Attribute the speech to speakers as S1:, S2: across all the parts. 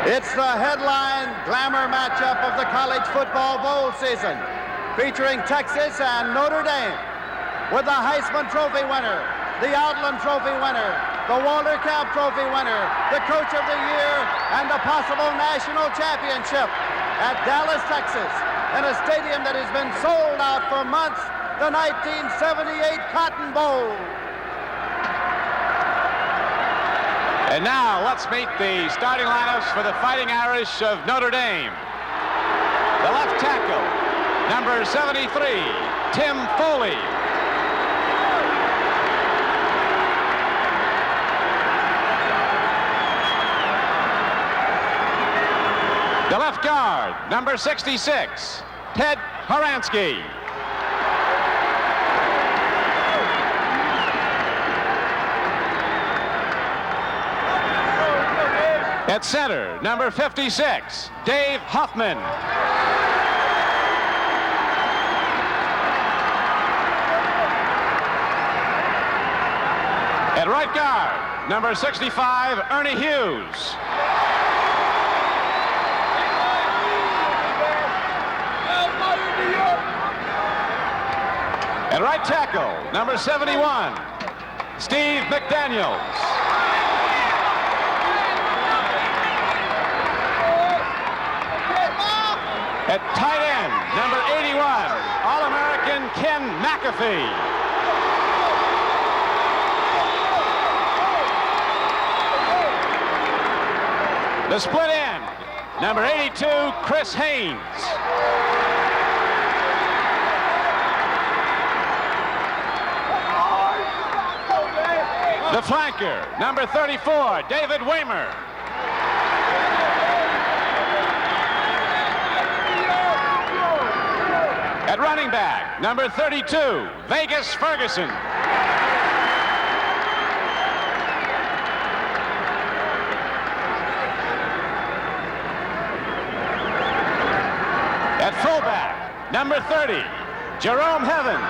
S1: It's the headline glamour matchup of the college football bowl season, featuring Texas and Notre Dame, with the Heisman Trophy winner, the Outland Trophy winner, the Walter Camp Trophy winner, the Coach of the Year, and the possible national championship at Dallas, Texas, in a stadium that has been sold out for months, the 1978 Cotton Bowl.
S2: And now let's meet the starting lineups for the Fighting Irish of Notre Dame. The left tackle, number 73, Tim Foley. The left guard, number 66, Ted Horansky. At center, number 56, Dave Hoffman. At right guard, number 65, Ernie Hughes. At right tackle, number 71, Steve McDaniels. At tight end, number 81, All-American Ken McAfee. The split end, number 82, Chris Haynes. The flanker, number 34, David Waymer. At running back, number 32, Vegas Ferguson. At fullback, number 30, Jerome Evans.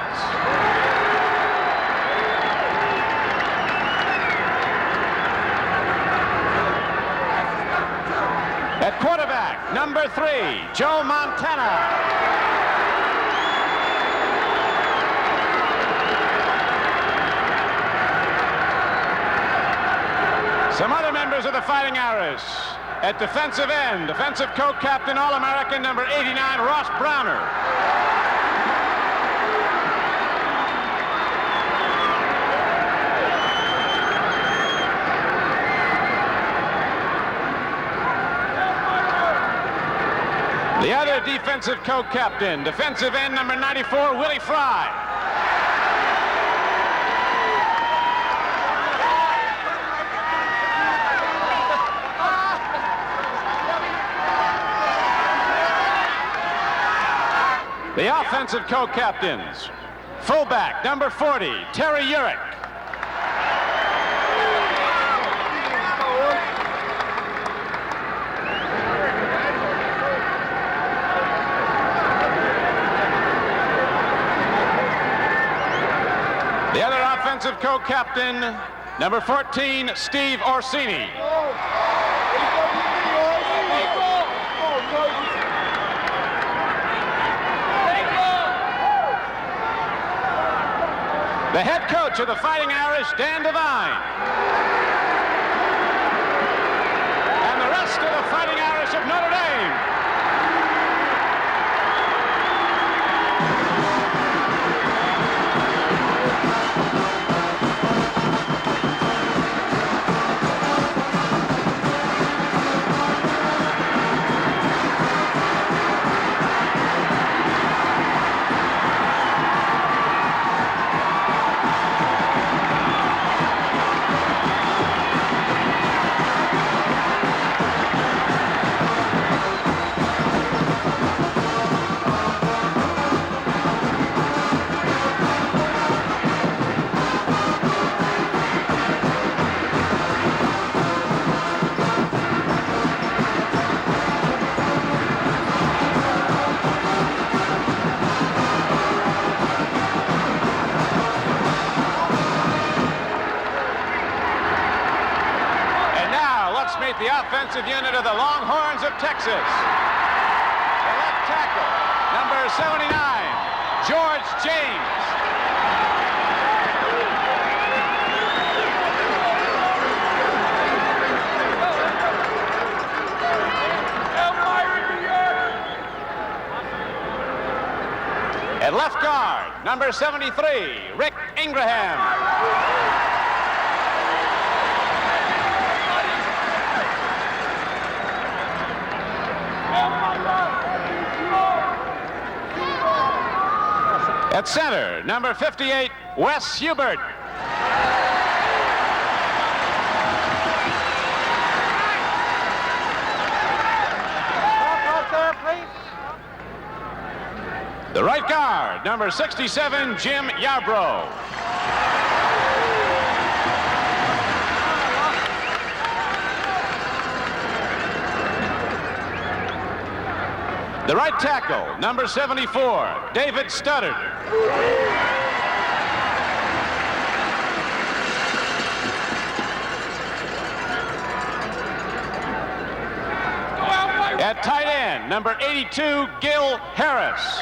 S2: At quarterback, number 3, Joe Montana. Some other members of the Fighting Irish. At defensive end, defensive co-captain All-American number 89, Ross Browner. The other defensive co-captain, defensive end number 94, Willie Fry. The offensive co-captains, fullback, number 40, Terry Urick. The other offensive co-captain, number 14, Steve Orsini. The head coach of the Fighting Irish, Dan Devine. And the rest of the Fighting Irish of Notre Dame. let's meet the offensive unit of the Longhorns of Texas. The left tackle, number 79, George James. At left guard, number 73, Rick Ingraham. At center, number 58, Wes Hubert. The right guard, number 67, Jim Yarbrough. The right tackle, number 74, David Studdard. At tight end, number 82, Gil Harris.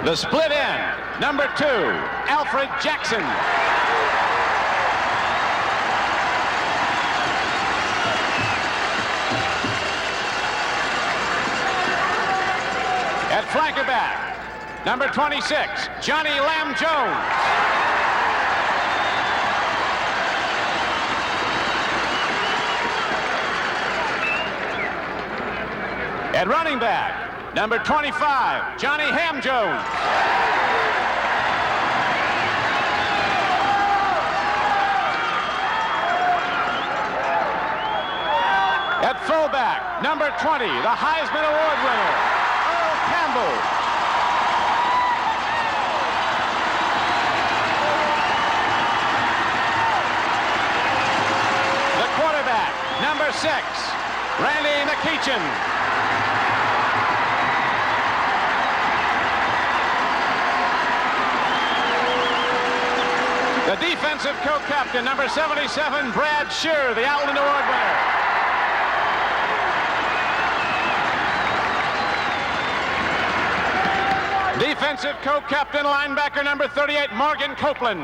S2: The split end, number 2, Alfred Jackson. At flanker back, number 26, Johnny Lamb Jones. At running back, number 25, Johnny Ham Jones. At fullback, number 20, the Heisman Award winner, Earl Campbell. The quarterback, number 6, Randy McEachin. The defensive co-captain, number 77, Brad Shearer, the Outland Award winner. Defensive co-captain, linebacker, number 38, Morgan Copeland.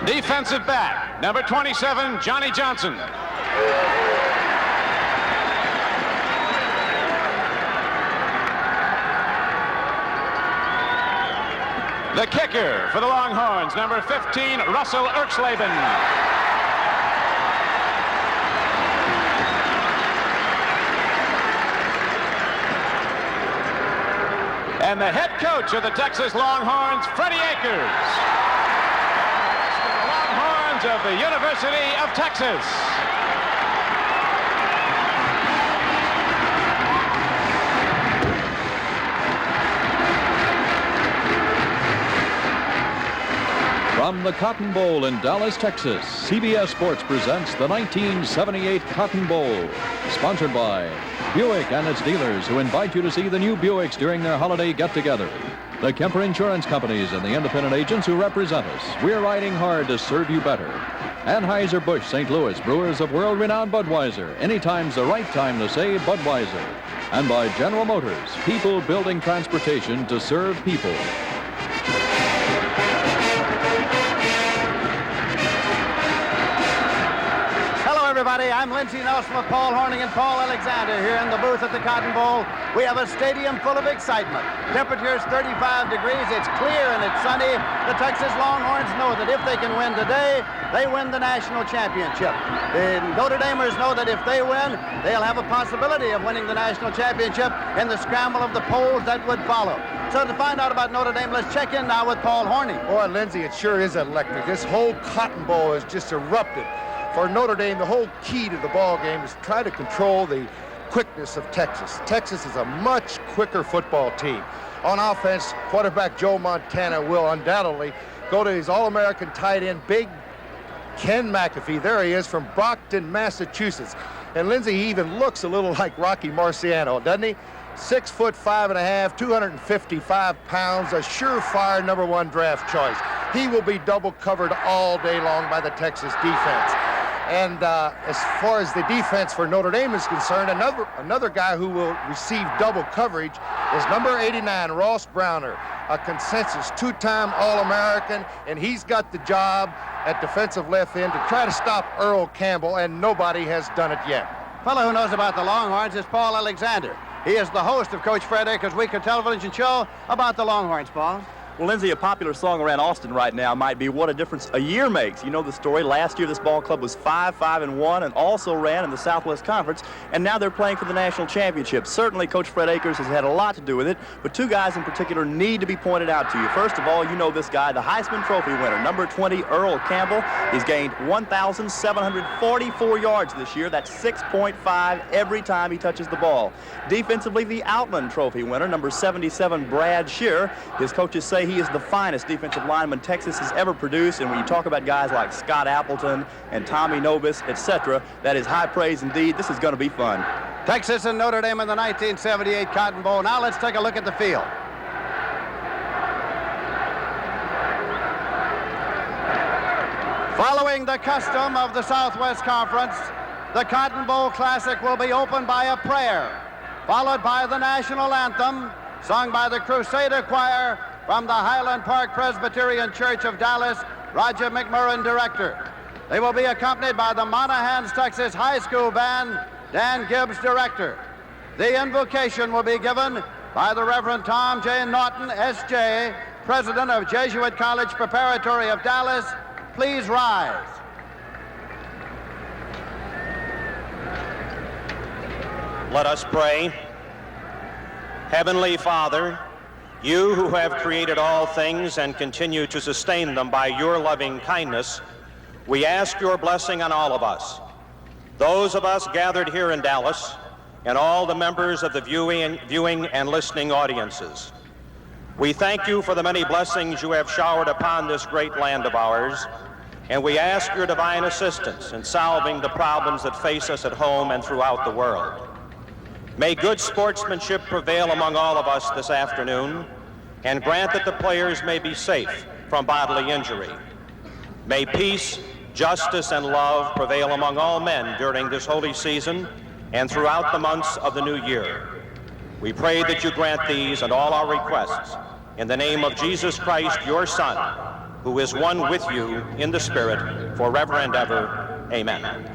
S2: Defensive back, number 27, Johnny Johnson. The kicker for the Longhorns, number 15, Russell Erxleben. And the head coach of the Texas Longhorns, Freddie Akers. The Longhorns of the University of Texas.
S3: From the Cotton Bowl in Dallas, Texas, CBS Sports presents the 1978 Cotton Bowl, sponsored by Buick and its dealers, who invite you to see the new Buicks during their holiday get-together. The Kemper Insurance Companies and the independent agents who represent us. We're riding hard to serve you better. Anheuser-Busch St. Louis, brewers of world-renowned Budweiser. Anytime's the right time to say Budweiser. And by General Motors, people building transportation to serve people.
S1: Everybody, I'm Lindsey Nelson with Paul Hornung and Paul Alexander here in the booth at the Cotton Bowl. We have a stadium full of excitement. Temperature is 35 degrees. It's clear and it's sunny. The Texas Longhorns know that if they can win today, they win the national championship. The Notre Damers know that if they win, they'll have a possibility of winning the national championship in the scramble of the polls that would follow. So to find out about Notre Dame, let's check in now with Paul Hornung.
S4: Boy, Lindsey, it sure is electric. This whole Cotton Bowl has just erupted. For Notre Dame, the whole key to the ball game is try to control the quickness of Texas. Texas is a much quicker football team. On offense, quarterback Joe Montana will undoubtedly go to his All-American tight end, big Ken McAfee. There he is from Brockton, Massachusetts. And Lindsey, he even looks a little like Rocky Marciano, doesn't he? 6'5½", 255 pounds, a surefire #1 draft choice. He will be double covered all day long by the Texas defense. And as far as the defense for Notre Dame is concerned, another guy who will receive double coverage is number 89, Ross Browner, a consensus two-time All-American, and he's got the job at defensive left end to try to stop Earl Campbell, and nobody has done it yet.
S1: Fellow who knows about the Longhorns is Paul Alexander. He is the host of Coach Fred Akers' weekly television show about the Longhorns, Paul.
S5: Well, Lindsey, a popular song around Austin right now might be "What a Difference a Year Makes." You know the story. Last year, this ball club was 5-5-1 and also ran in the Southwest Conference, and now they're playing for the national championship. Certainly, Coach Fred Akers has had a lot to do with it, but two guys in particular need to be pointed out to you. First of all, you know this guy, the Heisman Trophy winner, number 20, Earl Campbell. He's gained 1,744 yards this year. That's 6.5 every time he touches the ball. Defensively, the Outland Trophy winner, number 77, Brad Shearer. His coaches say he is the finest defensive lineman Texas has ever produced, and when you talk about guys like Scott Appleton and Tommy Nobis, etc., that is high praise indeed. This is going to be fun.
S1: Texas and Notre Dame in the 1978 Cotton Bowl. Now let's take a look at the field. Following the custom of the Southwest Conference, the Cotton Bowl Classic will be opened by a prayer, followed by the national anthem, sung by the Crusader Choir from the Highland Park Presbyterian Church of Dallas, Roger McMurrin, director. They will be accompanied by the Monahans, Texas High School Band, Dan Gibbs, director. The invocation will be given by the Reverend Tom J. Norton, S.J., president of Jesuit College Preparatory of Dallas. Please rise.
S6: Let us pray. Heavenly Father, you who have created all things and continue to sustain them by your loving kindness, we ask your blessing on all of us, those of us gathered here in Dallas, and all the members of the viewing and listening audiences. We thank you for the many blessings you have showered upon this great land of ours, and we ask your divine assistance in solving the problems that face us at home and throughout the world. May good sportsmanship prevail among all of us this afternoon, and grant that the players may be safe from bodily injury. May peace, justice, and love prevail among all men during this holy season and throughout the months of the new year. We pray that you grant these and all our requests in the name of Jesus Christ, your Son, who is one with you in the Spirit forever and ever. Amen.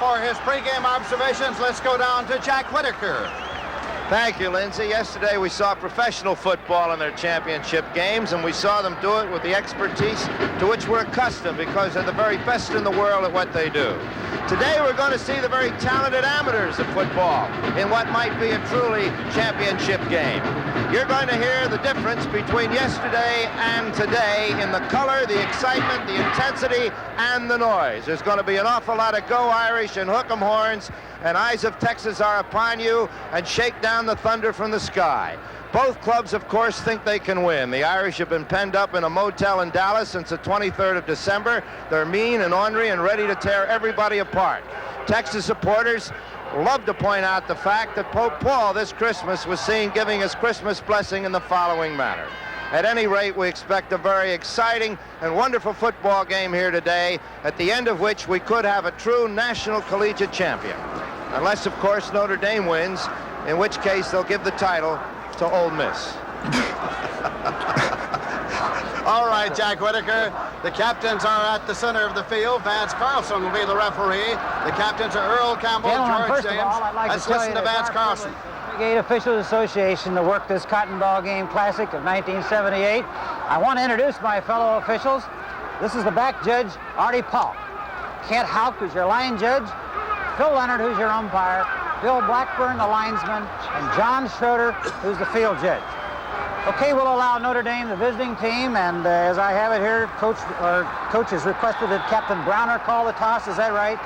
S1: For his pregame observations, let's go down to Jack Whitaker.
S7: Thank you, Lindsey. Yesterday we saw professional football in their championship games, and we saw them do it with the expertise to which we're accustomed because they're the very best in the world at what they do. Today we're going to see the very talented amateurs of football in what might be a truly championship game. You're going to hear the difference between yesterday and today in the color, the excitement, the intensity, and the noise. There's going to be an awful lot of Go Irish and hook 'em horns, and Eyes of Texas are upon you, and shake down the thunder from the sky. Both clubs, of course, think they can win. The Irish have been penned up in a motel in Dallas since the 23rd of December. They're mean and ornery and ready to tear everybody apart. Texas supporters love to point out the fact that Pope Paul this Christmas was seen giving his Christmas blessing in the following manner. At any rate, we expect a very exciting and wonderful football game here today, at the end of which we could have a true national collegiate champion. Unless, of course, Notre Dame wins, in which case they'll give the title to Ole Miss.
S1: All right, Jack Whitaker. The captains are at the center of the field. Vance Carlson will be the referee. The captains are Earl Campbell,
S8: Gentlemen,
S1: George
S8: first
S1: James.
S8: of all, I'd like
S1: Let's
S8: to tell
S1: listen
S8: you
S1: to
S8: that
S1: Vance
S8: our
S1: Carlson.
S8: Brigade Officials Association to work this Cotton Ball Game Classic of 1978. I want to introduce my fellow officials. This is the back judge, Artie Paul. Kent Houck, who's your line judge. Phil Leonard, who's your umpire. Bill Blackburn, the linesman. And John Schroeder, who's the field judge. Okay, we'll allow Notre Dame, the visiting team, and as I have it here, coach has requested that Captain Browner call the toss. Is that right?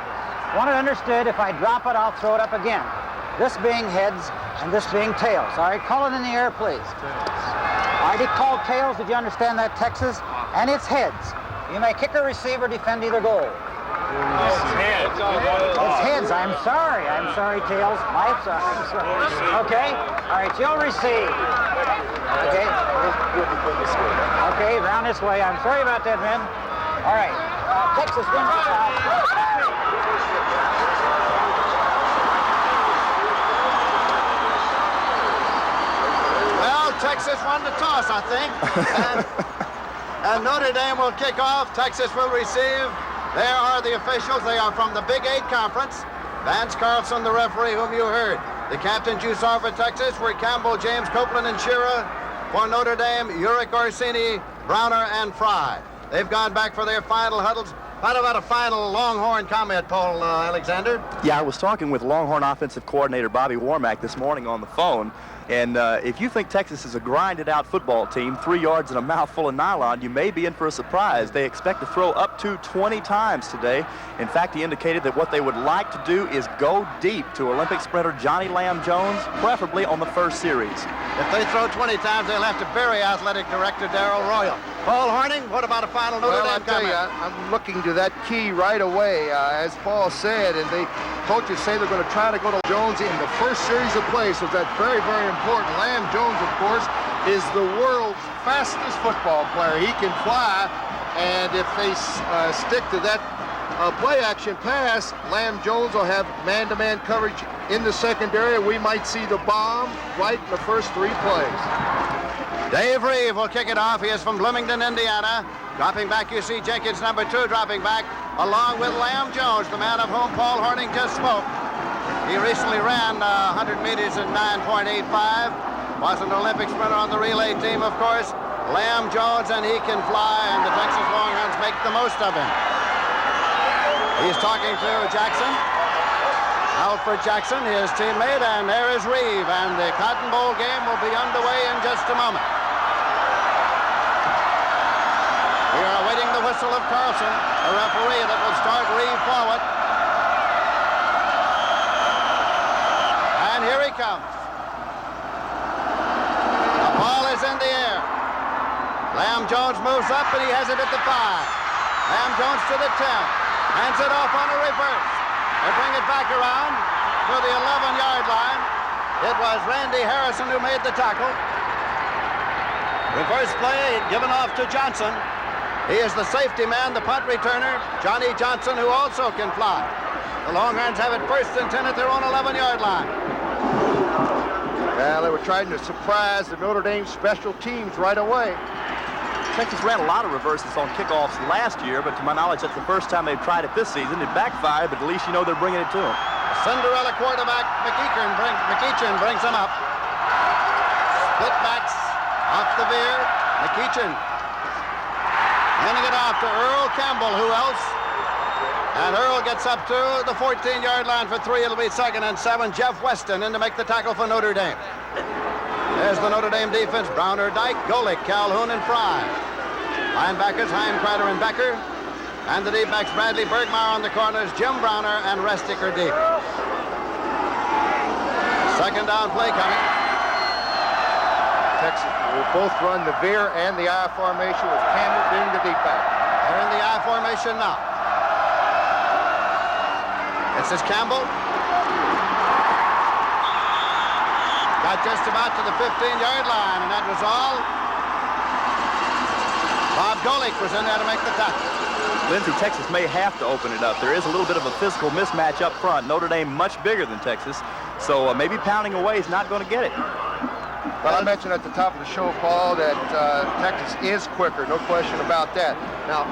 S8: Want it understood, if I drop it, I'll throw it up again. This being heads and this being tails. All right, call it in the air, please. I already called tails. Did you understand that, Texas? And it's heads. You may kick or receive or defend either goal.
S2: It's heads.
S8: It's heads. I'm sorry, tails. I'm sorry. Okay. All right, you'll receive. Okay. Okay, round this way. I'm sorry about that, men. All right. Texas wins the toss.
S1: Well, Texas won the toss, I think. And Notre Dame will kick off. Texas will receive. There are the officials. They are from the Big 8 Conference. Vance Carlson, the referee, whom you heard. The captains you saw for Texas were Campbell, James, Copeland, and Shearer. For Notre Dame, Urick, Orsini, Browner, and Fry. They've gone back for their final huddles. What about a final Longhorn comment, Paul Alexander?
S5: Yeah, I was talking with Longhorn offensive coordinator Bobby Warmack this morning on the phone. And if you think Texas is a grinded-out football team, 3 yards and a mouthful of nylon, you may be in for a surprise. They expect to throw up to 20 times today. In fact, he indicated that what they would like to do is go deep to Olympic sprinter Johnny Lamb Jones, preferably on the first series.
S1: If they throw 20 times, they'll have to bury athletic director Darrell Royal. Paul Horning, what about a final Notre Dame comment?
S4: I'm looking to that key right away, as Paul said, and the coaches say they're going to try to go to Jones in the first series of plays, so that's very, very important. Lamb Jones, of course, is the world's fastest football player. He can fly, and if they stick to that play-action pass, Lamb Jones will have man-to-man coverage in the secondary. We might see the bomb right in the first 3 plays.
S1: Dave Reeve will kick it off. He is from Bloomington, Indiana. Dropping back, you see Jenkins, number 2, dropping back, along with Lamb Jones, the man of whom Paul Horning just spoke. He recently ran 100 meters in 9.85. Was an Olympic sprinter on the relay team, of course. Lamb Jones, and he can fly, and the Texas Longhorns make the most of him. He's talking to Jackson. Alfred Jackson, his teammate, and there is Reeve, and the Cotton Bowl game will be underway in just a moment. We are awaiting the whistle of Carlson, a referee that will start Reeve forward. And here he comes. The ball is in the air. Lamb Jones moves up, and he has it at the 5. Lamb Jones to the 10. Hands it off on a reverse. They bring it back around to the 11-yard line. It was Randy Harrison who made the tackle. Reverse play given off to Johnson. He is the safety man, the punt returner, Johnny Johnson, who also can fly. The Longhorns have it 1st and 10 at their own 11-yard line.
S4: Well, they were trying to surprise the Notre Dame special teams right away.
S5: Texas ran a lot of reverses on kickoffs last year, but to my knowledge, that's the first time they've tried it this season. It backfired, but at least you know they're bringing it to him.
S1: Cinderella quarterback McEachin brings him up. Split backs off the veer. McEachin handing it off to Earl Campbell. Who else? And Earl gets up to the 14-yard line for 3. It'll be 2nd and 7. Jeff Weston in to make the tackle for Notre Dame. There's the Notre Dame defense. Browner, Dyke, Golick, Calhoun, and Fry. Linebackers, Heim, Kreider, and Becker. And the D-backs, Bradley, Bergmeyer on the corners, Jim Browner, and Restick are deep. 2nd down play coming.
S4: Texas will both run the veer and the I formation with Campbell being the deep back.
S1: They're in the I formation now. This is Campbell. Got just about to the 15-yard line, and that was all. Bob Golick was in there to make the tackle.
S5: Lindsey, Texas may have to open it up. There is a little bit of a physical mismatch up front. Notre Dame much bigger than Texas, so maybe pounding away is not going to get it.
S4: Well, I mentioned at the top of the show, Paul, that Texas is quicker, no question about that. Now,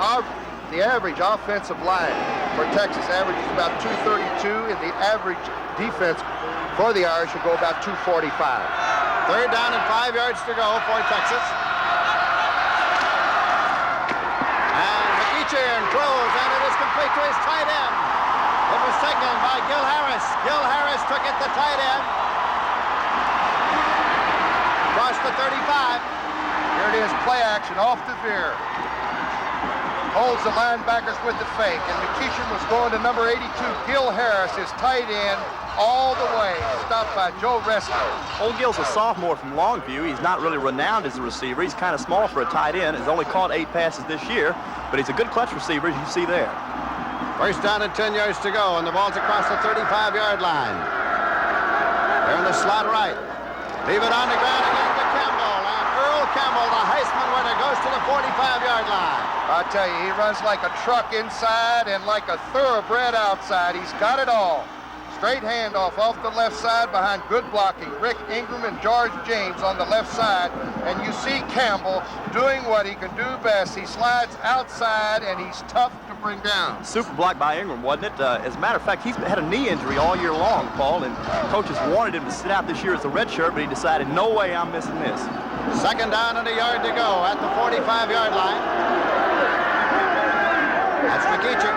S4: the average offensive line for Texas averages about 232, and the average defense for the Irish will go about 245.
S1: 3rd down and 5 yards to go for Texas. And McEachern throws, and it is complete to his tight end. It was taken by Gil Harris. Gil Harris took it to tight end. Across the 35.
S4: Here it is, play action off the veer. Holds the linebackers with the fake, and McEachern was going to number 82. Gil Harris is tight end all the way, stopped by Joe Restick.
S5: Old Gil's a sophomore from Longview. He's not really renowned as a receiver. He's kind of small for a tight end. He's only caught 8 passes this year, but he's a good clutch receiver, as you see there.
S1: 1st down and 10 yards to go, and the ball's across the 35-yard line. They're in the slot right. Leave it on the ground again to Campbell, and Earl Campbell, the Heisman winner, goes to the 45-yard line.
S4: I tell you, he runs like a truck inside and like a thoroughbred outside. He's got it all. Straight handoff off the left side behind good blocking. Rick Ingram and George James on the left side. And you see Campbell doing what he can do best. He slides outside, and he's tough to bring down.
S5: Super block by Ingram, wasn't it? As a matter of fact, he's had a knee injury all year long, Paul, and coaches wanted him to sit out this year as a redshirt, but he decided, no way I'm missing this.
S1: 2nd down and a yard to go at the 45-yard line. That's McEachern.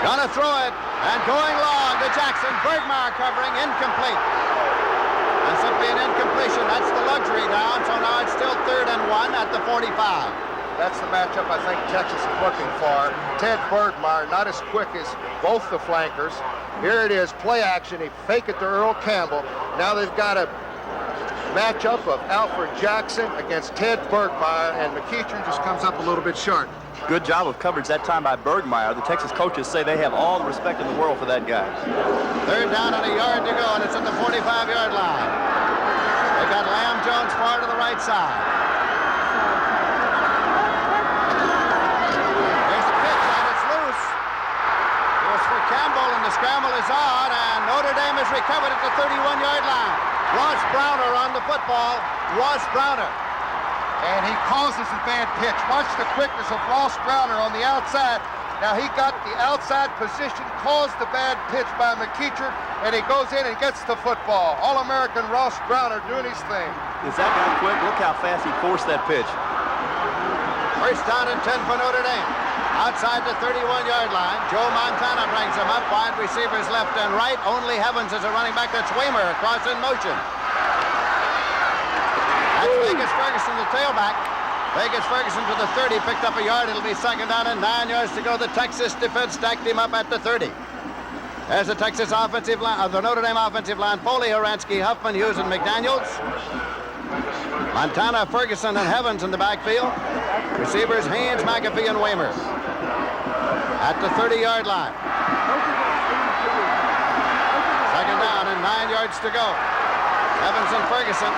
S1: Gonna throw it, and going long to Jackson. Bergmeyer covering, incomplete. And simply an incompletion. That's the luxury down, so now it's still 3rd and 1 at the 45.
S4: That's the matchup I think Texas is looking for. Ted Bergmeyer, not as quick as both the flankers. Here it is, play action. He fake it to Earl Campbell. Now they've got a matchup of Alfred Jackson against Ted Bergmeyer, and McEachern just comes up a little bit short.
S5: Good job of coverage that time by Bergmeyer. The Texas coaches say they have all the respect in the world for that guy.
S1: 3rd down and a yard to go, and it's at the 45-yard line. They've got Lamb Jones far to the right side. There's the pitch, and it's loose. It was for Campbell, and the scramble is on, and Notre Dame has recovered at the 31-yard line. Ross Browner on the football. Ross Browner.
S4: And he causes a bad pitch. Watch the quickness of Ross Browner on the outside. Now he got the outside position, caused the bad pitch by McEachern, and he goes in and gets the football. All-American Ross Browner doing his thing.
S5: Is that guy quick? Look how fast he forced that pitch.
S1: 1st down and 10 for Notre Dame. Outside the 31-yard line, Joe Montana brings him up. Wide receivers left and right. Only Heavens is a running back. That's Weimer across in motion. That's Vegas Ferguson, the tailback. Vegas Ferguson to the 30, picked up a yard. It'll be 2nd down and 9 yards to go. The Texas defense stacked him up at the 30. There's the Texas offensive line, the Notre Dame offensive line. Foley, Horansky, Huffman, Hughes, and McDaniels. Montana, Ferguson, and Heavens in the backfield. Receivers, Haynes, McAfee, and Weimer. At the 30-yard line. 2nd down and 9 yards to go. Evans and Ferguson.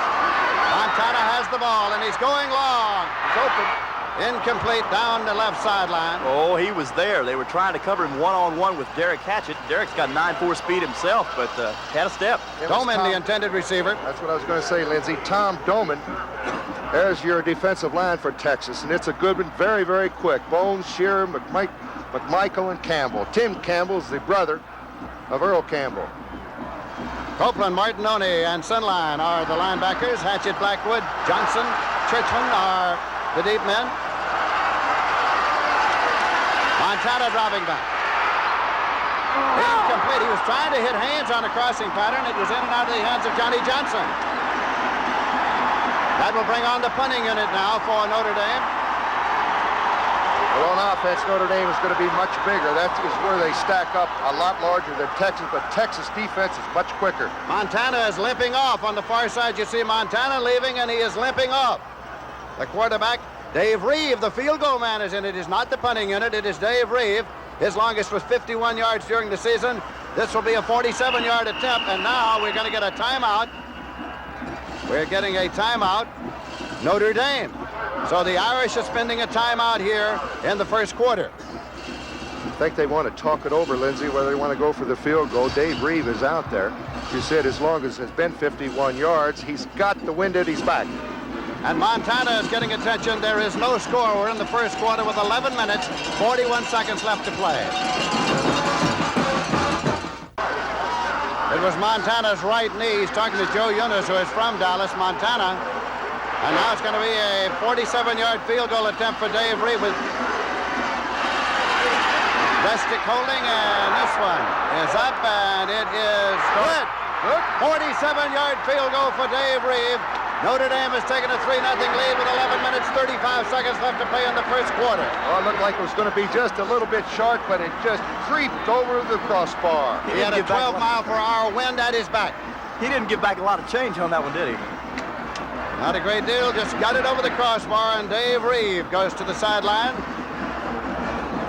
S1: Montana has the ball, and he's going long. He's open. Incomplete down the left sideline.
S5: Oh, he was there. They were trying to cover him one-on-one with Derek Hatchett. Derek's got 9.4 speed himself, but had a step.
S1: Doman, the intended receiver.
S4: That's what I was going to say, Lindsey. Tom Doman. There's your defensive line for Texas, and it's a good one. Very, very quick. Bones, Shearer, McMichael, and Campbell. Tim Campbell's the brother of Earl Campbell.
S1: Copeland, Martinoni, and Sunline are the linebackers. Hatchett, Blackwood, Johnson, Churchman are the deep men. Montana dropping back. Incomplete. He was trying to hit Haynes on a crossing pattern. It was in and out of the hands of Johnny Johnson. That will bring on the punting unit now for Notre Dame.
S4: Well, on offense, Notre Dame is going to be much bigger. That is where they stack up a lot larger than Texas, but Texas defense is much quicker.
S1: Montana is limping off. On the far side, you see Montana leaving, and he is limping off. The quarterback, Dave Reeve, the field goal man, is in. It is not the punting unit. It is Dave Reeve. His longest was 51 yards during the season. This will be a 47-yard attempt, and now we're going to get a timeout. We're getting a timeout, Notre Dame. So the Irish are spending a timeout here in the first quarter.
S4: I think they want to talk it over, Lindsey, whether they want to go for the field goal. Dave Reeve is out there. You said as long as it's been 51 yards, he's got the wind at his back.
S1: And Montana is getting attention. There is no score. We're in the first quarter with 11 minutes, 41 seconds left to play. It was Montana's right knee. He's talking to Joe Eunice, who is from Dallas, Montana. And now it's going to be a 47-yard field goal attempt for Dave Reeve with Bestick holding, and this one is up, and it is good. 47-yard field goal for Dave Reeve. Notre Dame has taken a 3-0 lead with 11 minutes, 35 seconds left to play in the first quarter.
S4: Well, it looked like it was going to be just a little bit short, but it just creeped over the crossbar.
S1: He had a 12-mile-per-hour wind at his back.
S5: He didn't give back a lot of change on that one, did he?
S1: Not a great deal, just got it over the crossbar, and Dave Reeve goes to the sideline.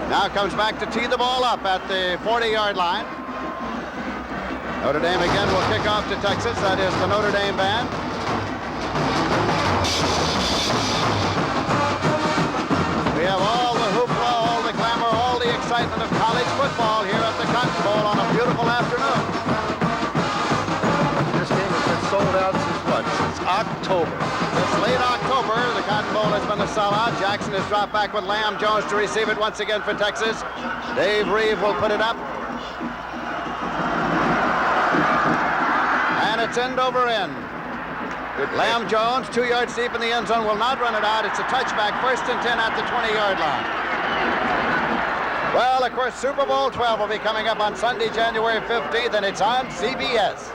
S1: Now comes back to tee the ball up at the 40-yard line. Notre Dame again will kick off to Texas. That is the Notre Dame band. We have all the hoopla, all the glamour, all the excitement of college football here at the Cotton Bowl on a beautiful afternoon.
S4: This game has been sold out since what? Since October.
S1: Since late October, the Cotton Bowl has been a sellout. Jackson has dropped back with Lamb Jones to receive it once again for Texas. Dave Reeve will put it up. And it's end over end. Lamb Jones, 2 yards deep in the end zone, will not run it out. It's a touchback, 1st and 10 at the 20-yard line. Well, of course, Super Bowl 12 will be coming up on Sunday, January 15th, and it's on CBS.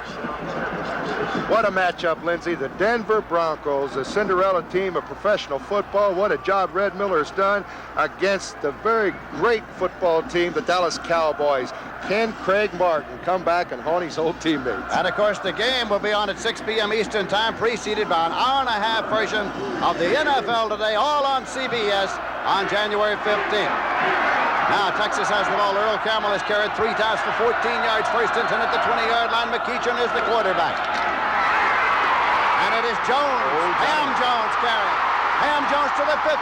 S4: What a matchup, Lindsey. The Denver Broncos, a Cinderella team of professional football. What a job Red Miller has done against the very great football team, the Dallas Cowboys. Can Craig Martin come back and haunt his old teammates?
S1: And, of course, the game will be on at 6 p.m. Eastern Time, preceded by an hour-and-a-half version of the NFL Today, all on CBS on January 15th. Now, Texas has the ball. Earl Campbell has carried 3 times for 14 yards, 1st and 10 at the 20-yard line. McEachin is the quarterback. And it is Jones, Ham Jones carrying. Ham Jones to the 50.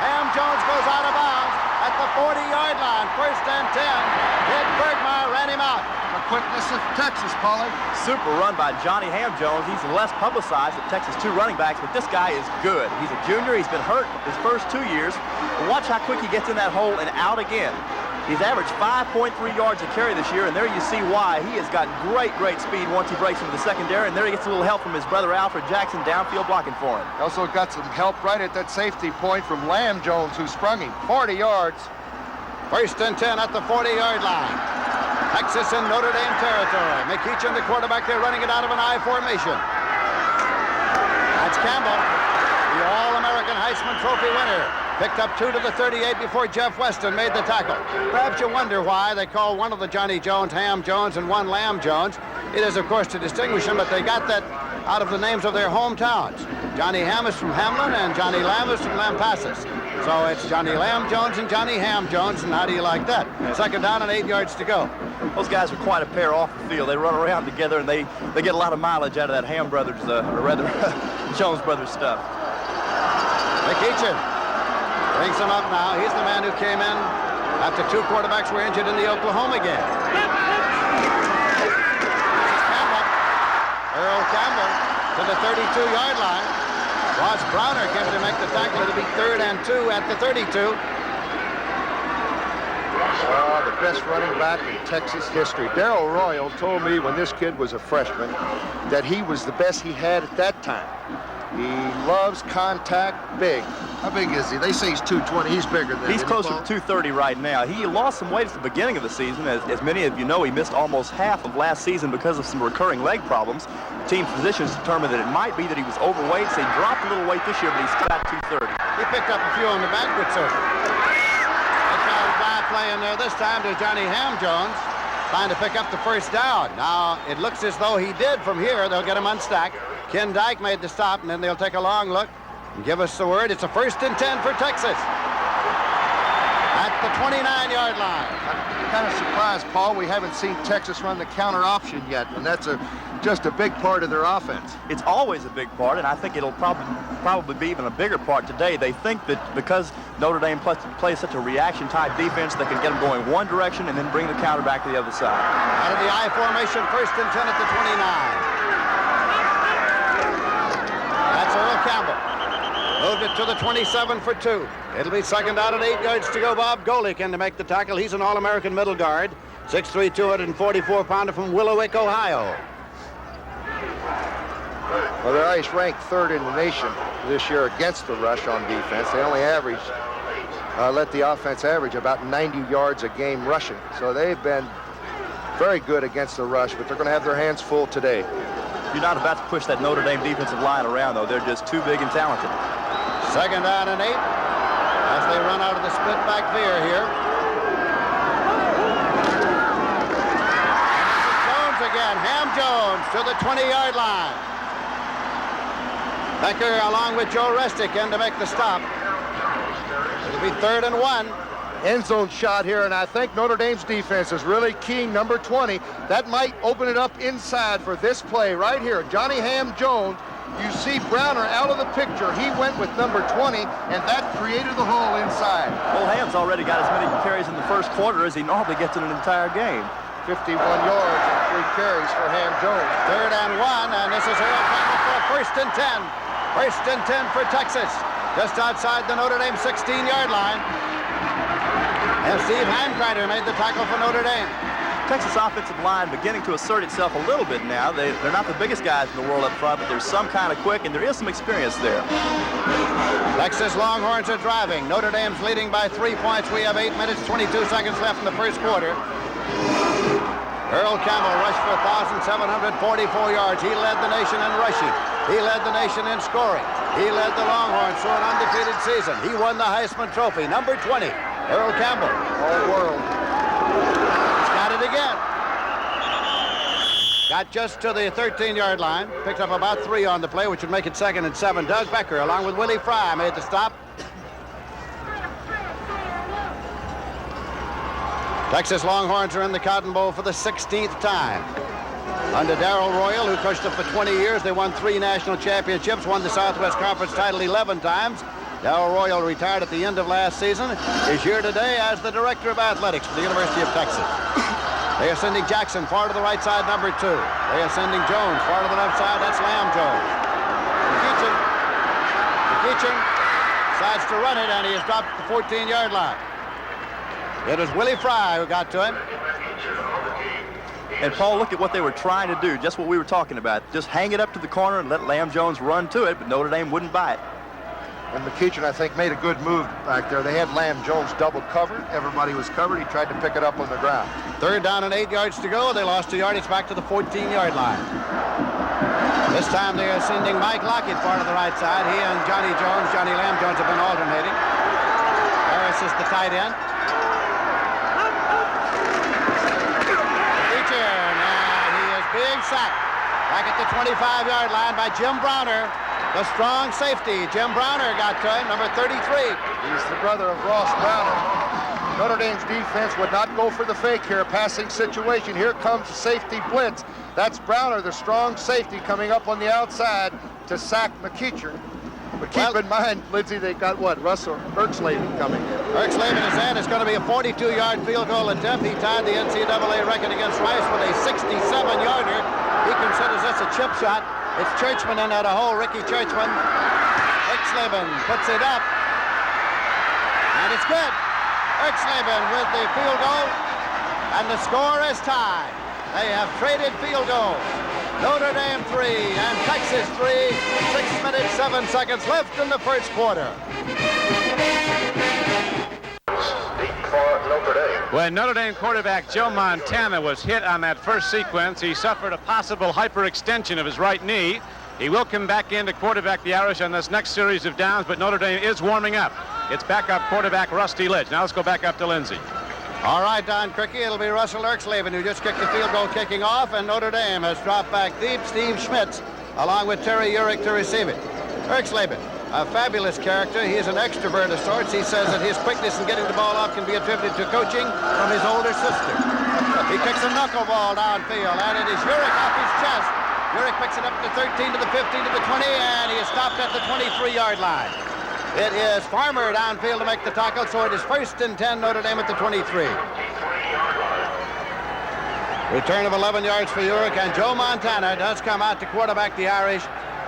S1: Ham Jones goes out of bounds at the 40-yard line. 1st and 10. Ed Bergmeyer ran him out.
S4: The quickness of Texas, Paulie.
S5: Super run by Johnny Ham Jones. He's less publicized at Texas 2 running backs, but this guy is good. He's a junior. He's been hurt his first 2 years. But watch how quick he gets in that hole and out again. He's averaged 5.3 yards a carry this year, and there you see why. He has got great speed once he breaks into the secondary, and there he gets a little help from his brother Alfred Jackson downfield blocking for him.
S4: Also got some help right at that safety point from Lamb Jones, who sprung him 40 yards.
S1: 1st and 10 at the 40-yard line. Texas in Notre Dame territory. McEachin, the quarterback, there running it out of an I formation. That's Campbell, the All-American Heisman Trophy winner. Picked up 2 to the 38 before Jeff Weston made the tackle. Perhaps you wonder why they call one of the Johnny Jones Ham Jones and one Lamb Jones. It is, of course, to distinguish them, but they got that out of the names of their hometowns. Johnny Ham is from Hamlin, and Johnny Lamb is from Lampasas. So it's Johnny Lamb Jones and Johnny Ham Jones, and how do you like that? 2nd down and 8 yards to go.
S5: Those guys are quite a pair off the field. They run around together, and they get a lot of mileage out of that Ham brothers, or rather, Jones brothers stuff.
S1: McEachin brings him up now. He's the man who came in after 2 quarterbacks were injured in the Oklahoma game. Campbell, Earl Campbell to the 32-yard line. Ross Browner came to make the tackle. It'll be 3rd and 2 at the 32.
S4: The best running back in Texas history. Darrell Royal told me when this kid was a freshman that he was the best he had at that time. He loves contact big. How big is he? They say he's 220. He's bigger than that.
S5: He's closer to 230 right now. He lost some weight at the beginning of the season. As many of you know, he missed almost half of last season because of some recurring leg problems. The team physicians determined that it might be that he was overweight, so he dropped a little weight this year, but he's still at 230.
S1: He picked up a few on the banquet circuit. That's how by playing there this time to Johnny Ham-Jones, trying to pick up the first down. Now, it looks as though he did from here. They'll get him unstacked. Ken Dyke made the stop, and then they'll take a long look and give us the word. It's a 1st and 10 for Texas at the 29-yard line.
S4: I'm kind of surprised, Paul. We haven't seen Texas run the counter option yet, and that's just a big part of their offense.
S5: It's always a big part, and I think it'll probably be even a bigger part today. They think that because Notre Dame plays such a reaction-type defense, they can get them going one direction and then bring the counter back to the other side.
S1: Out of the I formation, 1st and 10 at the 29. That's Earl Campbell. Moved it to the 27 for 2. It'll be 2nd down and 8 yards to go. Bob Golick in to make the tackle. He's an All-American middle guard. 6'3", 244-pounder from Willowick, Ohio.
S4: Well, they're Irish ranked 3rd in the nation this year against the rush on defense. They only let the offense average about 90 yards a game rushing. So they've been very good against the rush, but they're going to have their hands full today.
S5: You're not about to push that Notre Dame defensive line around, though. They're just too big and talented.
S1: 2nd down and 8 as they run out of the split back veer here. And Jones again. Ham-Jones to the 20-yard line. Becker along with Joe Restick in to make the stop. It'll be 3rd and 1.
S4: End zone shot here, and I think Notre Dame's defense is really keying number 20. That might open it up inside for this play right here. Johnny Ham-Jones, you see Browner out of the picture. He went with number 20, and that created the hole inside.
S5: Well, Ham's already got as many carries in the first quarter as he normally gets in an entire game.
S4: 51 yards and 3 carries for Ham-Jones.
S1: 3rd and 1, and this is Earl Campbell for a 1st and 10. 1st and 10 for Texas, just outside the Notre Dame 16-yard line. And Steve Handkreiter made the tackle for Notre Dame.
S5: Texas offensive line beginning to assert itself a little bit now. They're not the biggest guys in the world up front, but there's some kind of quick, and there is some experience there.
S1: Texas Longhorns are driving. Notre Dame's leading by 3 points. We have 8 minutes, 22 seconds left in the first quarter. Earl Campbell rushed for 1,744 yards. He led the nation in rushing. He led the nation in scoring. He led the Longhorns through an undefeated season. He won the Heisman Trophy. Number 20, Earl Campbell.
S4: All world.
S1: He's got it again. Got just to the 13-yard line. Picked up about 3 on the play, which would make it 2nd and 7. Doug Becker, along with Willie Fry, made the stop. Texas Longhorns are in the Cotton Bowl for the 16th time. Under Darrell Royal, who coached them for 20 years, they won 3 national championships, won the Southwest Conference title 11 times. Darrell Royal retired at the end of last season, is here today as the Director of Athletics for the University of Texas. They are sending Jackson far to the right side, number 2. They are sending Jones far to the left side, that's Lamb Jones. McEachin decides to run it, and he has dropped the 14-yard line. It was Willie Fry who got to him.
S5: And Paul, look at what they were trying to do, just what we were talking about. Just hang it up to the corner and let Lamb Jones run to it, but Notre Dame wouldn't buy it.
S4: And McEachin, I think, made a good move back there. They had Lamb Jones double covered. Everybody was covered. He tried to pick it up on the ground.
S1: 3rd down and 8 yards to go. They lost 2 yardage back to the 14-yard line. This time they are sending Mike Lockett far to the right side. He and Johnny Lamb Jones have been alternating. Harris is the tight end. And he is being sacked back at the 25-yard line by Jim Browner, the strong safety. Jim Browner got to him, number 33.
S4: He's the brother of Ross Browner. Notre Dame's defense would not go for the fake here. Passing situation. Here comes the safety blitz. That's Browner, the strong safety, coming up on the outside to sack McEachin. But keep in mind, Lindsey, they got what? Russell Erxleben coming in.
S1: Erxleben is in. It's going to be a 42-yard field goal attempt. He tied the NCAA record against Rice with a 67-yarder. He considers this a chip shot. It's Churchman in at a hole. Ricky Churchman. Erxleben puts it up. And it's good. Erxleben with the field goal. And the score is tied. They have traded field goals. Notre Dame 3 and Texas 3. 6 minutes, 7 seconds left in the first quarter.
S2: When Notre Dame quarterback Joe Montana was hit on that first sequence, he suffered a possible hyperextension of his right knee. He will come back in to quarterback the Irish on this next series of downs, but Notre Dame is warming up. It's backup quarterback Rusty Lidge. Now let's go back up to Lindsay.
S1: All right, Don Cricky, it'll be Russell Erxleben who just kicked the field goal kicking off, and Notre Dame has dropped back deep. Steve Schmitz, along with Terry Urick, to receive it. Erxleben, a fabulous character. He is an extrovert of sorts. He says that his quickness in getting the ball off can be attributed to coaching from his older sister. He kicks a knuckleball downfield, and it is Urick off his chest. Urick picks it up to the 13, to the 15, to the 20, and he is stopped at the 23-yard line. It is Farmer downfield to make the tackle, so it is 1st and 10, Notre Dame at the 23. Return of 11 yards for Urick, and Joe Montana does come out to quarterback the Irish.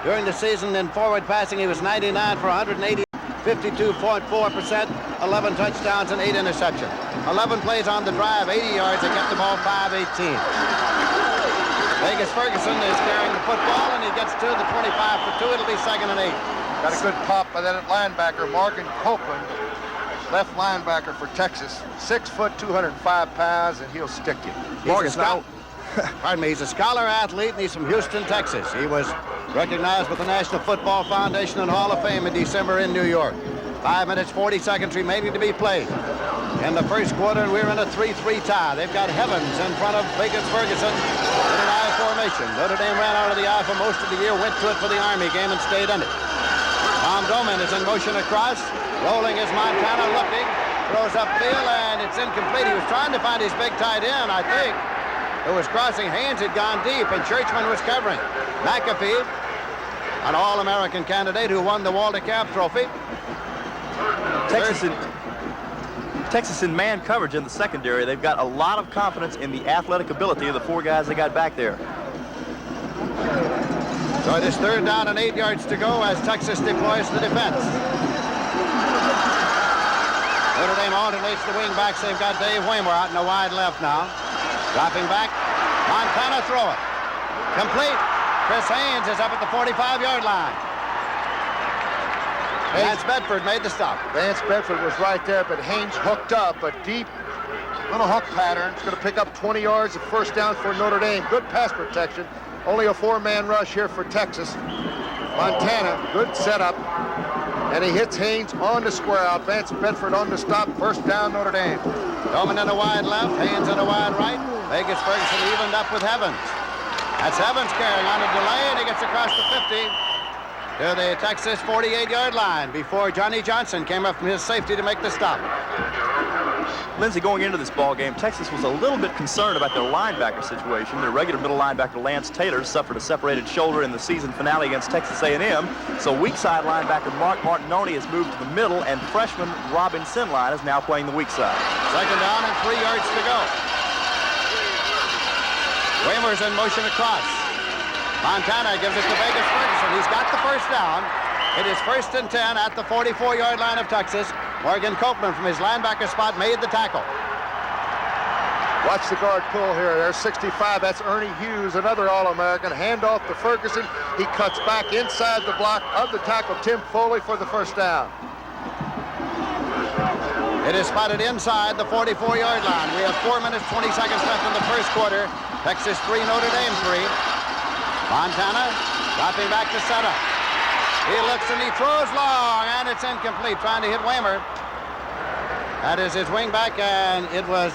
S1: During the season in forward passing, he was 99 for 180, 52.4%, 11 touchdowns and 8 interceptions. 11 plays on the drive, 80 yards. They kept the ball 5-18. Vegas Ferguson is carrying the football, and he gets to the 25 for 2. It'll be 2nd and 8.
S4: Got a good pop by that linebacker, Morgan Copeland, left linebacker for Texas. 6 foot, 205 pounds, and he'll stick you.
S1: He's a scholar athlete, and he's from Houston, Texas. He was recognized with the National Football Foundation and Hall of Fame in December in New York. 5 minutes, 40 seconds remaining to be played in the first quarter, and we're in a 3-3 tie. They've got Heavens in front of Vegas Ferguson in an I formation. Notre Dame ran out of the I for most of the year, went to it for the Army game, and stayed in it. Tom Doman is in motion across. Rolling is Montana, looking, throws upfield, and it's incomplete. He was trying to find his big tight end, I think. It was crossing. Haynes had gone deep, and Churchman was covering. McAfee, an All-American candidate who won the Walter Camp Trophy.
S5: Texas in man coverage in the secondary. They've got a lot of confidence in the athletic ability of the 4 guys they got back there.
S1: So it is 3rd down and 8 yards to go as Texas deploys the defense. Notre Dame alternates the wing backs. They've got Dave Waymer out in the wide left now. Dropping back. Montana throw it. Complete. Chris Haynes is up at the 45-yard line. Vance Bedford made the stop.
S4: Vance Bedford was right there, but Haynes hooked up a deep little hook pattern. It's going to pick up 20 yards of 1st down for Notre Dame. Good pass protection. Only a 4-man rush here for Texas. Montana, good setup. And he hits Haynes on the square out. Vance Bedford on the stop. 1st down, Notre Dame.
S1: Doman in a wide left, Haynes in a wide right. Vegas Ferguson evened up with Heavens. That's Heavens carrying on a delay, and he gets across the 50 to the Texas 48-yard line before Johnny Johnson came up from his safety to make the stop.
S5: Lindsay, going into this ball game, Texas was a little bit concerned about their linebacker situation. Their regular middle linebacker, Lance Taylor, suffered a separated shoulder in the season finale against Texas A&M. So weak side linebacker Mark Martinoni has moved to the middle, and freshman Robin Sinline is now playing the weak side.
S1: 2nd down and 3 yards to go. Waymer's in motion across. Montana gives it to Vegas Ferguson. He's got the 1st down. It is 1st and 10 at the 44-yard line of Texas. Morgan Copeland from his linebacker spot made the tackle.
S4: Watch the guard pull here. There's 65. That's Ernie Hughes, another All-American. Handoff to Ferguson. He cuts back inside the block of the tackle, Tim Foley, for the 1st down.
S1: It is spotted inside the 44-yard line. We have 4 minutes, 20 seconds left in the first quarter. Texas 3, Notre Dame 3. Montana dropping back to set up. He looks and he throws long, and it's incomplete, trying to hit Waymer. That is his wingback, and it was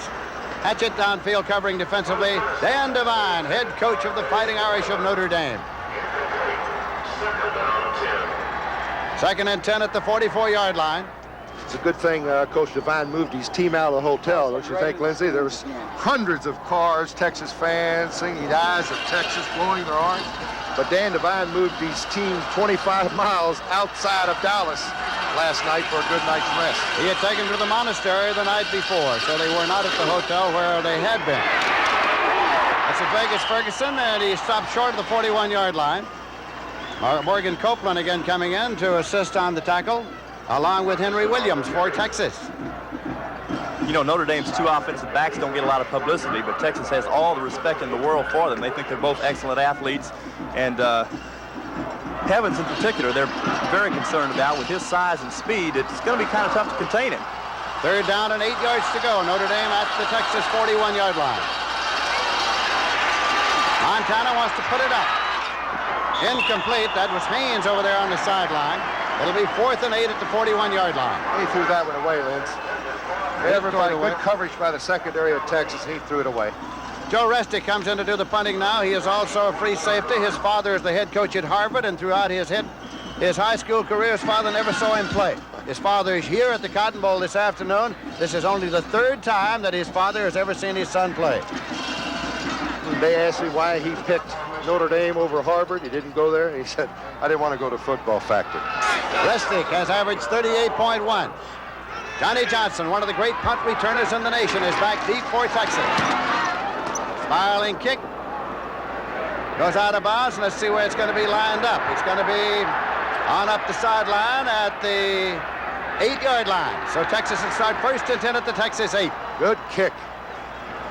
S1: Hatchett downfield covering defensively. Dan Devine, head coach of the Fighting Irish of Notre Dame. 2nd and 10 at the 44-yard line.
S4: It's a good thing Coach Devine moved his team out of the hotel, don't you think, Lindsay? There was hundreds of cars, Texas fans singing the eyes of Texas, blowing their horns. But Dan Devine moved his team 25 miles outside of Dallas last night for a good night's rest.
S1: He had taken to the monastery the night before, so they were not at the hotel where they had been. That's a Vegas Ferguson, and he stopped short of the 41-yard line. Morgan Copeland again coming in to assist on the tackle, along with Henry Williams for Texas.
S5: You know, Notre Dame's two offensive backs don't get a lot of publicity, but Texas has all the respect in the world for them. They think they're both excellent athletes, and Evans in particular, they're very concerned about. With his size and speed, it's going to be kind of tough to contain him.
S1: 3rd down and 8 yards to go. Notre Dame at the Texas 41-yard line. Montana wants to put it up. Incomplete. That was Haynes over there on the sideline. It'll be 4th and 8 at the 41-yard line.
S4: He threw that one away, Lynch. Everybody, good coverage by the secondary of Texas. He threw it away.
S1: Joe Restic comes in to do the punting now. He is also a free safety. His father is the head coach at Harvard, and throughout his high school career, his father never saw him play. His father is here at the Cotton Bowl this afternoon. This is only the 3rd time that his father has ever seen his son play.
S4: They asked me why he picked Notre Dame over Harvard. He didn't go there. He said, I didn't want to go to Football Factory.
S1: Restic has averaged 38.1. Johnny Johnson, one of the great punt returners in the nation, is back deep for Texas. Spiraling kick. Goes out of bounds, and let's see where it's going to be lined up. It's going to be on up the sideline at the 8-yard line. So Texas will start 1st and 10 at the Texas 8.
S4: Good kick.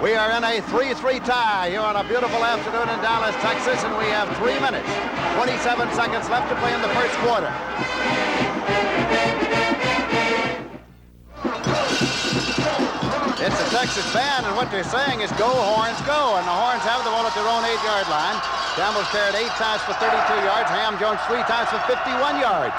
S1: We are in a 3-3 tie here on a beautiful afternoon in Dallas, Texas, and we have 3 minutes, 27 seconds left to play in the first quarter. It's the Texas band, and what they're saying is, go, Horns, go. And the Horns have the ball at their own 8-yard line. Campbell's carried 8 times for 32 yards. Ham Jones 3 times for 51 yards.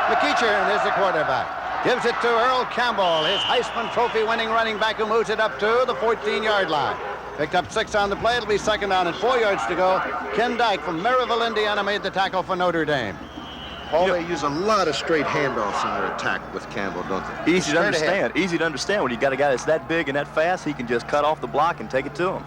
S1: McEachern is the quarterback. Gives it to Earl Campbell, his Heisman Trophy winning running back, who moves it up to the 14-yard line. Picked up 6 on the play. It'll be 2nd down and 4 yards to go. Ken Dyke from Maryville, Indiana, made the tackle for Notre Dame.
S7: Paul, they use a lot of straight handoffs in their attack with Campbell, don't they?
S5: Easy to understand. Easy to understand. When you got a guy that's that big and that fast, he can just cut off the block and take it to him.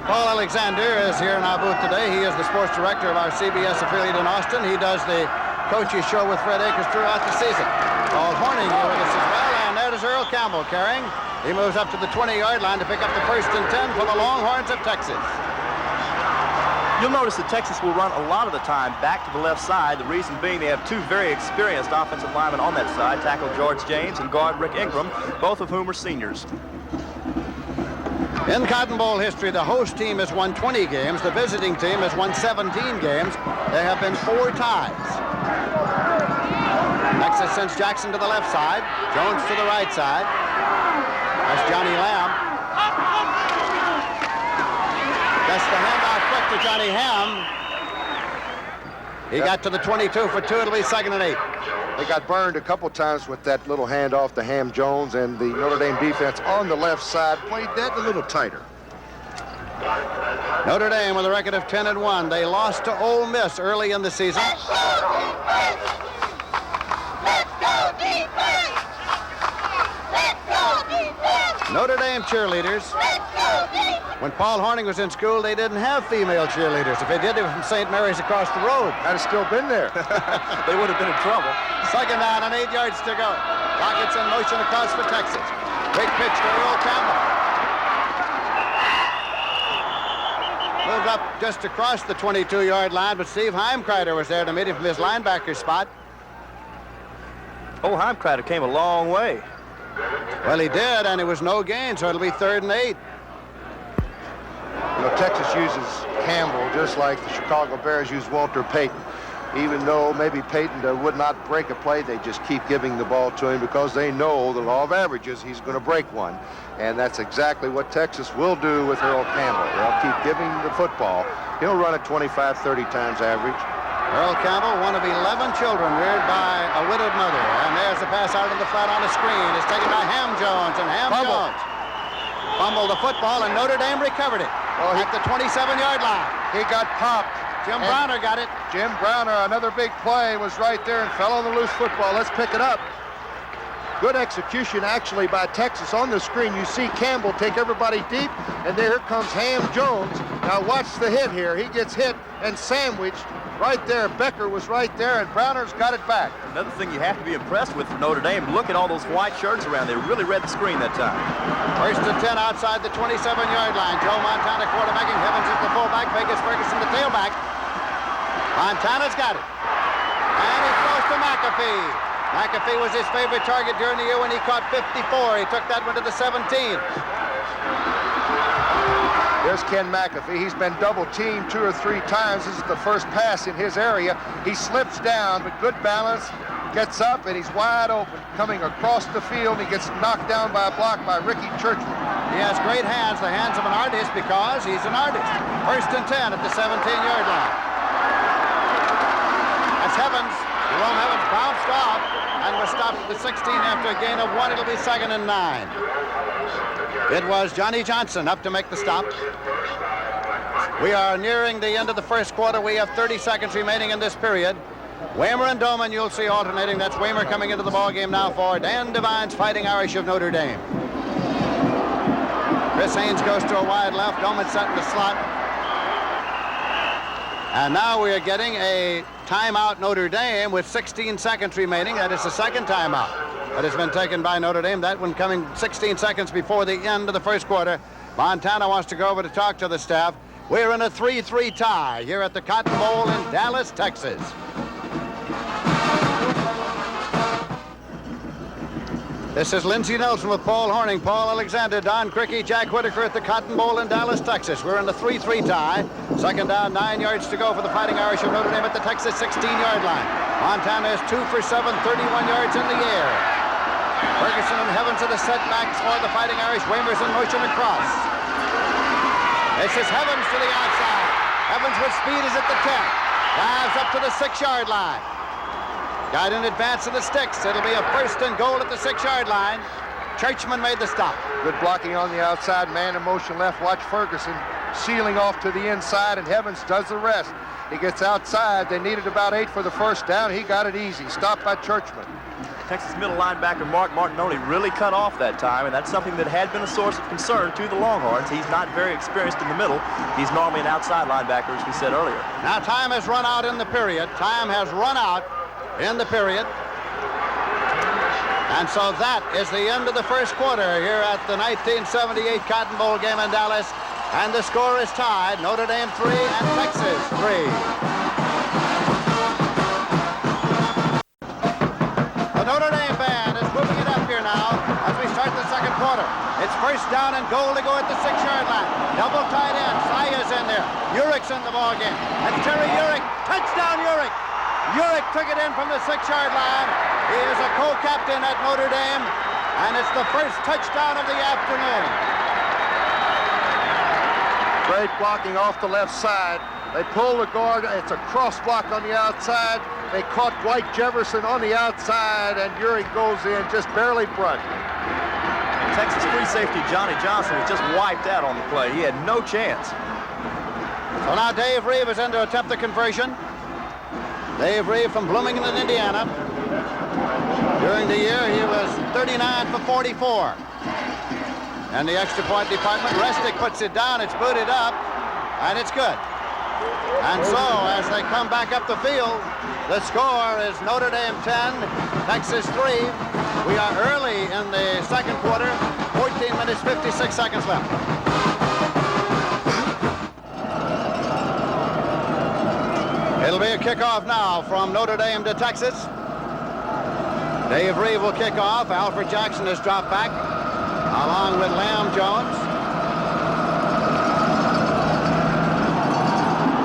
S1: Paul Alexander is here in our booth today. He is the sports director of our CBS affiliate in Austin. He does the coaches show with Fred Akers throughout the season. Paul Horning here with us as well, and there is Earl Campbell carrying. He moves up to the 20-yard line to pick up the 1st and 10 for the Longhorns of Texas.
S5: You'll notice that Texas will run a lot of the time back to the left side. The reason being they have 2 very experienced offensive linemen on that side, tackle George James and guard Rick Ingram, both of whom are seniors.
S1: In Cotton Bowl history, the host team has won 20 games. The visiting team has won 17 games. There have been 4 ties. Texas sends Jackson to the left side. Jones to the right side. That's Johnny Lamb. That's the handoff quick to Johnny Ham. He got to the 22 for 2. It'll be 2nd and 8.
S4: They got burned a couple times with that little handoff to Ham Jones, and the Notre Dame defense on the left side played that a little tighter.
S1: Notre Dame with a record of 10-1. They lost to Ole Miss early in the season.
S9: Let's go defense! Let's go defense!
S1: Notre Dame cheerleaders.
S9: Let's go defense!
S1: When Paul Horning was in school, they didn't have female cheerleaders. If they did, they were from St. Mary's across the road.
S4: I'd have still been there.
S5: They would have been in trouble.
S1: 2nd down and 8 yards to go. Rockets in motion across for Texas. Big pitch to Earl Campbell. Moved up just across the 22-yard line, but Steve Heimkreider was there to meet him from his linebacker spot.
S5: Oh, Heimkreider came a long way.
S1: Well, he did, and it was no gain, so it'll be 3rd and 8.
S4: You know, Texas uses Campbell just like the Chicago Bears use Walter Payton. Even though maybe Payton would not break a play, they just keep giving the ball to him because they know the law of averages, he's going to break one. And that's exactly what Texas will do with Earl Campbell. They'll keep giving him the football. He'll run it 25, 30 times average.
S1: Earl Campbell, one of 11 children reared by a widowed mother. And there's the pass out of the flat on the screen. It's taken by Ham Jones, and Ham Jones fumbled the football, and Notre Dame recovered it at the 27-yard line.
S4: He got popped.
S1: Jim Browner got it.
S4: Jim Browner, another big play, was right there and fell on the loose football. Let's pick it up. Good execution, actually, by Texas. On the screen, you see Campbell take everybody deep, and there comes Ham Jones. Now watch the hit here. He gets hit and sandwiched right there. Becker was right there, and Browner's got it back.
S5: Another thing you have to be impressed with for Notre Dame, look at all those white shirts around. They really read the screen that time.
S1: 1st and 10 outside the 27-yard line. Joe Montana quarterbacking. Evans is the fullback. Vegas Ferguson the tailback. Montana's got it. And he throws to McAfee. McAfee was his favorite target during the year when he caught 54. He took that one to the 17.
S4: There's Ken McAfee. He's been double teamed 2 or 3 times. This is the first pass in his area. He slips down, but good balance. Gets up, and he's wide open. Coming across the field, he gets knocked down by a block by Ricky Churchman.
S1: He has great hands, the hands of an artist, because he's an artist. 1st and 10 at the 17-yard line. That's Evans. Jerome Evans bounced off and was stopped at the 16 after a gain of 1. It'll be 2nd and 9. It was Johnny Johnson up to make the stop. We are nearing the end of the first quarter. We have 30 seconds remaining in this period. Waymer and Doman, you'll see alternating. That's Waymer coming into the ball game now for Dan Devine's Fighting Irish of Notre Dame. Chris Haynes goes to a wide left. Doman set in the slot. And now we are getting a timeout Notre Dame with 16 seconds remaining. That is the second timeout that has been taken by Notre Dame. That one coming 16 seconds before the end of the first quarter. Montana wants to go over to talk to the staff. We're in a 3-3 tie here at the Cotton Bowl in Dallas, Texas. This is Lindsey Nelson with Paul Horning, Paul Alexander, Don Crickey, Jack Whitaker at the Cotton Bowl in Dallas, Texas. We're in a 3-3 tie. Second down, 9 yards to go for the Fighting Irish of Notre Dame at the Texas 16-yard line. Montana is 2 for 7, 31 yards in the air. Ferguson and Evans are the setbacks for the Fighting Irish. Waymer's in motion across. This is Evans to the outside. Evans with speed is at the 10. Dives up to the 6-yard line. Got in advance of the sticks. It'll be a 1st and goal at the 6-yard line. Churchman made the stop.
S4: Good blocking on the outside. Man in motion left. Watch Ferguson sealing off to the inside, and Evans does the rest. He gets outside. They needed about 8 for the first down. He got it easy. Stopped by Churchman.
S5: Texas middle linebacker Mark Martinoli really cut off that time, and that's something that had been a source of concern to the Longhorns. He's not very experienced in the middle. He's normally an outside linebacker, as we said earlier.
S1: Now time has run out in the period. Time has run out in the period. And so that is the end of the first quarter here at the 1978 Cotton Bowl game in Dallas. And the score is tied, Notre Dame 3 and Texas 3. The Notre Dame band is moving it up here now as we start the second quarter. It's 1st down and goal to go at the 6-yard line. Double tight end, Saya's in there. Urick's in the ball game. That's Terry Urick. Touchdown Urick. Urick took it in from the 6-yard line. He is a co-captain at Notre Dame, and it's the first touchdown of the afternoon.
S4: Great blocking off the left side. They pull the guard. It's a cross block on the outside. They caught Dwight Jefferson on the outside, and Urick goes in, just barely brushed.
S5: Texas free safety Johnny Johnson was just wiped out on the play. He had no chance.
S1: So now Dave Reeve is in to attempt the conversion. Dave Reeve from Bloomington, Indiana. During the year, he was 39 for 44. And the extra point department, Resnick puts it down, it's booted up, and it's good. And so, as they come back up the field, the score is Notre Dame 10, Texas 3. We are early in the second quarter, 14 minutes, 56 seconds left. It'll be a kickoff now from Notre Dame to Texas. Dave Reeve will kick off. Alfred Jackson has dropped back, along with Lamb Jones.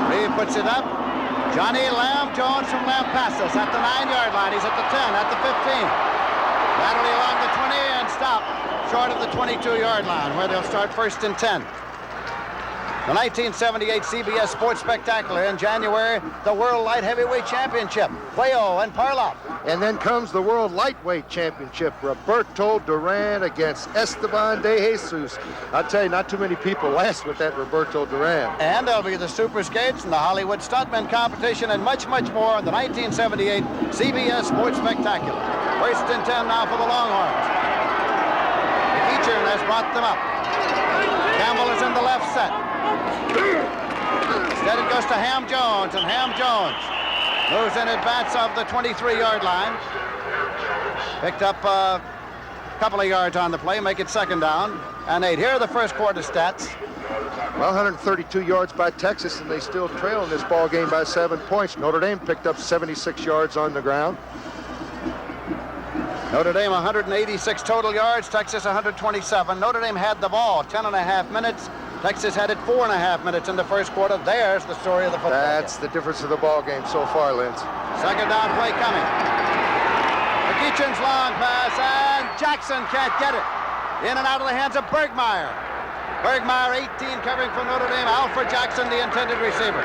S1: Reeve puts it up. Johnny Lamb Jones from Lampasas at the 9-yard line. He's at the 10, at the 15. Laterally along the 20 and stop short of the 22-yard line, where they'll start 1st and 10. The 1978 CBS Sports Spectacular in January, the World Light Heavyweight Championship, Cuello and Parlop.
S4: And then comes the World Lightweight Championship, Roberto Duran against Esteban de Jesus. I'll tell you, not too many people last with that Roberto Duran.
S1: And there'll be the Super Skates and the Hollywood Stuntman competition and much, much more in the 1978 CBS Sports Spectacular. 1st and 10 now for the Longhorns. Eachern has brought them up. Campbell is in the left set. Instead it goes to Ham Jones, and Ham Jones moves in advance of the 23-yard line. Picked up a couple of yards on the play, make it 2nd down and 8. Here are the first quarter stats.
S4: Well, 132 yards by Texas, and they still trail in this ball game by 7 points. Notre Dame picked up 76 yards on the ground.
S1: Notre Dame 186 total yards, Texas 127. Notre Dame had the ball 10.5 minutes. Texas had it 4.5 minutes in the first quarter. There's the story of the football
S4: That's the difference of the ball game so far, Linz.
S1: Second down play coming. McEachin's long pass, and Jackson can't get it. In and out of the hands of Bergmeyer. Bergmeyer, 18, covering for Notre Dame. Alfred Jackson, the intended receiver.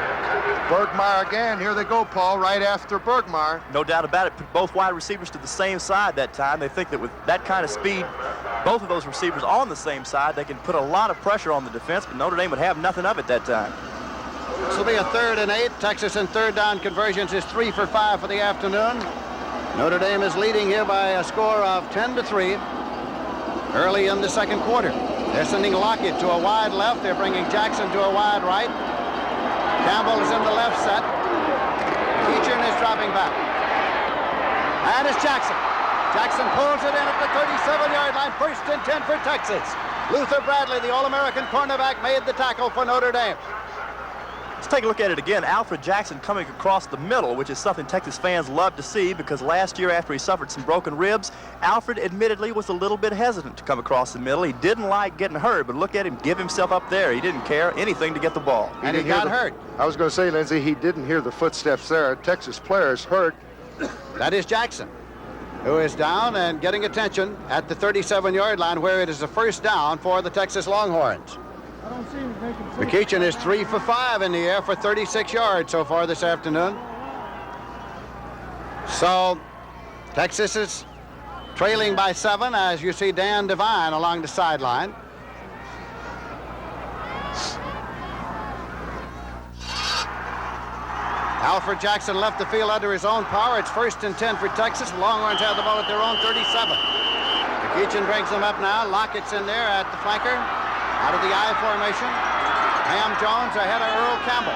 S4: Bergmeyer again. Here they go, Paul, right after Bergmeyer.
S5: No doubt about it. Put both wide receivers to the same side that time. They think that with that kind of speed, both of those receivers on the same side, they can put a lot of pressure on the defense, but Notre Dame would have nothing of it that time.
S1: This will be a 3rd and 8. Texas in third down conversions is 3 for 5 for the afternoon. Notre Dame is leading here by a score of 10-3 early in the second quarter. They're sending Lockett to a wide left. They're bringing Jackson to a wide right. Campbell is in the left set. McEachin is dropping back. And it's Jackson. Jackson pulls it in at the 37-yard line. 1st and 10 for Texas. Luther Bradley, the All-American cornerback, made the tackle for Notre Dame.
S5: Let's take a look at it again. Alfred Jackson coming across the middle, which is something Texas fans love to see, because last year after he suffered some broken ribs, Alfred admittedly was a little bit hesitant to come across the middle. He didn't like getting hurt, but look at him give himself up there. He didn't care anything to get the ball.
S1: And he got hurt.
S4: I was going to say, Lindsey, he didn't hear the footsteps there. Texas players hurt.
S1: That is Jackson, who is down and getting attention at the 37-yard line, where it is a 1st down for the Texas Longhorns. McEachin is 3 for 5 in the air for 36 yards so far this afternoon. So Texas is trailing by 7 as you see Dan Devine along the sideline. Alfred Jackson left the field under his own power. It's 1st and 10 for Texas. Longhorns have the ball at their own 37. McEachin brings them up now. Lockett's in there at the flanker. Out of the I formation. Ham Jones ahead of Earl Campbell.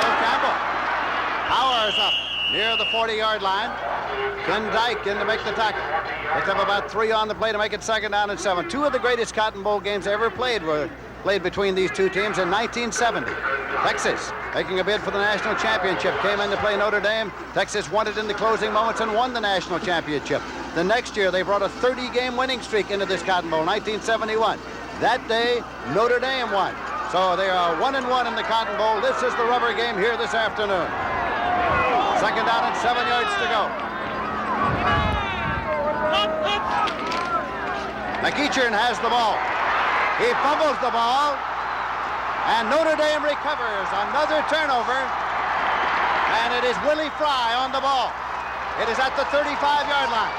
S1: Earl Campbell powers up near the 40-yard line. Ken Dyke in to make the tackle. Picked up about 3 on the play to make it 2nd down and 7. 2 of the greatest Cotton Bowl games ever played were played between these two teams in 1970. Texas, making a bid for the national championship, came in to play Notre Dame. Texas won it in the closing moments and won the national championship. The next year, they brought a 30-game winning streak into this Cotton Bowl, 1971. That day, Notre Dame won. So they are 1-1 in the Cotton Bowl. This is the rubber game here this afternoon. 2nd down and 7 yards to go. McEachin has the ball. He fumbles the ball, and Notre Dame recovers. Another turnover, and it is Willie Fry on the ball. It is at the 35-yard line.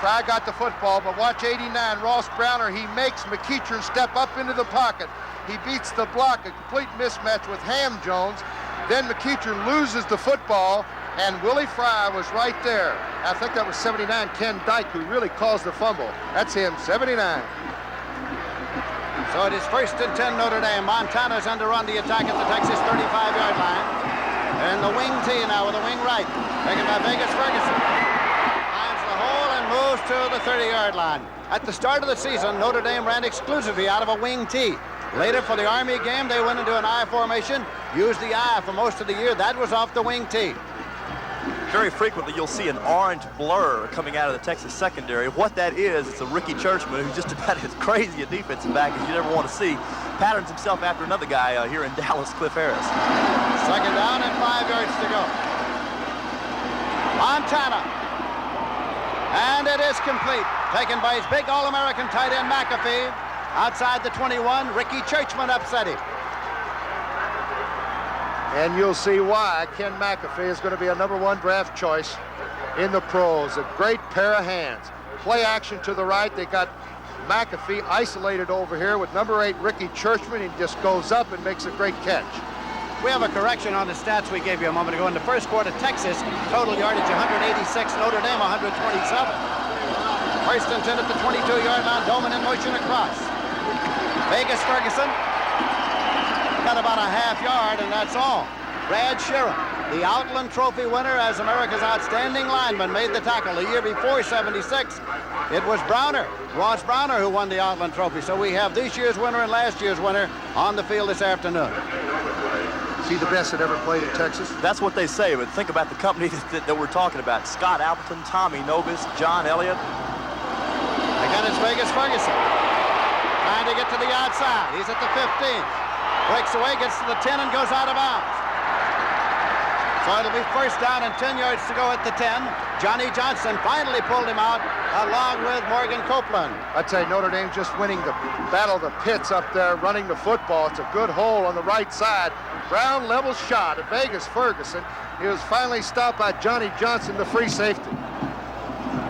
S4: Fry got the football, but watch 89, Ross Browner. He makes McEachin step up into the pocket. He beats the block, a complete mismatch with Ham Jones. Then McEachin loses the football, and Willie Fry was right there. I think that was 79, Ken Dyke, who really caused the fumble. That's him, 79.
S1: So it is 1st and 10 Notre Dame. Montana's under on the attack at the Texas 35-yard line. And the wing tee now with the wing right. Taken by Vegas Ferguson. Finds the hole and moves to the 30-yard line. At the start of the season, Notre Dame ran exclusively out of a wing tee. Later, for the Army game, they went into an I formation, used the I for most of the year. That was off the wing tee.
S5: Very frequently, you'll see an orange blur coming out of the Texas secondary. What that is, it's a Ricky Churchman, who's just about as crazy a defensive back as you'd ever want to see. Patterns himself after another guy here in Dallas, Cliff Harris.
S1: 2nd down and 5 yards to go. Montana. And it is complete. Taken by his big All-American tight end, McAfee. Outside the 21, Ricky Churchman upset him.
S4: And you'll see why Ken McAfee is going to be a #1 draft choice in the pros. A great pair of hands. Play action to the right. They got McAfee isolated over here with #8 Ricky Churchman. He just goes up and makes a great catch.
S1: We have a correction on the stats we gave you a moment ago. In the first quarter, Texas, total yardage 186, Notre Dame 127. 1st and 10 at the 22-yard line. Doman in motion across. Vegas Ferguson got about a half yard, and that's all. Brad Sheeran, the Outland Trophy winner as America's outstanding lineman, made the tackle. The year before, 76, it was Browner, Ross Browner, who won the Outland Trophy. So we have this year's winner and last year's winner on the field this afternoon.
S4: Is he the best that ever played at Texas?
S5: That's what they say, but think about the company that we're talking about. Scott Appleton, Tommy Nobis, John Elliott.
S1: Again, it's Vegas Ferguson. Trying to get to the outside. He's at the 15. Breaks away, gets to the 10, and goes out of bounds. So it'll be first down and 10 yards to go at the 10. Johnny Johnson finally pulled him out along with Morgan Copeland.
S4: I'd say Notre Dame just winning the battle of the pits up there, running the football. It's a good hole on the right side. Brown level shot at Vegas Ferguson. He was finally stopped by Johnny Johnson, the free safety.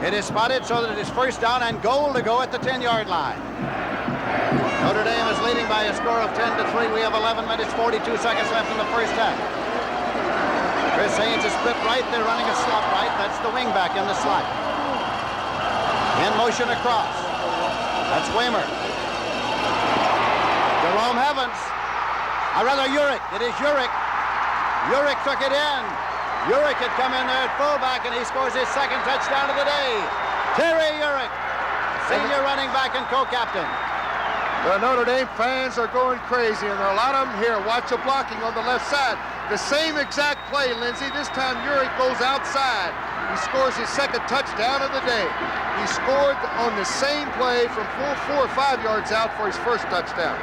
S1: It is spotted so that it is first down and goal to go at the 10-yard line. Notre Dame is leading by a score of 10-3. We have 11 minutes, 42 seconds left in the first half. Chris Haynes is split right. They're running a slot right. That's the wingback in the slot. In motion across. That's Waymer. Jerome Evans. Or rather, Urich. It is Urich. Urich took it in. Urich had come in there at fullback, and he scores his second touchdown of the day. Terry Urich, senior running back and co-captain.
S4: The Notre Dame fans are going crazy, and there are a lot of them here. Watch the blocking on the left side. The same exact play, Lindsey. This time Urich goes outside. He scores his second touchdown of the day. He scored on the same play from 4 or 5 yards out for his first touchdown.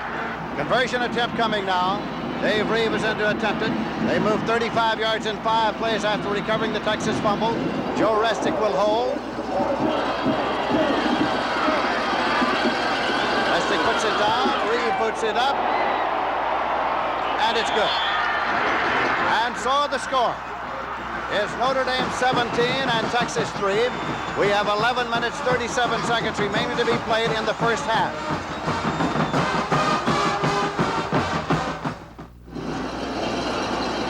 S1: Conversion attempt coming now. Dave Reeve is in to attempt it. They move 35 yards in 5 plays after recovering the Texas fumble. Joe Restic will hold. Restic puts it down. Reeve puts it up. And it's good. And so the score is Notre Dame 17 and Texas 3. We have 11 minutes, 37 seconds remaining to be played in the first half.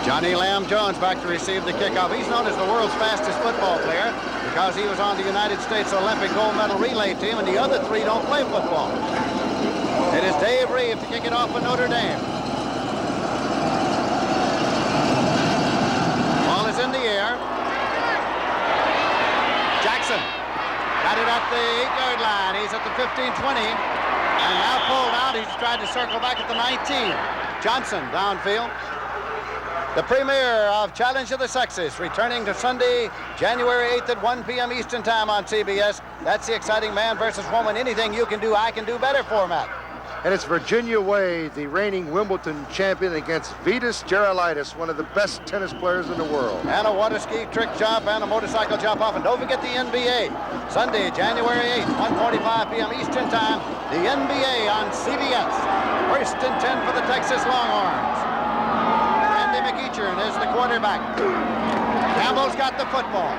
S1: Johnny Lamb Jones back to receive the kickoff. He's known as the world's fastest football player because he was on the United States Olympic gold medal relay team, and the other 3 don't play football. It is Dave Reeve to kick it off for Notre Dame. Ball is in the air. Jackson got it at the 8-yard line. He's at the 15-20 and now pulled out. He's tried to circle back at the 19. Johnson downfield. The premiere of Challenge of the Sexes returning to Sunday, January 8th at 1 p.m. Eastern Time on CBS. That's the exciting man versus woman. Anything you can do, I can do better format.
S4: And it's Virginia Wade, the reigning Wimbledon champion, against Vitas Gerulaitis, one of the best tennis players in the world.
S1: And a water ski, trick jump, and a motorcycle jump off. And don't forget the NBA. Sunday, January 8th, 1:45 p.m. Eastern Time. The NBA on CBS. First and 10 for the Texas Longhorns. McEachern is the quarterback. Campbell's got the football.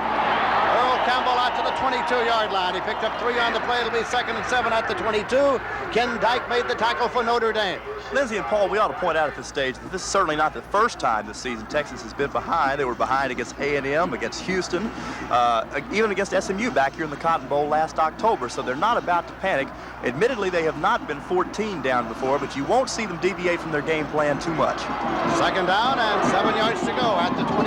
S1: Earl Campbell out to the 22-yard line. He picked up 3 on the play. It'll be 2nd and 7 at the 22. Ken Dyke made the tackle for Notre Dame.
S5: Lindsey and Paul, we ought to point out at this stage that this is certainly not the first time this season Texas has been behind. They were behind against A&M, against Houston, even against SMU back here in the Cotton Bowl last October, so they're not about to panic. Admittedly, they have not been 14 down before, but you won't see them deviate from their game plan too much.
S1: 2nd down and 7 yards to go at the 22.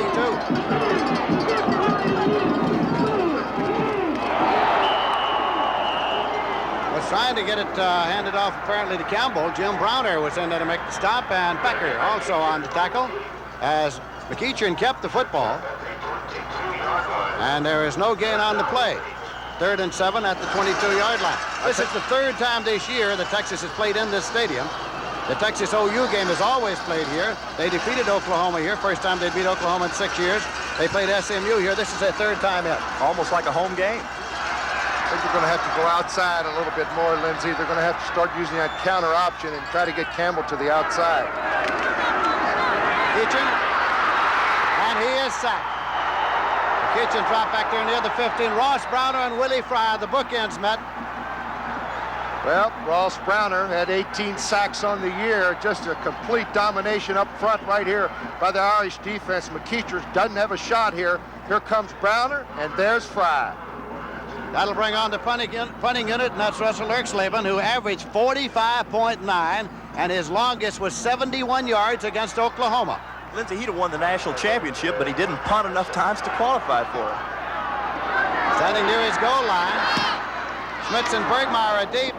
S1: Trying to get it handed off apparently to Campbell. Jim Browner was in there to make the stop, and Becker also on the tackle as McEachern kept the football. And there is no gain on the play. 3rd and 7 at the 22-yard line. This is the 3rd time this year that Texas has played in this stadium. The Texas OU game has always played here. They defeated Oklahoma here. First time they beat Oklahoma in 6 years. They played SMU here. This is their 3rd time in.
S5: Almost like a home game.
S4: I think they're going to have to go outside a little bit more, Lindsey. They're going to have to start using that counter option and try to get Campbell to the outside.
S1: Kitchen, and he is sacked. Kitchen dropped back there near the 15. Ross Browner and Willie Fry, the bookends met.
S4: Well, Ross Browner had 18 sacks on the year. Just a complete domination up front right here by the Irish defense. McEachern doesn't have a shot here. Here comes Browner, and there's Fry.
S1: That'll bring on the punting unit, and that's Russell Erxleben, who averaged 45.9, and his longest was 71 yards against Oklahoma.
S5: Lindsey, he'd have won the national championship, but he didn't punt enough times to qualify for it.
S1: Standing near his goal line, Schmitz and Bergmeyer are deep.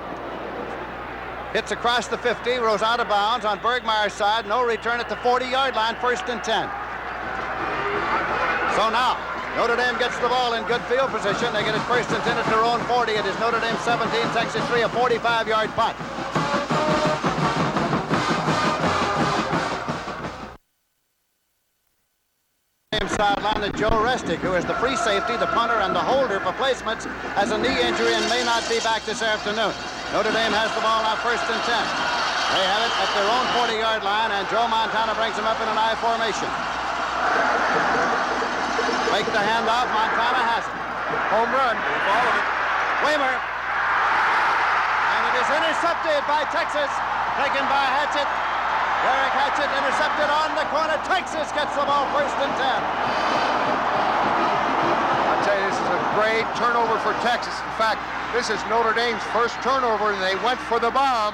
S1: Hits across the 50, rolls out of bounds on Bergmeyer's side. No return at the 40-yard line, 1st and 10. So now, Notre Dame gets the ball in good field position. They get it 1st and 10 at their own 40. It is Notre Dame 17, Texas 3, a 45-yard punt. Sideline that Joe Restic, who is the free safety, the punter, and the holder for placements, has a knee injury and may not be back this afternoon. Notre Dame has the ball now 1st and 10. They have it at their own 40-yard line, and Joe Montana brings them up in an I formation. Make the handoff. Montana has it. Home run. Follow it. Weimer. And it is intercepted by Texas. Taken by Hatchett. Derek Hatchett intercepted on the corner. Texas gets the ball 1st and 10.
S4: I'll tell you, this is a great turnover for Texas. In fact, this is Notre Dame's first turnover, and they went for the bomb.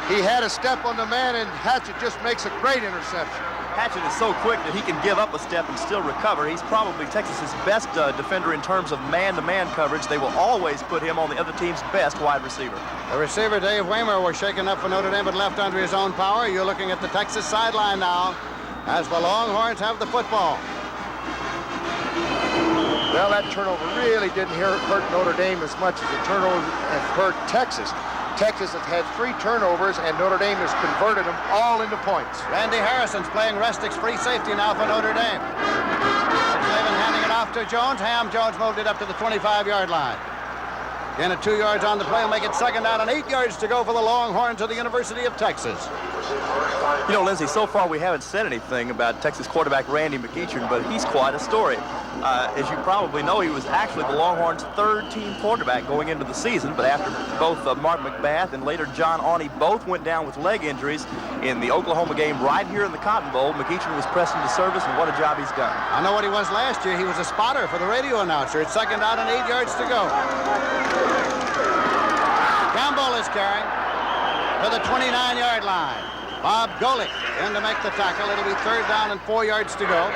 S4: He had a step on the man, and Hatchett just makes a great interception.
S5: Hatchett is so quick that he can give up a step and still recover. He's probably Texas's best defender in terms of man-to-man coverage. They will always put him on the other team's best wide receiver.
S1: The receiver, Dave Weimer, was shaken up for Notre Dame, but left under his own power. You're looking at the Texas sideline now as the Longhorns have the football.
S4: Well, that turnover really didn't hurt Notre Dame as much as the turnover has hurt Texas. Texas has had 3 turnovers, and Notre Dame has converted them all into points.
S1: Randy Harrison's playing Restic's free safety now for Notre Dame. Slavin handing it off to Jones. Ham Jones moved it up to the 25-yard line. Again, at 2 yards on the play will make it 2nd down and 8 yards to go for the Longhorns of the University of Texas.
S5: You know, Lindsey, so far we haven't said anything about Texas quarterback Randy McEachern, but he's quite a story. As you probably know, he was actually the Longhorns' 3rd team quarterback going into the season, but after both Mark McBath and later John Awney both went down with leg injuries in the Oklahoma game right here in the Cotton Bowl, McEachern was pressed into service, and what a job he's done.
S1: I know what he was last year. He was a spotter for the radio announcer. It's 2nd down and 8 yards to go. Campbell is carrying to the 29-yard line. Bob Golick in to make the tackle. It'll be 3rd down and 4 yards to go.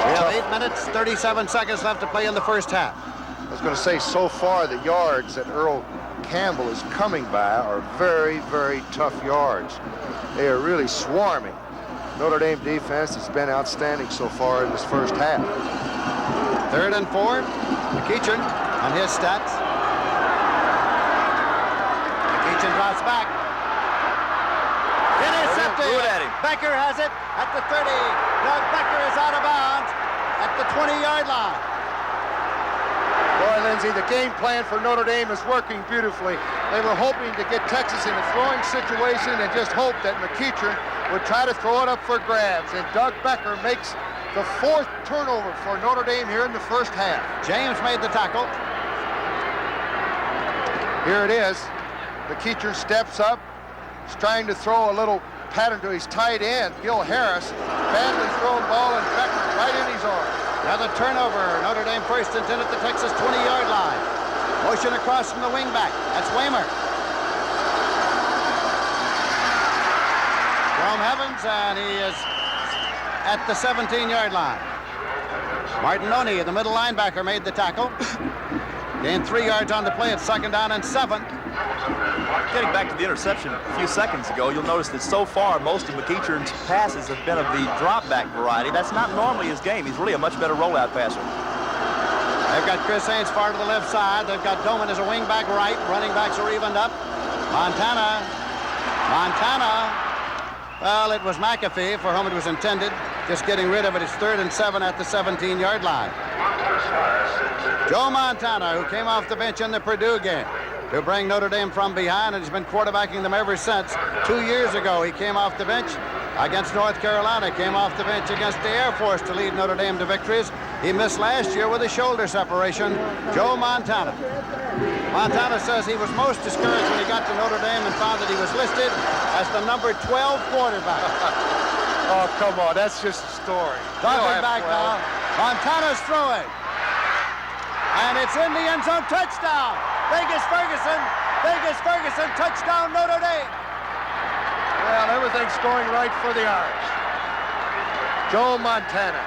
S1: We have 8 minutes, 37 seconds left to play in the first half.
S4: I was going to say, so far the yards that Earl Campbell is coming by are very, very tough yards. They are really swarming. Notre Dame defense has been outstanding so far in this first half.
S1: 3rd and 4. McEachern on his stats. McEachern drops back. Intercepted. Becker has it at the 30. Doug Becker is out of bounds at the 20-yard line.
S4: Boy, Lindsey, the game plan for Notre Dame is working beautifully. They were hoping to get Texas in a throwing situation and just hope that McEachern would try to throw it up for grabs. And Doug Becker makes the 4th turnover for Notre Dame here in the first half.
S1: James made the tackle.
S4: Here it is. McEachern steps up. He's trying to throw a little pattern to his tight end, Gil Harris. Badly thrown ball, and Becker right in his arm.
S1: Another turnover. Notre Dame 1st and 10 at the Texas 20-yard line. Motion across from the wingback. That's Weimer. Jerome Evans, and he is at the 17-yard line. Martinoni, the middle linebacker, made the tackle. Gained 3 yards on the play. It's 2nd down and 7.
S5: Getting back to the interception a few seconds ago, you'll notice that so far most of McEachern's passes have been of the drop-back variety. That's not normally his game. He's really a much better rollout passer.
S1: They've got Chris Haynes far to the left side. They've got Doman as a wingback right. Running backs are evened up. Montana. Well, it was McAfee for whom it was intended. Just getting rid of it. It's 3rd and 7 at the 17-yard line. Joe Montana, who came off the bench in the Purdue game to bring Notre Dame from behind, and he's been quarterbacking them ever since. 2 years ago, he came off the bench against North Carolina, came off the bench against the Air Force to lead Notre Dame to victories. He missed last year with a shoulder separation. Joe Montana. Montana says he was most discouraged when he got to Notre Dame and found that he was listed as the number 12 quarterback.
S4: Oh, come on, that's just a story.
S1: Talking back now. Montana's throwing. And it's in the end zone. Touchdown. Vegas Ferguson, touchdown Notre Dame.
S4: Well, everything's going right for the Irish. Joe Montana.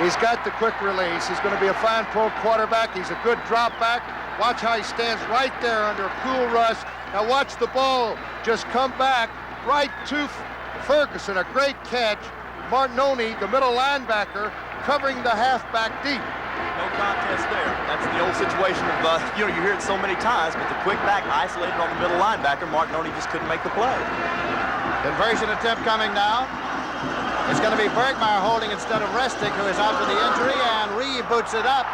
S4: He's got the quick release. He's going to be a fine pro quarterback. He's a good drop back. Watch how he stands right there under a cool rush. Now watch the ball just come back right to Ferguson. A great catch. Martinoni, the middle linebacker, covering the halfback deep.
S5: No contest there. That's the old situation of, you hear it so many times, but the quick back isolated on the middle linebacker. Martinoni just couldn't make the play.
S1: Conversion attempt coming now. It's going to be Bergmeyer holding instead of Restic, who is out with the injury, and Reeve boots it up,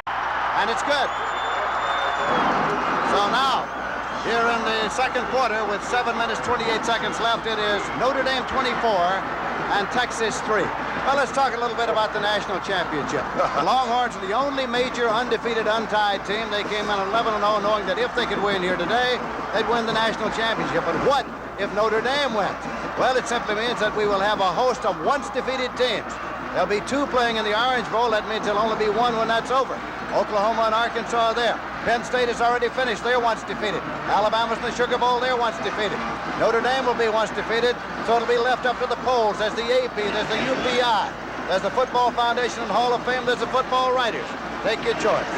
S1: and it's good. So now, here in the second quarter, with 7 minutes, 28 seconds left, it is Notre Dame 24 and Texas 3. Well, let's talk a little bit about the national championship. The Longhorns are the only major undefeated, untied team. They came in 11-0, knowing that if they could win here today, they'd win the national championship. But what if Notre Dame wins? Well, it simply means that we will have a host of once-defeated teams. There'll be 2 playing in the Orange Bowl. That means there'll only be 1 when that's over. Oklahoma and Arkansas are there. Penn State has already finished. They're once defeated. Alabama's in the Sugar Bowl. They're once defeated. Notre Dame will be once defeated, so it'll be left up to the polls. There's the AP. There's the UPI. There's the Football Foundation and Hall of Fame. There's the football writers. Take your choice.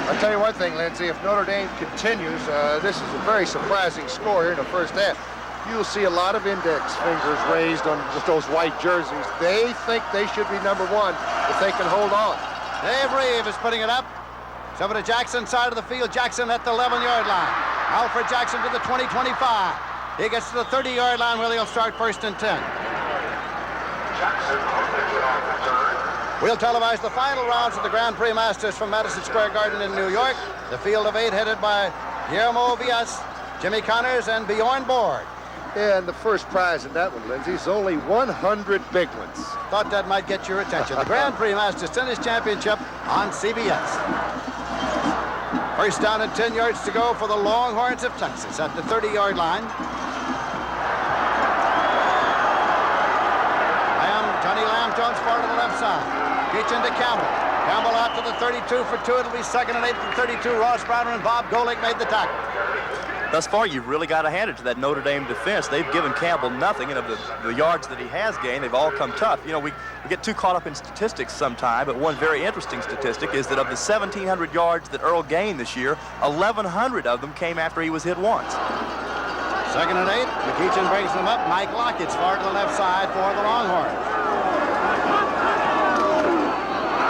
S4: I'll tell you one thing, Lindsey. If Notre Dame continues, this is a very surprising score here in the first half. You'll see a lot of index fingers raised on with those white jerseys. They think they should be number 1 if they can hold on.
S1: Dave Reeve is putting it up. It's over to Jackson, side of the field. Jackson at the 11-yard line. Alfred Jackson to the 20-25. He gets to the 30-yard line where he'll start 1st and 10. We'll televise the final rounds of the Grand Prix Masters from Madison Square Garden in New York. The field of 8 headed by Guillermo Villas, Jimmy Connors, and Bjorn Borg.
S4: Yeah, and the first prize in that one, Lindsey, is only 100 big ones.
S1: Thought that might get your attention. The Grand Prix Masters Tennis Championship on CBS. First down and 10 yards to go for the Longhorns of Texas at the 30-yard line. Johnny Lamb Jones far to the left side. Kitchen to Campbell. Campbell out to the 32 for 2. It'll be 2nd and 8 from 32. Ross Browner and Bob Golick made the tackle.
S5: Thus far, you've really got to hand it to that Notre Dame defense. They've given Campbell nothing, and of the yards that he has gained, they've all come tough. We get too caught up in statistics sometime, but one very interesting statistic is that of the 1,700 yards that Earl gained this year, 1,100 of them came after he was hit once.
S1: 2nd and 8. McEachin brings them up. Mike Lockett's far to the left side for the Longhorns.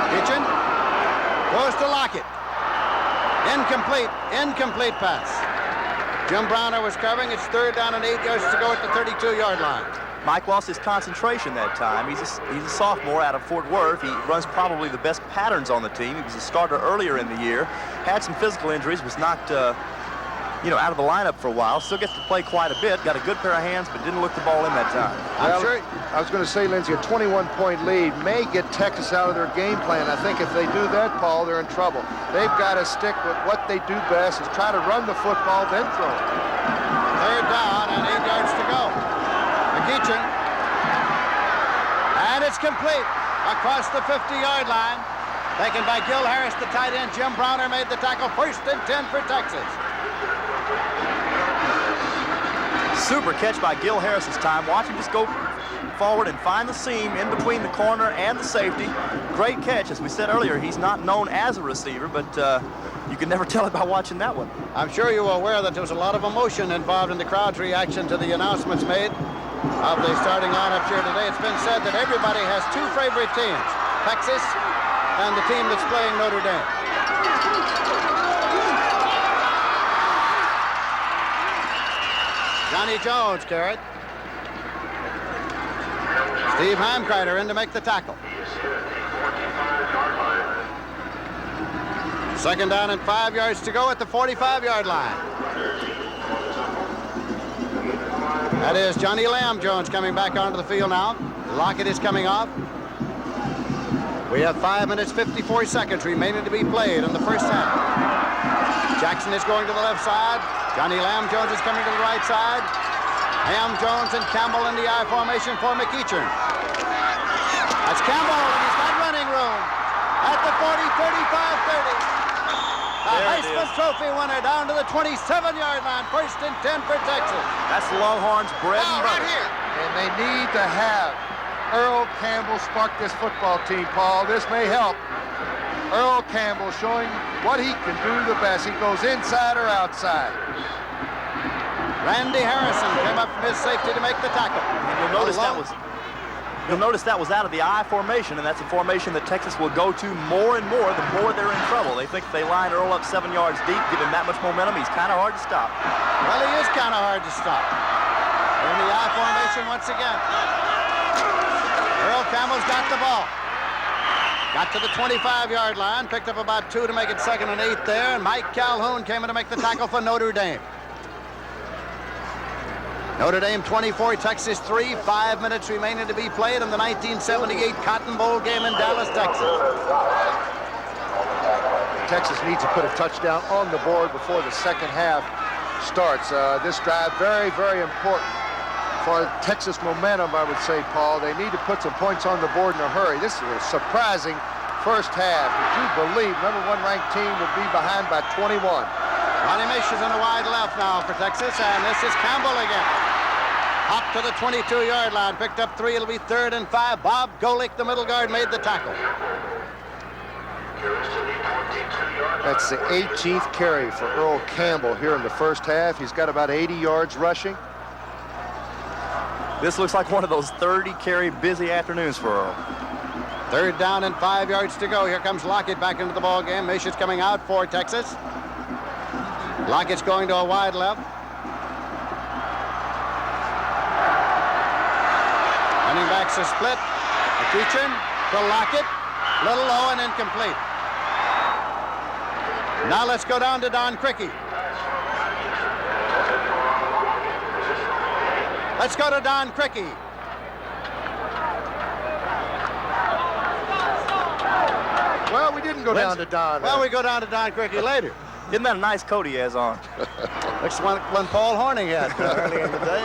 S1: McEachin goes to Lockett. Incomplete pass. Jim Browner was covering. It's 3rd down and 8 yards to go at the 32-yard line.
S5: Mike lost his concentration that time. He's a sophomore out of Fort Worth. He runs probably the best patterns on the team. He was a starter earlier in the year. Had some physical injuries. Was knocked, out of the lineup for a while. Still gets to play quite a bit. Got a good pair of hands, but didn't look the ball in that time.
S4: I'm sure. I was going to say, Lindsey, a 21-point lead may get Texas out of their game plan. I think if they do that, Paul, they're in trouble. They've got to stick with what they do best, is try to run the football, then throw it.
S1: 3rd down and 8 yards to go. McEachin. And it's complete across the 50-yard line. Taken by Gil Harris, the tight end. Jim Browner made the tackle. 1st and 10 for Texas.
S5: Super catch by Gil Harris this time. Watch him just go forward and find the seam in between the corner and the safety. Great catch. As we said earlier, he's not known as a receiver, but you can never tell it by watching that one.
S1: I'm sure you are aware that there was a lot of emotion involved in the crowd's reaction to the announcements made of the starting lineup here today. It's been said that everybody has 2 favorite teams, Texas and the team that's playing Notre Dame. Johnny Jones, Garrett. Steve Heimkreider in to make the tackle. 2nd down and 5 yards to go at the 45-yard line. That is Johnny Lamb Jones coming back onto the field now. Lockett is coming off. We have 5 minutes, 54 seconds remaining to be played in the first half. Jackson is going to the left side. Johnny Lamb Jones is coming to the right side. Ham Jones and Campbell in the I formation for McEachin. That's Campbell, and he's got running room at the 40, 35, 30. The Heisman Trophy winner down to the 27-yard line. 1st and 10 for Texas.
S5: That's the Longhorns' bread and butter.
S4: Right here. And they need to have Earl Campbell sparked this football team, Paul. This may help. Earl Campbell showing what he can do the best. He goes inside or outside.
S1: Randy Harrison came up from his safety to make the tackle.
S5: And you'll notice that was out of the I formation, and that's a formation that Texas will go to more and more the more they're in trouble. They think if they line Earl up 7 yards deep, give him that much momentum, he's kind of hard to stop.
S1: Well, he is kind of hard to stop. In the I formation once again. Earl Campbell's got the ball. Got to the 25-yard line, picked up about 2 to make it 2nd and 8 there, and Mike Calhoun came in to make the tackle for Notre Dame. Notre Dame 24, Texas 3, 5 minutes remaining to be played in the 1978 Cotton Bowl game in Dallas, Texas.
S4: Texas needs to put a touchdown on the board before the second half starts. This drive very, very important for Texas momentum, I would say, Paul. They need to put some points on the board in a hurry. This is a surprising first half. Would you believe number 1 ranked team would be behind by 21?
S1: Ronnie Mish is in a wide left now for Texas, and this is Campbell again. Up to the 22-yard line, picked up 3, it'll be 3rd and 5. Bob Golick, the middle guard, made the tackle.
S4: That's the 18th carry for Earl Campbell here in the first half. He's got about 80 yards rushing.
S5: This looks like one of those 30-carry busy afternoons for Earl.
S1: 3rd down and 5 yards to go. Here comes Lockett back into the ball game. Mish is coming out for Texas. Lockett's going to a wide left. Running backs a split. A feature to Lockett. Little low and incomplete. Now let's go down to Don Crickey. Let's go to Don Crickey.
S4: Well, we didn't go down to Don.
S1: Well, we go down to Don Crickey later.
S5: Isn't that a nice coat he has on?
S1: Looks like one Paul Hornung had early in the day.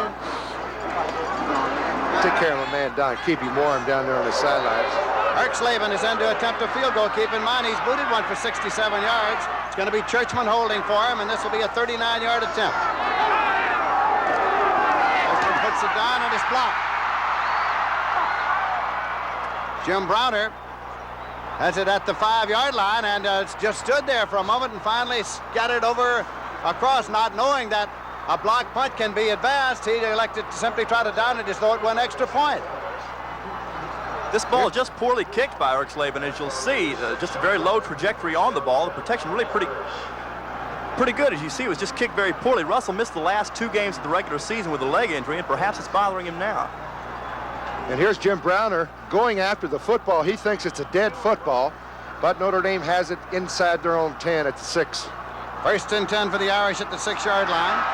S4: Take care of my man Don. Keep him warm down there on the sidelines.
S1: Erxleben is in to attempt a field goal. Keep in mind, he's booted one for 67 yards. It's going to be Churchman holding for him, and this will be a 39-yard attempt. Churchman puts it down, and it's blocked. Jim Browner has it at the 5-yard line, and it's just stood there for a moment and finally scattered over across, not knowing that a block punt can be advanced. He elected to simply try to down it, just throw it 1 extra point.
S5: This ball just poorly kicked by Erxleben, as you'll see. Just a very low trajectory on the ball. The protection really pretty good. As you see, it was just kicked very poorly. Russell missed the last 2 games of the regular season with a leg injury, and perhaps it's bothering him now.
S4: And here's Jim Browner going after the football. He thinks it's a dead football, but Notre Dame has it inside their own 10 at the 6.
S1: 1st and 10 for the Irish at the 6-yard line.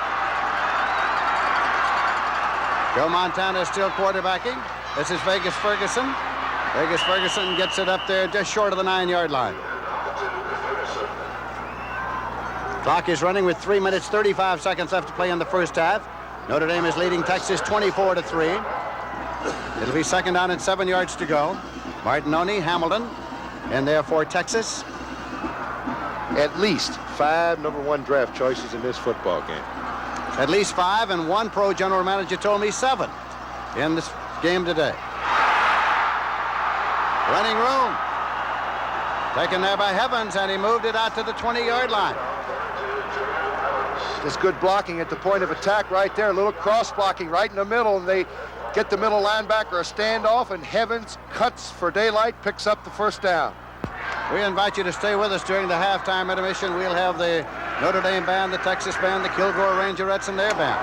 S1: Joe Montana is still quarterbacking. This is Vegas Ferguson. Vegas Ferguson gets it up there just short of the 9-yard line. Clock is running with 3 minutes, 35 seconds left to play in the first half. Notre Dame is leading Texas 24-3. It'll be 2nd down and 7 yards to go. Martinoni, Hamilton, and therefore Texas.
S4: At least 5 number 1 draft choices in this football game.
S1: At least 5, and one pro general manager told me 7 in this game today. Running room. Taken there by Evans, and he moved it out to the 20-yard line.
S4: Just good blocking at the point of attack right there. A little cross blocking right in the middle, and they get the middle linebacker a standoff, and Evans cuts for daylight, picks up the 1st down.
S1: We invite you to stay with us during the halftime intermission. We'll have the Notre Dame band, the Texas band, the Kilgore Rangerettes, and their band.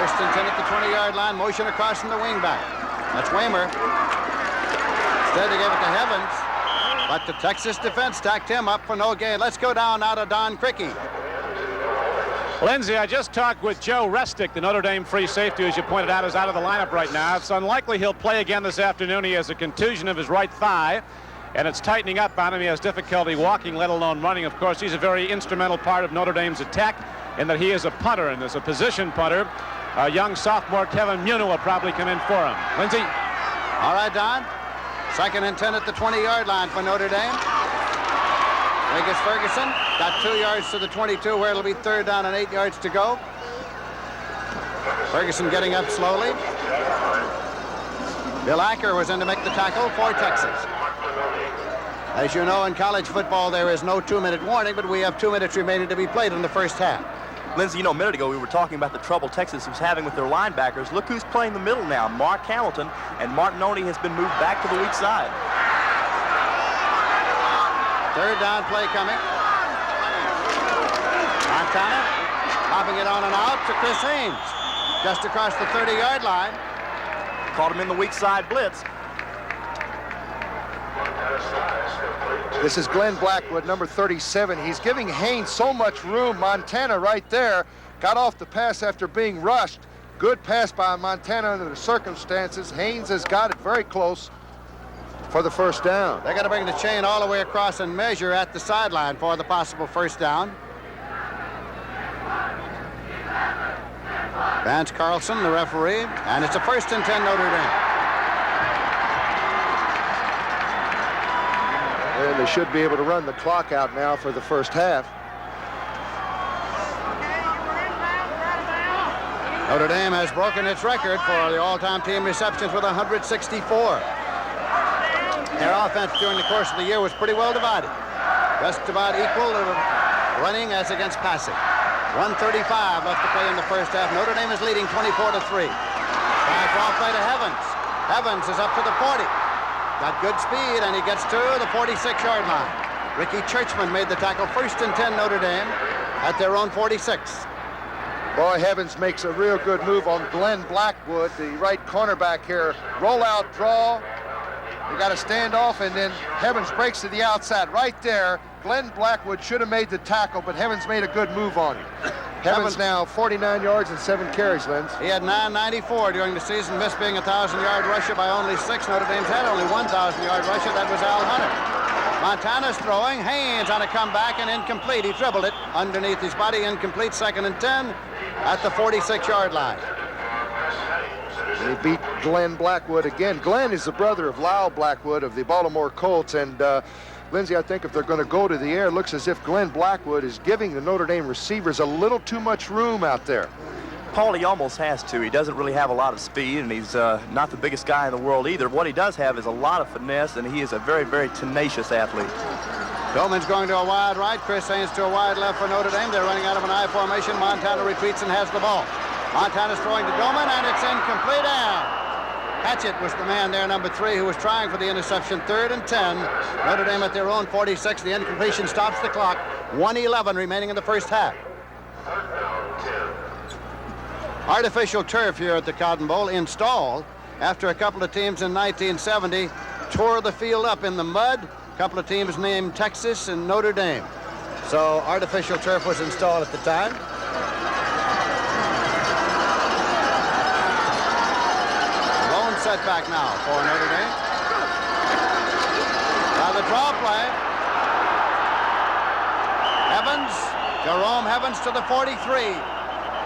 S1: 1st and 10 at the 20-yard line. Motion across from the wingback. That's Waymer. Instead, they gave it to Evans. But the Texas defense stacked him up for no gain. Let's go down now to Don Crickey.
S2: Lindsay, I just talked with Joe Restick, the Notre Dame free safety, as you pointed out, is out of the lineup right now. It's unlikely he'll play again this afternoon. He has a contusion of his right thigh, and it's tightening up on him. He has difficulty walking, let alone running. Of course, he's a very instrumental part of Notre Dame's attack in that he is a punter, and as a position punter, young sophomore Kevin Muniu will probably come in for him. Lindsay?
S1: All right, Don. 2nd and 10 at the 20-yard line for Notre Dame. Vegas Ferguson got 2 yards to the 22, where it'll be 3rd down and 8 yards to go. Ferguson getting up slowly. Bill Acker was in to make the tackle for Texas. As you know, in college football, there is no 2-minute warning, but we have 2 minutes remaining to be played in the first half.
S5: Lindsey, you know, a minute ago we were talking about the trouble Texas was having with their linebackers. Look who's playing the middle now, Mark Hamilton, and Martinoni has been moved back to the weak side.
S1: Third down play coming. Montana popping it on and out to Chris Haynes, just across the 30-yard line.
S5: Caught him in the weak side blitz.
S4: This is Glenn Blackwood, number 37. He's giving Haynes so much room. Montana right there got off the pass after being rushed. Good pass by Montana under the circumstances. Haynes has got it very close for the first down.
S1: They got to bring the chain all the way across and measure at the sideline for the possible first down. Vance Carlson, the referee, and it's a 1st and 10 Notre Dame.
S4: And they should be able to run the clock out now for the first half.
S1: Notre Dame has broken its record for the all-time team receptions with 164. Their offense during the course of the year was pretty well divided. Just about equal to running as against passing. 1:35 left to play in the first half. Notre Dame is leading 24-3. Back off play to Evans. Evans is up to the 40. Got good speed, and he gets to the 46-yard line. Ricky Churchman made the tackle. 1st and 10 Notre Dame at their own 46.
S4: Boy, Evans makes a real good move on Glenn Blackwood, the right cornerback here. Roll out, draw. You got to stand off, and then Evans breaks to the outside. Right there, Glenn Blackwood should have made the tackle, but Evans made a good move on him. Evans now 49 yards and 7 carries, Linz.
S1: He had 994 during the season, missed being a 1,000-yard rusher by only 6. Notre Dame's had only 1,000-yard rusher. That was Al Hunter. Montana's throwing. Haynes on a comeback and incomplete. He dribbled it underneath his body. Incomplete. 2nd and 10 at the 46-yard line.
S4: They beat Glenn Blackwood again. Glenn is the brother of Lyle Blackwood of the Baltimore Colts, and Lindsey, I think if they're going to go to the air, it looks as if Glenn Blackwood is giving the Notre Dame receivers a little too much room out there.
S5: Paul, he almost has to. He doesn't really have a lot of speed, and he's not the biggest guy in the world either. What he does have is a lot of finesse, and he is a very, very tenacious athlete.
S1: Doman's going to a wide right. Chris Haynes to a wide left for Notre Dame. They're running out of an I formation. Montana retreats and has the ball. Montana's throwing to Doman, and it's incomplete out. Hatchett was the man there, number 3, who was trying for the interception. 3rd and 10. Notre Dame at their own 46. The incompletion stops the clock. 1:11 remaining in the first half. Artificial turf here at the Cotton Bowl installed after a couple of teams in 1970 tore the field up in the mud. A couple of teams named Texas and Notre Dame. So artificial turf was installed at the time. Setback now for Notre Dame. Now the draw play. Evans, Jerome Evans to the 43.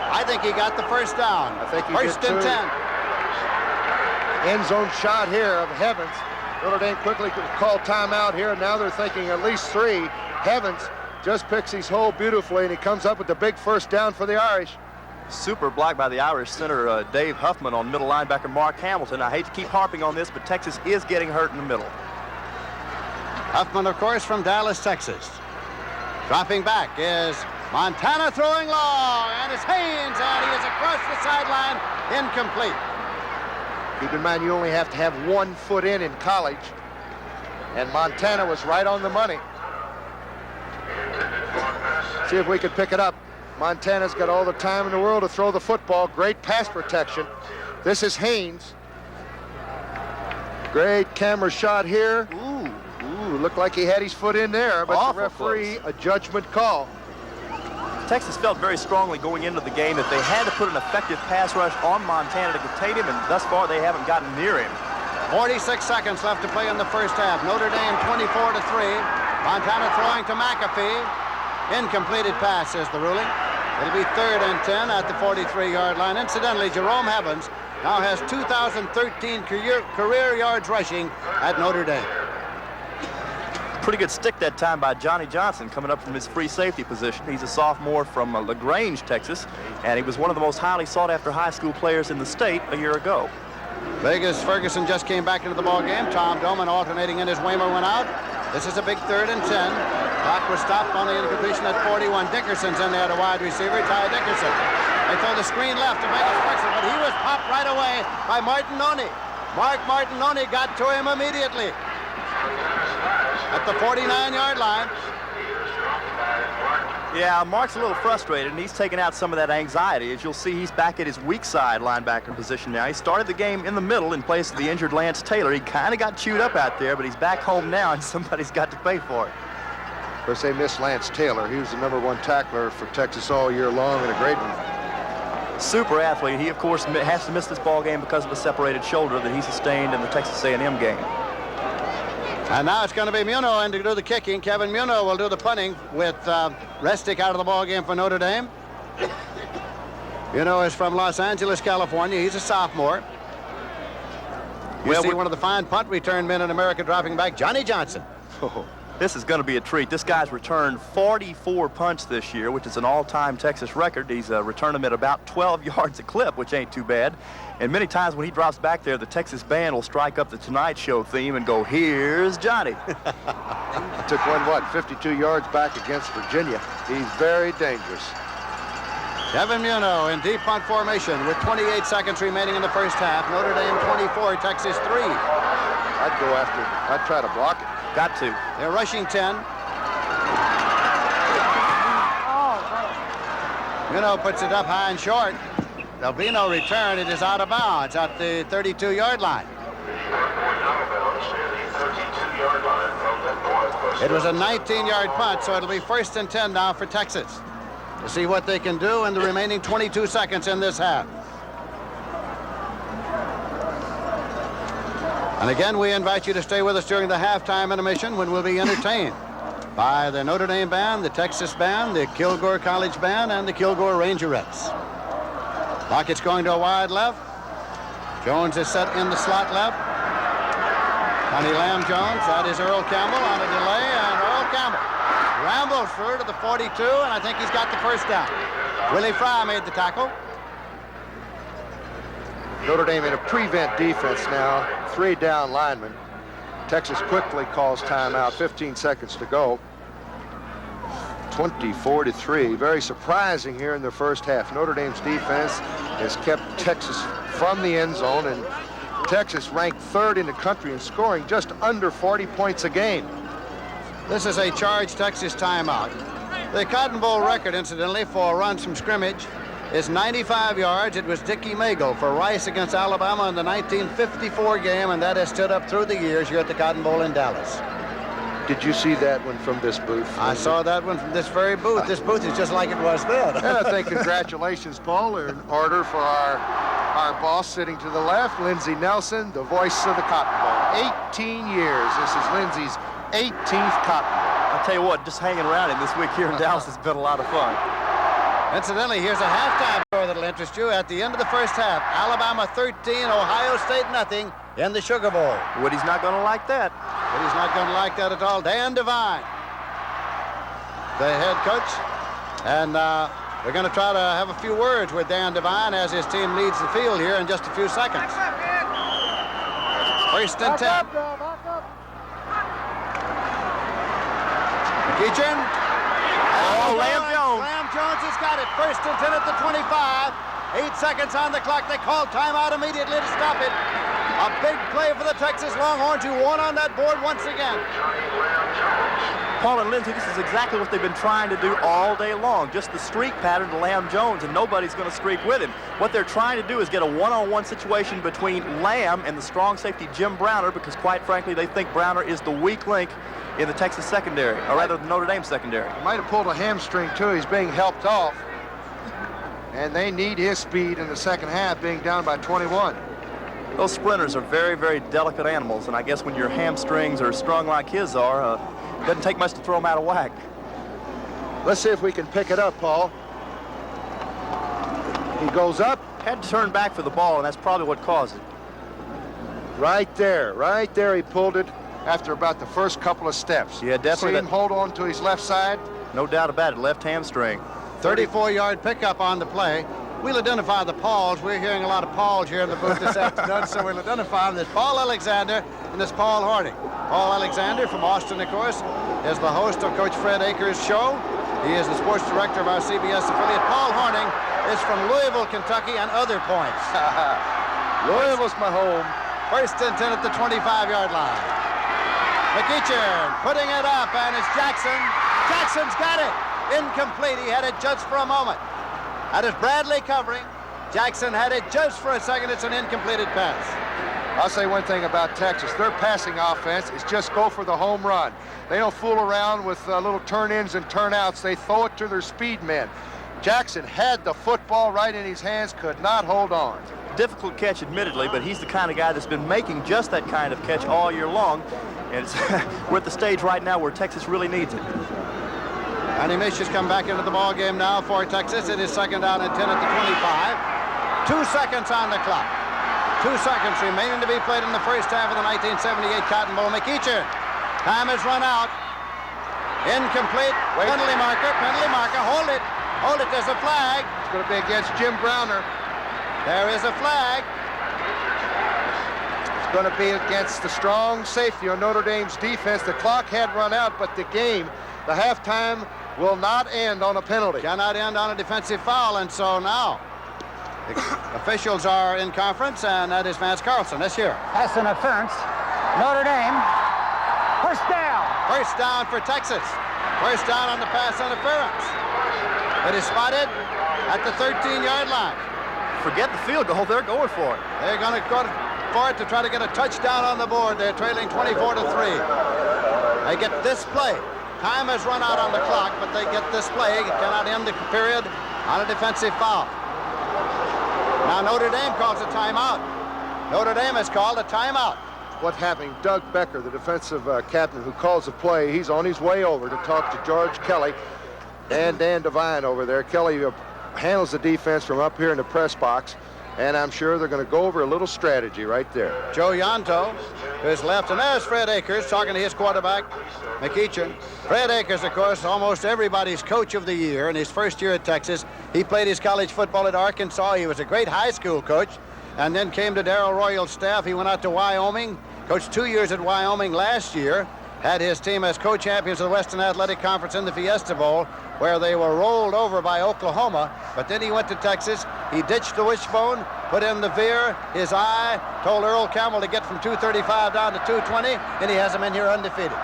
S1: I think he got the first down.
S4: I think he
S1: 1st
S4: did
S1: and
S4: too.
S1: 10.
S4: End zone shot here of Evans. Notre Dame quickly called timeout here, and now they're thinking at least 3. Evans just picks his hole beautifully, and he comes up with the big first down for the Irish.
S5: Super block by the Irish center, Dave Huffman, on middle linebacker Mark Hamilton. I hate to keep harping on this, but Texas is getting hurt in the middle.
S1: Huffman, of course, from Dallas, Texas. Dropping back is Montana throwing long, and it's Haynes, and he is across the sideline, incomplete.
S4: Keep in mind, you only have to have 1 foot in college, and Montana was right on the money. See if we could pick it up. Montana's got all the time in the world to throw the football. Great pass protection. This is Haynes. Great camera shot here. Ooh, looked like he had his foot in there, but the referee, a judgment call.
S5: Texas felt very strongly going into the game that they had to put an effective pass rush on Montana to contain him, and thus far they haven't gotten near him.
S1: 46 seconds left to play in the first half. Notre Dame 24-3. Montana throwing to McAfee. Incompleted pass is the ruling. It'll be 3rd and 10 at the 43-yard line. Incidentally, Jerome Evans now has 2013 career yards rushing at Notre Dame.
S5: Pretty good stick that time by Johnny Johnson coming up from his free safety position. He's a sophomore from LaGrange, Texas, and he was one of the most highly sought-after high school players in the state a year ago.
S1: Vegas Ferguson just came back into the ball game. Tom Doman alternating in as Waymer went out. This is a big 3rd and 10. Clock was stopped on the incompletion at 41. Dickerson's in there, the wide receiver, Ty Dickerson. They throw the screen left to Vegas Ferguson, but he was popped right away by Martin Noni. Mark Martinoni got to him immediately at the 49-yard line.
S5: Yeah, Mark's a little frustrated, and he's taking out some of that anxiety. As you'll see, he's back at his weak side linebacker position now. He started the game in the middle in place of the injured Lance Taylor. He kind of got chewed up out there, but he's back home now, and somebody's got to pay for it.
S4: Of course, they missed Lance Taylor. He was the #1 tackler for Texas all year long and a great one.
S5: Super athlete. He, of course, has to miss this ball game because of a separated shoulder that he sustained in the Texas A&M game.
S1: And now it's going to be Muno in to do the kicking. Kevin Muno will do the punting with Restic out of the ball game for Notre Dame. Muno is from Los Angeles, California. He's a sophomore. You see one of the fine punt return men in America dropping back, Johnny Johnson.
S5: This is going to be a treat. This guy's returned 44 punts this year, which is an all-time Texas record. He's returned them at about 12 yards a clip, which ain't too bad. And many times when he drops back there, the Texas band will strike up the Tonight Show theme and go, "Here's Johnny."
S4: Took one, 52 yards back against Virginia. He's very dangerous.
S1: Kevin Muno in deep punt formation with 28 seconds remaining in the first half. Notre Dame 24, Texas 3.
S4: I'd try to block it.
S5: Got to.
S1: They're rushing 10. Muno puts it up high and short. There'll be no return. It is out of bounds at the 32-yard line. It was a 19-yard punt, so it'll be 1st and 10 now for Texas to see what they can do in the remaining 22 seconds in this half. And again, we invite you to stay with us during the halftime intermission when we'll be entertained by the Notre Dame band, the Texas band, the Kilgore College band, and the Kilgore Rangerettes. Lockett's going to a wide left. Jones is set in the slot left. Connie Lamb Jones, that is Earl Campbell on a delay, and Earl Campbell rambles through to the 42, and I think he's got the first down. Willie Fry made the tackle.
S4: Notre Dame in a prevent defense now, 3 down linemen. Texas quickly calls timeout, 15 seconds to go. 24-3, very surprising here in the first half. Notre Dame's defense has kept Texas from the end zone, and Texas ranked 3rd in the country in scoring just under 40 points a game.
S1: This is a charged Texas timeout. The Cotton Bowl record, incidentally, for runs from scrimmage is 95 yards. It was Dickie Magel for Rice against Alabama in the 1954 game, and that has stood up through the years here at the Cotton Bowl in Dallas.
S4: Did you see that one from this booth?
S1: I saw that one from this very booth. This booth is just like it was then.
S4: And I think congratulations, Paul, in order for our boss sitting to the left, Lindsey Nelson, the voice of the Cotton Bowl. 18 years. This is Lindsey's 18th Cotton Bowl.
S5: I'll tell you what, just hanging around him this week here in Dallas has been a lot of fun.
S1: Incidentally, here's a halftime score that'll interest you. At the end of the first half, Alabama 13, Ohio State nothing in the Sugar Bowl.
S5: Woody's not going to like that.
S1: Woody's not going to like that at all. Dan Devine, the head coach. And we're going to try to have a few words with Dan Devine as his team leads the field here in just a few seconds. 1st and 10. Keachin.
S5: Lamb Jones.
S1: Lamb Jones has got it. 1st and 10 at the 25. 8 seconds on the clock. They call timeout immediately to stop it. A big play for the Texas Longhorns, who won on that board once again.
S5: Paul and Lindsey, this is exactly what they've been trying to do all day long. Just the streak pattern to Lamb Jones, and nobody's going to streak with him. What they're trying to do is get a one-on-one situation between Lamb and the strong safety Jim Browner, because quite frankly, they think Browner is the weak link in the Texas secondary, or rather the Notre Dame secondary.
S4: He might have pulled a hamstring too. He's being helped off. And they need his speed in the second half, being down by 21.
S5: Those sprinters are very, very delicate animals, and I guess when your hamstrings are strung like his are, it doesn't take much to throw them out of whack.
S4: Let's see if we can pick it up, Paul. He goes up.
S5: Had to turn back for the ball, and that's probably what caused it.
S4: Right there he pulled it. after about the first couple of steps.
S5: Yeah, definitely.
S4: See him hold on to his left side?
S5: No doubt about it, left hamstring.
S1: 34-yard pickup on the play. We'll identify the Pauls. We're hearing a lot of Pauls here in the booth this afternoon, so we'll identify them. There's Paul Alexander and there's Paul Horning. Paul Alexander from Austin, of course, is the host of Coach Fred Akers' show. He is the sports director of our CBS affiliate. Paul Horning is from Louisville, Kentucky, and other points.
S4: Louisville's my home.
S1: First and 10 at the 25-yard line. McEachin putting it up, and it's Jackson. Jackson's got it. Incomplete. He had it just for a moment. That is Bradley covering. Jackson had it just for a second. It's an incompleted pass.
S4: I'll say one thing about Texas. Their passing offense is just go for the home run. They don't fool around with little turn-ins and turn-outs. They throw it to their speed men. Jackson had the football right in his hands, could not hold on.
S5: Difficult catch, admittedly, but he's the kind of guy that's been making just that kind of catch all year long. And we're at the stage right now where Texas really needs it.
S1: Ole Miss has come back into the ball game now for Texas. It is second down and 10 at the 25. 2 seconds on the clock. 2 seconds remaining to be played in the first half of the 1978 Cotton Bowl. McEachin, time has run out. Incomplete. Penalty marker. Penalty marker. Hold it. Hold it. There's a flag.
S4: It's going to be against Jim Browner.
S1: There is a flag.
S4: It's going to be against the strong safety on Notre Dame's defense. The clock had run out, but the game, the halftime, will not end on a penalty.
S1: Cannot end on a defensive foul, and so now the officials are in conference, and that is Vance Carlson. This year.
S8: Pass interference. Notre Dame. First down.
S1: First down for Texas. First down on the pass interference. It is spotted at the 13-yard line.
S5: Forget the field goal. They're going for it.
S1: They're going to go for it to try to get a touchdown on the board. They're trailing 24-3. They get this play. Time has run out on the clock, but they get this play. It cannot end the period on a defensive foul. Now Notre Dame calls a timeout. Notre Dame has called a timeout.
S4: What having Doug Becker, the defensive captain who calls the play, he's on his way over to talk to George Kelly and Dan Devine over there. Kelly handles the defense from up here in the press box, and I'm sure they're going to go over a little strategy right there.
S1: Joe Yanto is left, and there's Fred Akers talking to his quarterback, McEachin. Fred Akers, of course, almost everybody's coach of the year in his first year at Texas. He played his college football at Arkansas. He was a great high school coach, and then came to Darrell Royal's staff. He went out to Wyoming, coached 2 years at Wyoming last year, had his team as co-champions of the Western Athletic Conference in the Fiesta Bowl, where they were rolled over by Oklahoma. But then he went to Texas. He ditched the wishbone, put in the veer, his eye, told Earl Campbell to get from 235 down to 220, and he has him in here undefeated.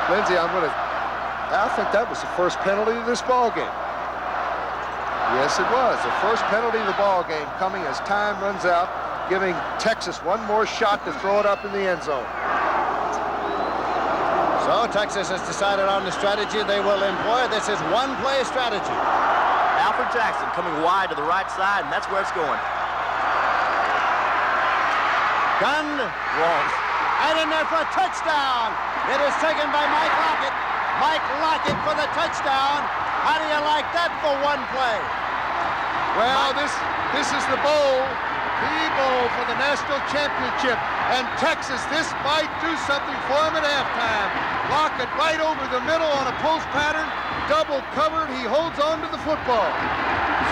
S4: Lindsey, I think that was the first penalty of this ball game. Yes, it was. The first penalty of the ball game coming as time runs out, giving Texas one more shot to throw it up in the end zone.
S1: So Texas has decided on the strategy they will employ. This is one-play strategy.
S5: Alfred Jackson coming wide to the right side, and that's where it's going.
S1: Gunned.
S5: Wrong.
S1: And in there for a touchdown. It is taken by Mike Lockett. Mike Lockett for the touchdown. How do you like that for one play?
S4: Well, this is the bowl for the national championship. And Texas, this might do something for him at halftime. Lockett right over the middle on a post pattern, double covered. He holds on to the football.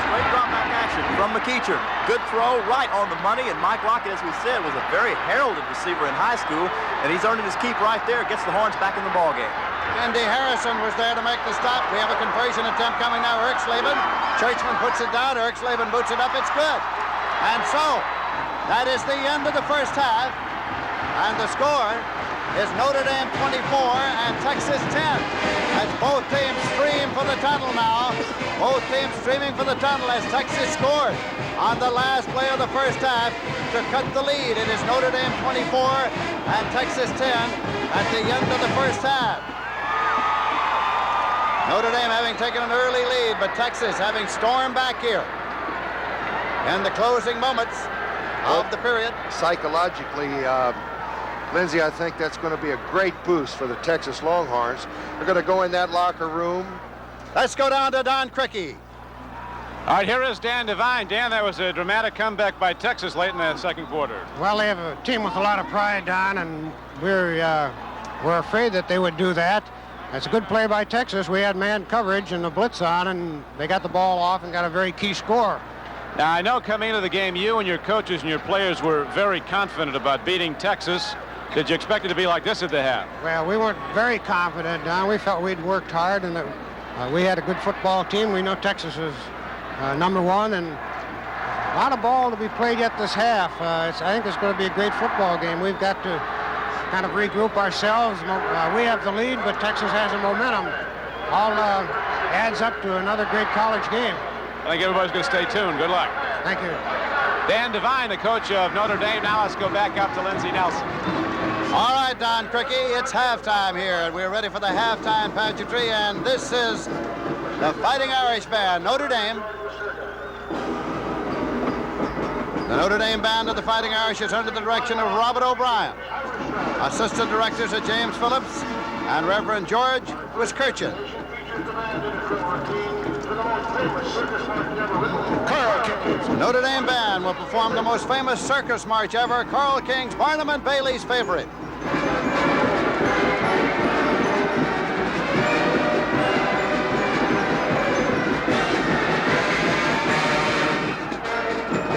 S5: Straight drop back action from McEachin. Good throw, right on the money. And Mike Lockett, as we said, was a very heralded receiver in high school, and he's earning his keep right there. Gets the Horns back in the ball game.
S1: Andy Harrison was there to make the stop. We have a conversion attempt coming now. Erxleben. Churchman puts it down. Erxleben boots it up. It's good. And so, that is the end of the first half. And the score is Notre Dame 24 and Texas 10. As both teams stream for the tunnel now. Both teams streaming for the tunnel as Texas scored on the last play of the first half to cut the lead. It is Notre Dame 24 and Texas 10 at the end of the first half. Notre Dame having taken an early lead, but Texas having stormed back here in the closing moments of the period.
S4: Psychologically, Lindsey, I think that's going to be a great boost for the Texas Longhorns. They're going to go in that locker room.
S1: Let's go down to Don Crickey.
S2: All right, here is Dan Devine. Dan, that was a dramatic comeback by Texas late in that second quarter.
S10: Well, they have a team with a lot of pride, Don, and we're afraid that they would do that. That's a good play by Texas. We had man coverage and the blitz on, and they got the ball off and got a very key score.
S2: Now, I know coming into the game, you and your coaches and your players were very confident about beating Texas. Did you expect it to be like this at the half?
S10: Well, we weren't very confident, Don. We felt we'd worked hard and that we had a good football team. We know Texas is number one, and a lot of ball to be played yet this half. I think it's going to be a great football game. We've got to kind of regroup ourselves. We have the lead, but Texas has the momentum. All adds up to another great college game.
S2: I think everybody's going to stay tuned. Good luck.
S10: Thank you.
S2: Dan Devine, the coach of Notre Dame. Now let's go back up to Lindsey Nelson.
S1: All right, Don Cricky, it's halftime here, and we're ready for the halftime pageantry, and this is the Fighting Irish Band, Notre Dame. The Notre Dame Band of the Fighting Irish is under the direction of Robert O'Brien. Assistant directors are James Phillips and Reverend George Wiskirchen. The Notre Dame Band will perform the most famous circus march ever, Carl King's Parliament Bailey's Favorite.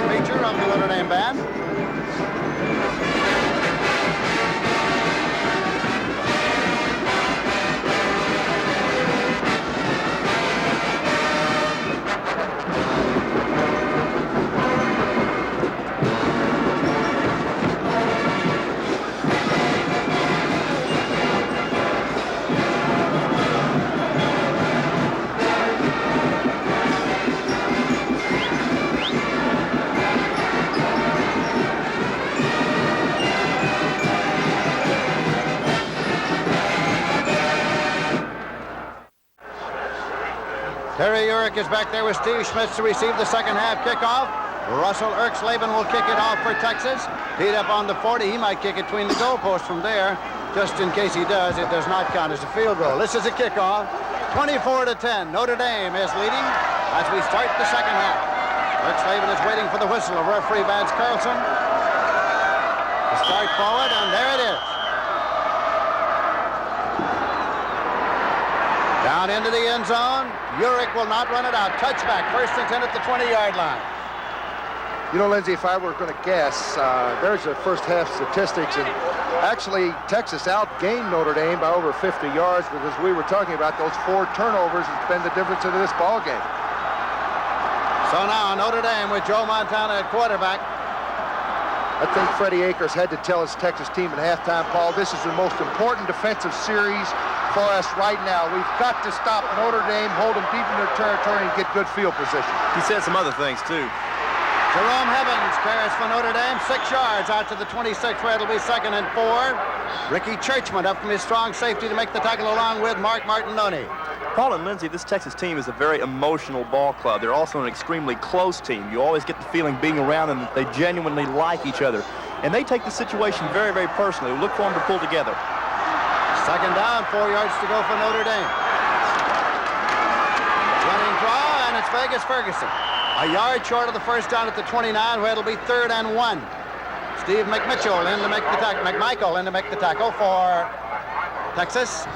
S1: Feature of the Notre Dame Band. Terry Urick is back there with Steve Schmitz to receive the second half kickoff. Russell Erxleben will kick it off for Texas. Teed up on the 40. He might kick it between the goalposts from there. Just in case he does, it does not count as a field goal. This is a kickoff. 24-10. Notre Dame is leading as we start the second half. Erxleben is waiting for the whistle of referee Vance Carlson to start forward, and there it is. Down into the end zone. Urick will not run it out. Touchback. First and 10 at the 20-yard line.
S4: You know, Lindsey, if I were going to guess, there's the first half statistics, and actually Texas outgained Notre Dame by over 50 yards, but as we were talking about, those 4 turnovers has been the difference in this ball game.
S1: So now Notre Dame with Joe Montana at quarterback.
S4: I think Freddie Akers had to tell his Texas team at halftime, Paul, this is the most important defensive series for us right now. We've got to stop Notre Dame, hold them deep in their territory, and get good field position.
S5: He said some other things, too.
S1: Jerome Evans carries for Notre Dame, 6 yards out to the 26, where it'll be 2nd and 4. Ricky Churchman up from his strong safety to make the tackle along with Mark Martinoni.
S5: Paul and Lindsey, this Texas team is a very emotional ball club. They're also an extremely close team. You always get the feeling being around them that they genuinely like each other. And they take the situation very, very personally. We look for them to pull together.
S1: 2nd down, 4 yards to go for Notre Dame. Running draw, and it's Vegas Ferguson. A yard short of the first down at the 29, where it'll be 3rd and 1. Steve McMichael in to make the tackle. McMichael in to make the tackle for Texas.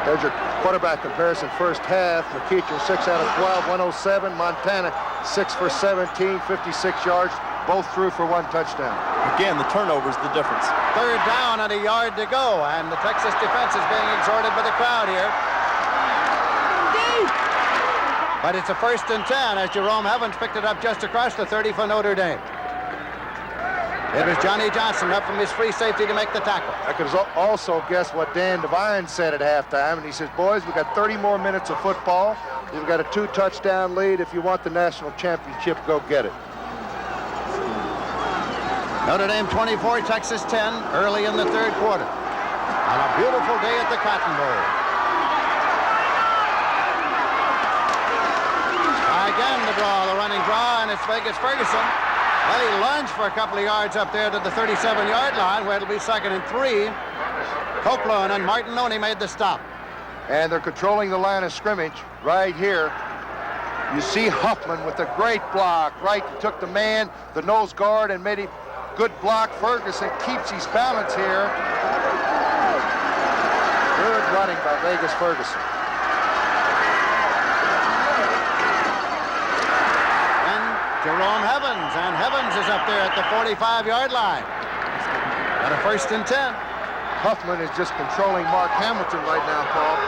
S4: There's your quarterback comparison first half. McEachern 6 out of 12, 107. Montana 6 for 17, 56 yards. Both threw for 1 touchdown.
S5: Again, the turnover's the difference.
S1: 3rd down and a yard to go, and the Texas defense is being exhorted by the crowd here. But it's a 1st and 10 as Jerome Evans picked it up just across the 30 for Notre Dame. It was Johnny Johnson up from his free safety to make the tackle.
S4: I could also guess what Dan Devine said at halftime, and he says, boys, we've got 30 more minutes of football. You've got a 2-touchdown lead. If you want the national championship, go get it.
S1: Notre Dame 24, Texas 10, early in the 3rd quarter. On a beautiful day at the Cotton Bowl. Again, the running draw, and it's Vegas Ferguson. Well, he lunged for a couple of yards up there to the 37-yard line, where it'll be 2nd and 3. Copeland and Martinoni made the stop.
S4: And they're controlling the line of scrimmage right here. You see Huffman with a great block, right? Took the man, the nose guard, and made a good block. Ferguson keeps his balance here. Good running by Vegas Ferguson.
S1: Jerome Evans, and Evans is up there at the 45-yard line. Got a 1st and 10.
S4: Huffman is just controlling Mark Hamilton right now, Paul.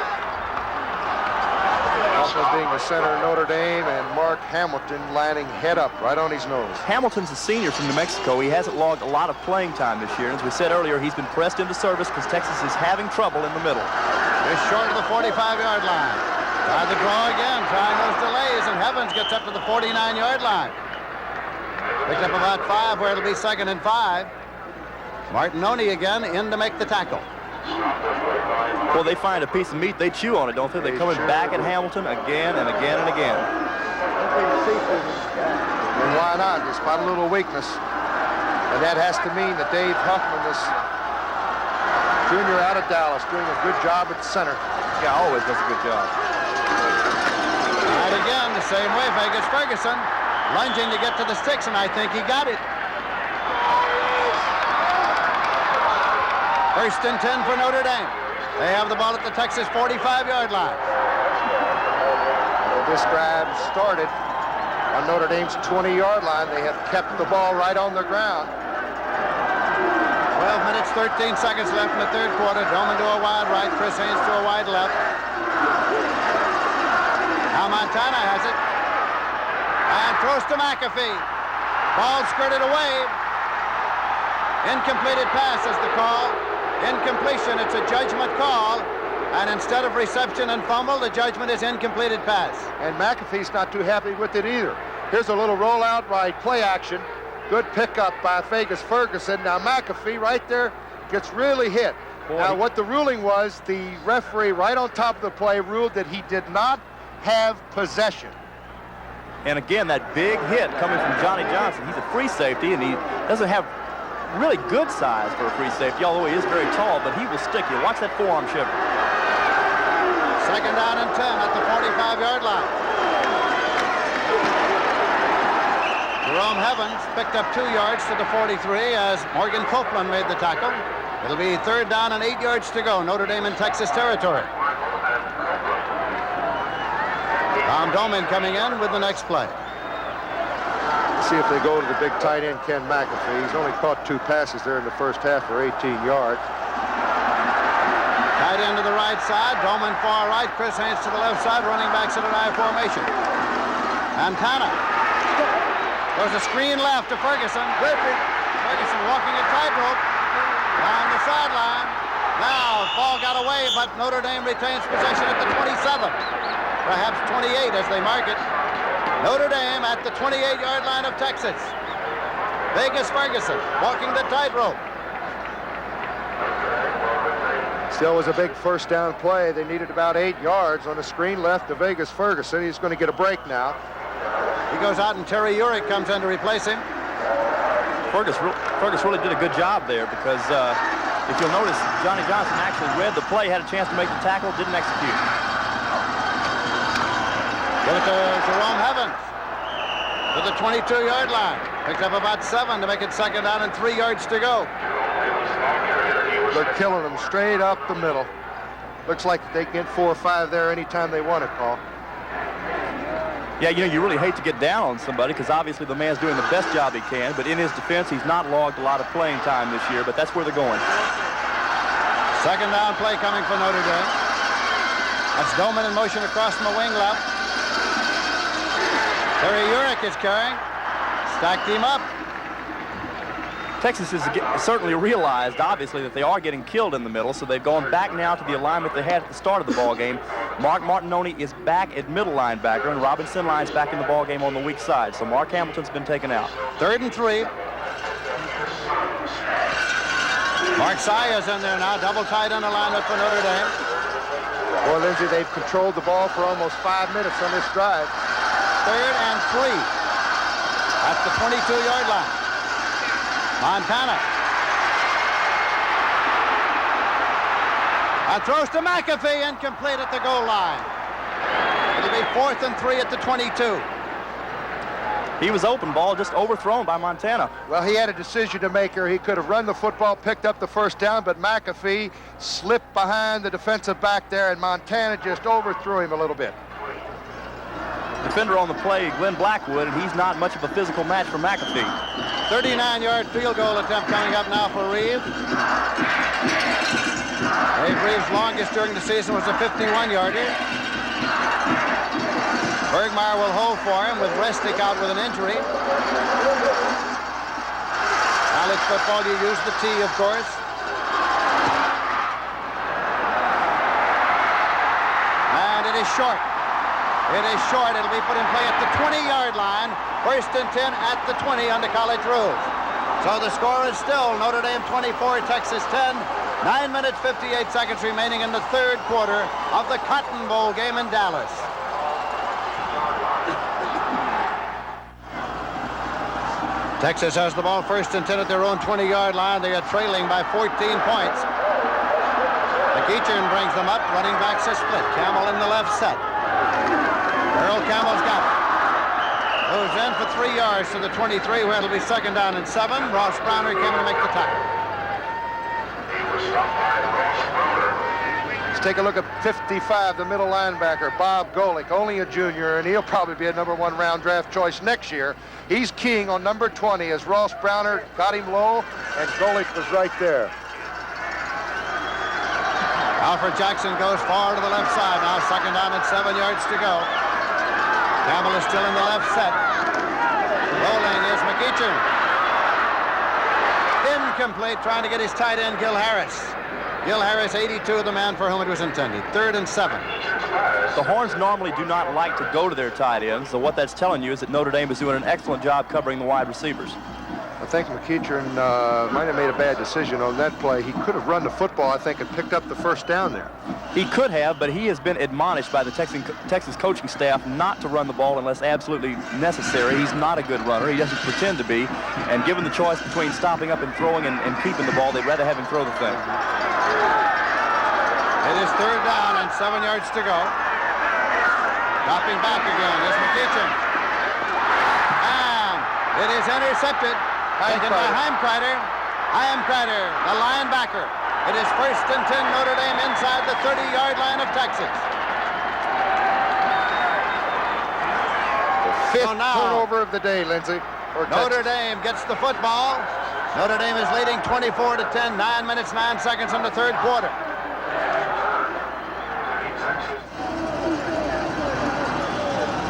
S4: Huffman being the center of Notre Dame, and Mark Hamilton lining head up right on his nose.
S5: Hamilton's a senior from New Mexico. He hasn't logged a lot of playing time this year. And as we said earlier, he's been pressed into service because Texas is having trouble in the middle.
S1: They're short of the 45-yard line. Try the draw again, trying those delays, and Evans gets up to the 49-yard line. Picked up about 5 where it'll be 2nd and 5. Martinoni again in to make the tackle.
S5: Well, they find a piece of meat, they chew on it, don't they? They're coming back at Hamilton again and again and again.
S4: And why not? Despite a little weakness. And that has to mean that Dave Huffman, this junior out of Dallas, doing a good job at center.
S5: Yeah, always does a good job.
S1: And again, the same way, Vegas Ferguson lunging to get to the sticks, and I think he got it. 1st and 10 for Notre Dame. They have the ball at the Texas 45-yard line.
S4: Well, this drive started on Notre Dame's 20-yard line. They have kept the ball right on the ground.
S1: 12 minutes, 13 seconds left in the 3rd quarter. Doman to a wide right, Chris Haynes to a wide left. Now Montana has it. And throws to McAfee. Ball skirted away. Incompleted pass is the call. Incompletion, it's a judgment call. And instead of reception and fumble, the judgment is incompleted pass.
S4: And McAfee's not too happy with it either. Here's a little rollout right, play action. Good pickup by Vegas Ferguson. Now McAfee right there gets really hit. Boy. Now what the ruling was, the referee right on top of the play ruled that he did not have possession.
S5: And again, that big hit coming from Johnny Johnson. He's a free safety, and he doesn't have really good size for a free safety, although he is very tall, but he will stick you. Watch that forearm shiver.
S1: 2nd down and 10 at the 45-yard line. Jerome Evans picked up 2 yards to the 43 as Morgan Copeland made the tackle. It'll be 3rd down and 8 yards to go. Notre Dame in Texas territory. Tom Doman coming in with the next play.
S4: Let's see if they go to the big tight end, Ken McAfee. He's only caught 2 passes there in the first half for 18 yards.
S1: Tight end to the right side, Doman far right, Chris Haynes to the left side, running backs in an I formation. Montana. There's a screen left to Ferguson. Ferguson walking a tightrope down the sideline. Now, the ball got away, but Notre Dame retains possession at the 27. Perhaps 28 as they mark it. Notre Dame at the 28-yard line of Texas. Vegas Ferguson walking the tightrope.
S4: Still was a big 1st down play. They needed about 8 yards on a screen left to Vegas Ferguson. He's going to get a break now.
S1: He goes out and Terry Urick comes in to replace him.
S5: Fergus really did a good job there because if you'll notice, Johnny Johnson actually read the play, had a chance to make the tackle, didn't execute.
S1: Give it to Jerome Evans to the 22-yard line. Picks up about 7 to make it 2nd down and 3 yards to go.
S4: They're killing them straight up the middle. Looks like they can get 4 or 5 there anytime they want it, Paul.
S5: Yeah, you know, you really hate to get down on somebody because obviously the man's doing the best job he can, but in his defense, he's not logged a lot of playing time this year, but that's where they're going.
S1: 2nd down play coming for Notre Dame. That's Doman in motion across from the wing left. Terry Urick is carrying. Stacked him up.
S5: Texas has certainly realized, obviously, that they are getting killed in the middle, so they've gone back now to the alignment they had at the start of the ball game. Mark Martinoni is back at middle linebacker, and Robin Sinline's back in the ball game on the weak side. So Mark Hamilton's been taken out.
S1: 3rd and 3. Mark Saya's in there now, double tight end alignment for Notre Dame.
S4: Well, Lindsey, they've controlled the ball for almost 5 minutes on this drive.
S1: 3rd and 3 at the 22-yard line. Montana. Throws to McAfee, incomplete at the goal line. It'll be 4th and 3 at the 22.
S5: He was open, ball just overthrown by Montana.
S4: Well, he had a decision to make here. He could have run the football, picked up the first down, but McAfee slipped behind the defensive back there, and Montana just overthrew him a little bit.
S5: Defender on the play, Glenn Blackwood, and he's not much of a physical match for McAfee.
S1: 39-yard field goal attempt coming up now for Reeve. Dave Reeves' longest during the season was a 51-yarder. Bergmeyer will hold for him with Restic out with an injury. College football, you use the T, of course. And it is short. It is short. It'll be put in play at the 20-yard line. 1st and 10 at the 20 under college rules. So the score is still Notre Dame 24, Texas 10. 9 minutes, 58 seconds remaining in the 3rd quarter of the Cotton Bowl game in Dallas. Texas has the ball 1st and 10 at their own 20-yard line. They are trailing by 14 points. McEachern brings them up. Running backs are split. Campbell in the left set. Earl Campbell's got it. Moves in for 3 yards to the 23, where it'll be 2nd down and 7. Ross Browner came in to make the tackle.
S4: Let's take a look at 55, the middle linebacker, Bob Golick, only a junior, and he'll probably be a #1 round draft choice next year. He's keying on number 20 as Ross Browner got him low, and Golick was right there.
S1: Alfred Jackson goes far to the left side now. 2nd down and 7 yards to go. Campbell is still in the left set. Rolling is McEachern. Incomplete, trying to get his tight end, Gil Harris. Gil Harris, 82, the man for whom it was intended. 3rd and 7.
S5: The Horns normally do not like to go to their tight ends, so what that's telling you is that Notre Dame is doing an excellent job covering the wide receivers.
S4: I think McEachern might have made a bad decision on that play. He could have run the football, I think, and picked up the first down there.
S5: He could have, but he has been admonished by the Texas coaching staff not to run the ball unless absolutely necessary. He's not a good runner. He doesn't pretend to be. And given the choice between stopping up and throwing and keeping the ball, they'd rather have him throw the thing.
S1: It is 3rd down and 7 yards to go. Dropping back again is McEachern. And it is intercepted. Taken by Heimkreider. Heimkreider, the linebacker. It is 1st and 10, Notre Dame inside the 30-yard line of Texas.
S4: The 5th turnover of the day, Lindsey.
S1: Notre Dame gets the football. Notre Dame is leading 24-10, 9 minutes, 9 seconds in the 3rd quarter.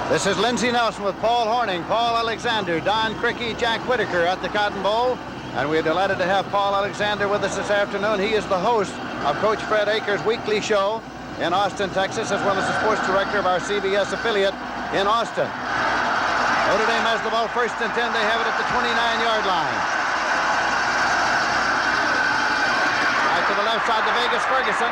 S1: This is Lindsey Nelson with Paul Horning, Paul Alexander, Don Crickey, Jack Whitaker at the Cotton Bowl. And we're delighted to have Paul Alexander with us this afternoon. He is the host of Coach Fred Akers' weekly show in Austin, Texas, as well as the sports director of our CBS affiliate in Austin. Notre Dame has the ball 1st and 10. They have it at the 29-yard line. Right to the left side to Vegas Ferguson.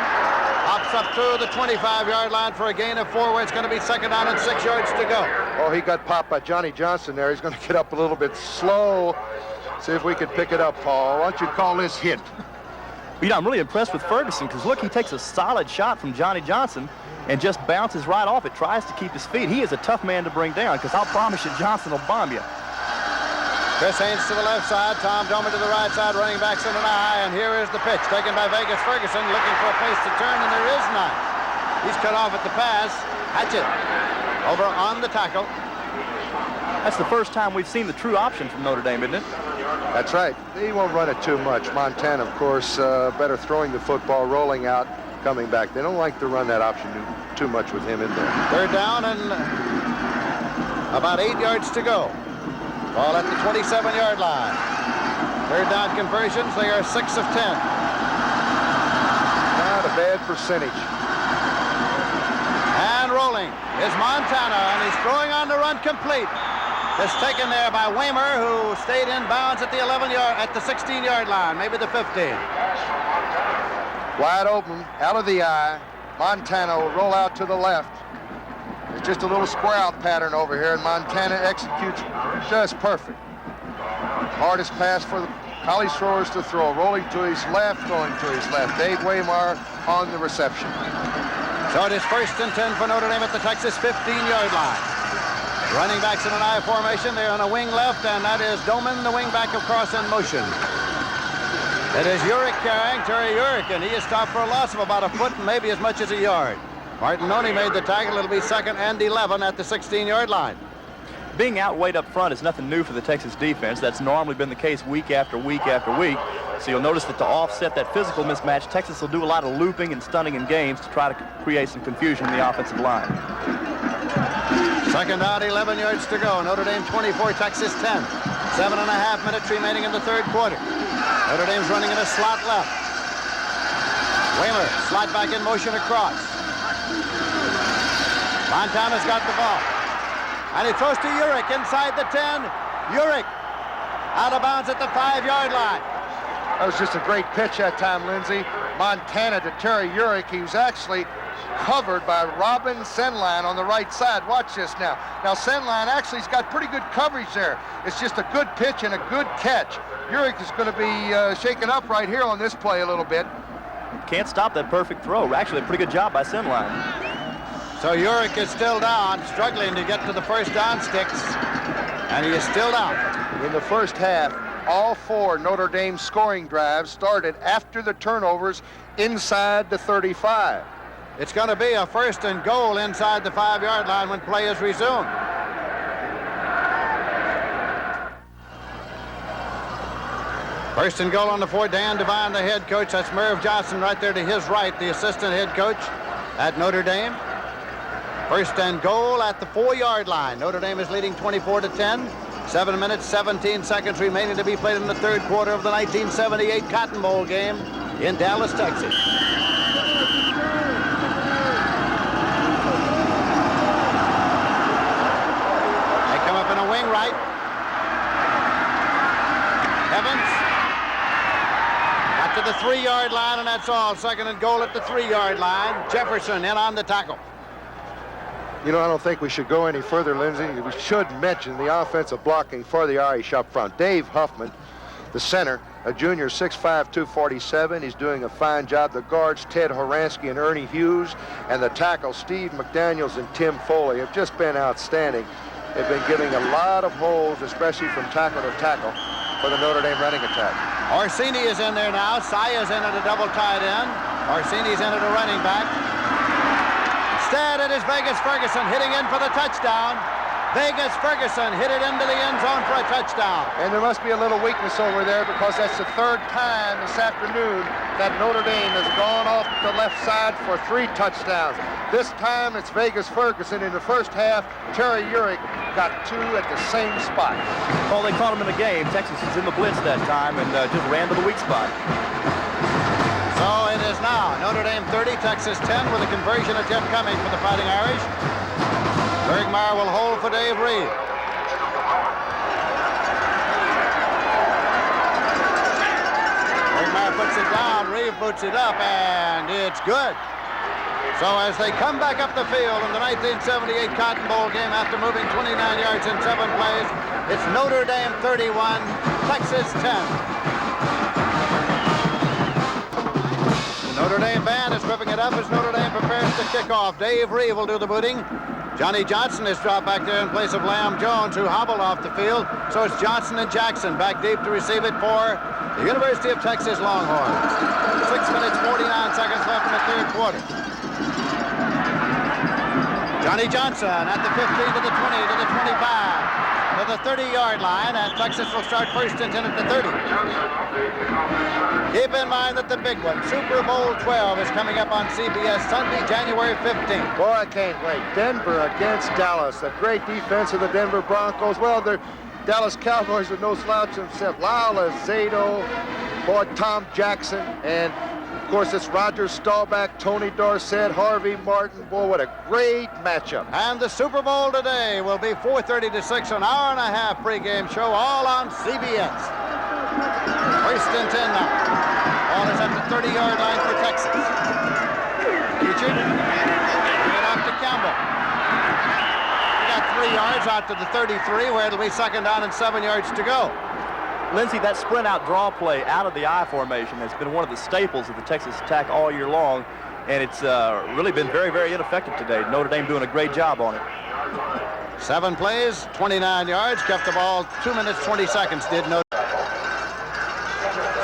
S1: Hops up through the 25-yard line for a gain of 4, where it's going to be 2nd down and 6 yards to go.
S4: Oh, he got popped by Johnny Johnson there. He's going to get up a little bit slow. See if we can pick it up, Paul. Why don't you call this hit?
S5: You know, I'm really impressed with Ferguson because, look, he takes a solid shot from Johnny Johnson and just bounces right off it, tries to keep his feet. He is a tough man to bring down because I'll promise you Johnson will bomb you.
S1: Chris Haynes to the left side, Tom Domer to the right side, running backs in an eye, and here is the pitch taken by Vegas Ferguson, looking for a place to turn, and there is none. He's cut off at the pass. Hatchett over on the tackle.
S5: That's the first time we've seen the true option from Notre Dame, isn't it?
S4: That's right. He won't run it too much. Montana, of course, better throwing the football, rolling out, coming back. They don't like to run that option too much with him in there.
S1: 3rd down and about 8 yards to go. Ball at the 27-yard line. 3rd down conversions, they are 6 of 10.
S4: Not a bad percentage.
S1: And rolling is Montana, and he's throwing on the run complete. It's taken there by Waymer, who stayed in bounds at the 16-yard line, maybe the 15.
S4: Wide open, out of the eye. Montana will roll out to the left. It's just a little square out pattern over here, and Montana executes just perfect. Hardest pass for the college throwers to throw. Rolling to his left, throwing to his left. Dave Waymar on the reception.
S1: So it is 1st and 10 for Notre Dame at the Texas 15-yard line. Running backs in an I formation. They're on a wing left, and that is Doman, the wing back, across in motion. It is Urick carrying, Terry Urick, and he is stopped for a loss of about a foot and maybe as much as a yard. Martinoni made the tackle. It'll be 2nd and 11 at the 16-yard line.
S5: Being outweighed up front is nothing new for the Texas defense. That's normally been the case week after week after week. So you'll notice that to offset that physical mismatch, Texas will do a lot of looping and stunning in games to try to create some confusion in the offensive line.
S1: 2nd down, 11 yards to go. Notre Dame 24, Texas 10. 7.5 minutes remaining in the 3rd quarter. Notre Dame's running in a slot left. Whaler, slot back in motion across. Montana's got the ball. And he throws to Urick inside the 10. Urick out of bounds at the 5-yard line.
S4: That was just a great pitch that time, Lindsey. Montana to Terry Urick. He was actually covered by Robin Senline on the right side. Watch this now. Now Senline actually has got pretty good coverage there. It's just a good pitch and a good catch. Urick is going to be shaken up right here on this play a little bit.
S5: Can't stop that perfect throw. Actually, a pretty good job by Senline.
S1: So Urick is still down, struggling to get to the first down sticks, and he is still down.
S4: In the first half, all 4 Notre Dame scoring drives started after the turnovers inside the 35.
S1: It's going to be a 1st and goal inside the 5-yard line when play is resumed. First and goal on the 4, Dan Devine, the head coach. That's Merv Johnson right there to his right, the assistant head coach at Notre Dame. 1st and goal at the 4-yard line. Notre Dame is leading 24-10. 7 minutes, 17 seconds remaining to be played in the 3rd quarter of the 1978 Cotton Bowl game in Dallas, Texas. They come up in a wing right. Evans got to the 3-yard line, and that's all. 2nd and goal at the 3-yard line. Jefferson in on the tackle.
S4: You know, I don't think we should go any further, Lindsey. We should mention the offensive blocking for the Irish up front. Dave Huffman, the center, a junior, 6'5", 247. He's doing a fine job. The guards, Ted Horansky and Ernie Hughes, and the tackles, Steve McDaniels and Tim Foley, have just been outstanding. They've been giving a lot of holes, especially from tackle to tackle, for the Notre Dame running attack.
S1: Orsini is in there now. Saya's in at a double tight end. Orsini's in at a running back. Instead, it is Vegas Ferguson hitting in for the touchdown. Vegas Ferguson hit it into the end zone for a touchdown.
S4: And there must be a little weakness over there because that's the 3rd time this afternoon that Notre Dame has gone off the left side for 3 touchdowns. This time it's Vegas Ferguson. In the first half, Terry Urick got 2 at the same spot.
S5: Well, they caught him in the game. Texas was in the blitz that time and just ran to the weak spot.
S1: So it is now Notre Dame 30, Texas 10 with a conversion of Jeff Cummings for the Fighting Irish. Bergmeyer will hold for Dave Reed. Bergmeyer puts it down, Reed boots it up, and it's good. So as they come back up the field in the 1978 Cotton Bowl game after moving 29 yards in 7 plays, it's Notre Dame 31, Texas 10. Notre Dame band is ripping it up as Notre Dame prepares to kick off. Dave Reed will do the booting. Johnny Johnson is dropped back there in place of Lamb Jones, who hobbled off the field. So it's Johnson and Jackson back deep to receive it for the University of Texas Longhorns. 6 minutes, 49 seconds left in the 3rd quarter. Johnny Johnson at the 15 to the 20 to the 25 to the 30-yard line, and Texas will start 1st and 10 at the 30. Keep in mind that the big one, Super Bowl 12, is coming up on CBS Sunday, January 15th.
S4: Boy, I can't wait. Denver against Dallas. A great defense of the Denver Broncos. Well, the Dallas Cowboys are no slouch themselves. Lyle Azado, boy, Tom Jackson, and of course, it's Roger Staubach, Tony Dorsett, Harvey Martin. Boy, what a great matchup.
S1: And the Super Bowl today will be 4:30 to 6, an hour and a half pregame show, all on CBS. 1st and 10 now. Ball is at the 30-yard line for Texas. Future. Bring it off to Campbell. We got 3 yards out to the 33, where it'll be 2nd down and 7 yards to go.
S5: Lindsey, that sprint out draw play out of the I formation has been one of the staples of the Texas attack all year long. and it's really been very, very ineffective today. Notre Dame doing a great job on it.
S1: 7 plays, 29 yards, kept the ball 2 minutes, 20 seconds, did Notre Dame.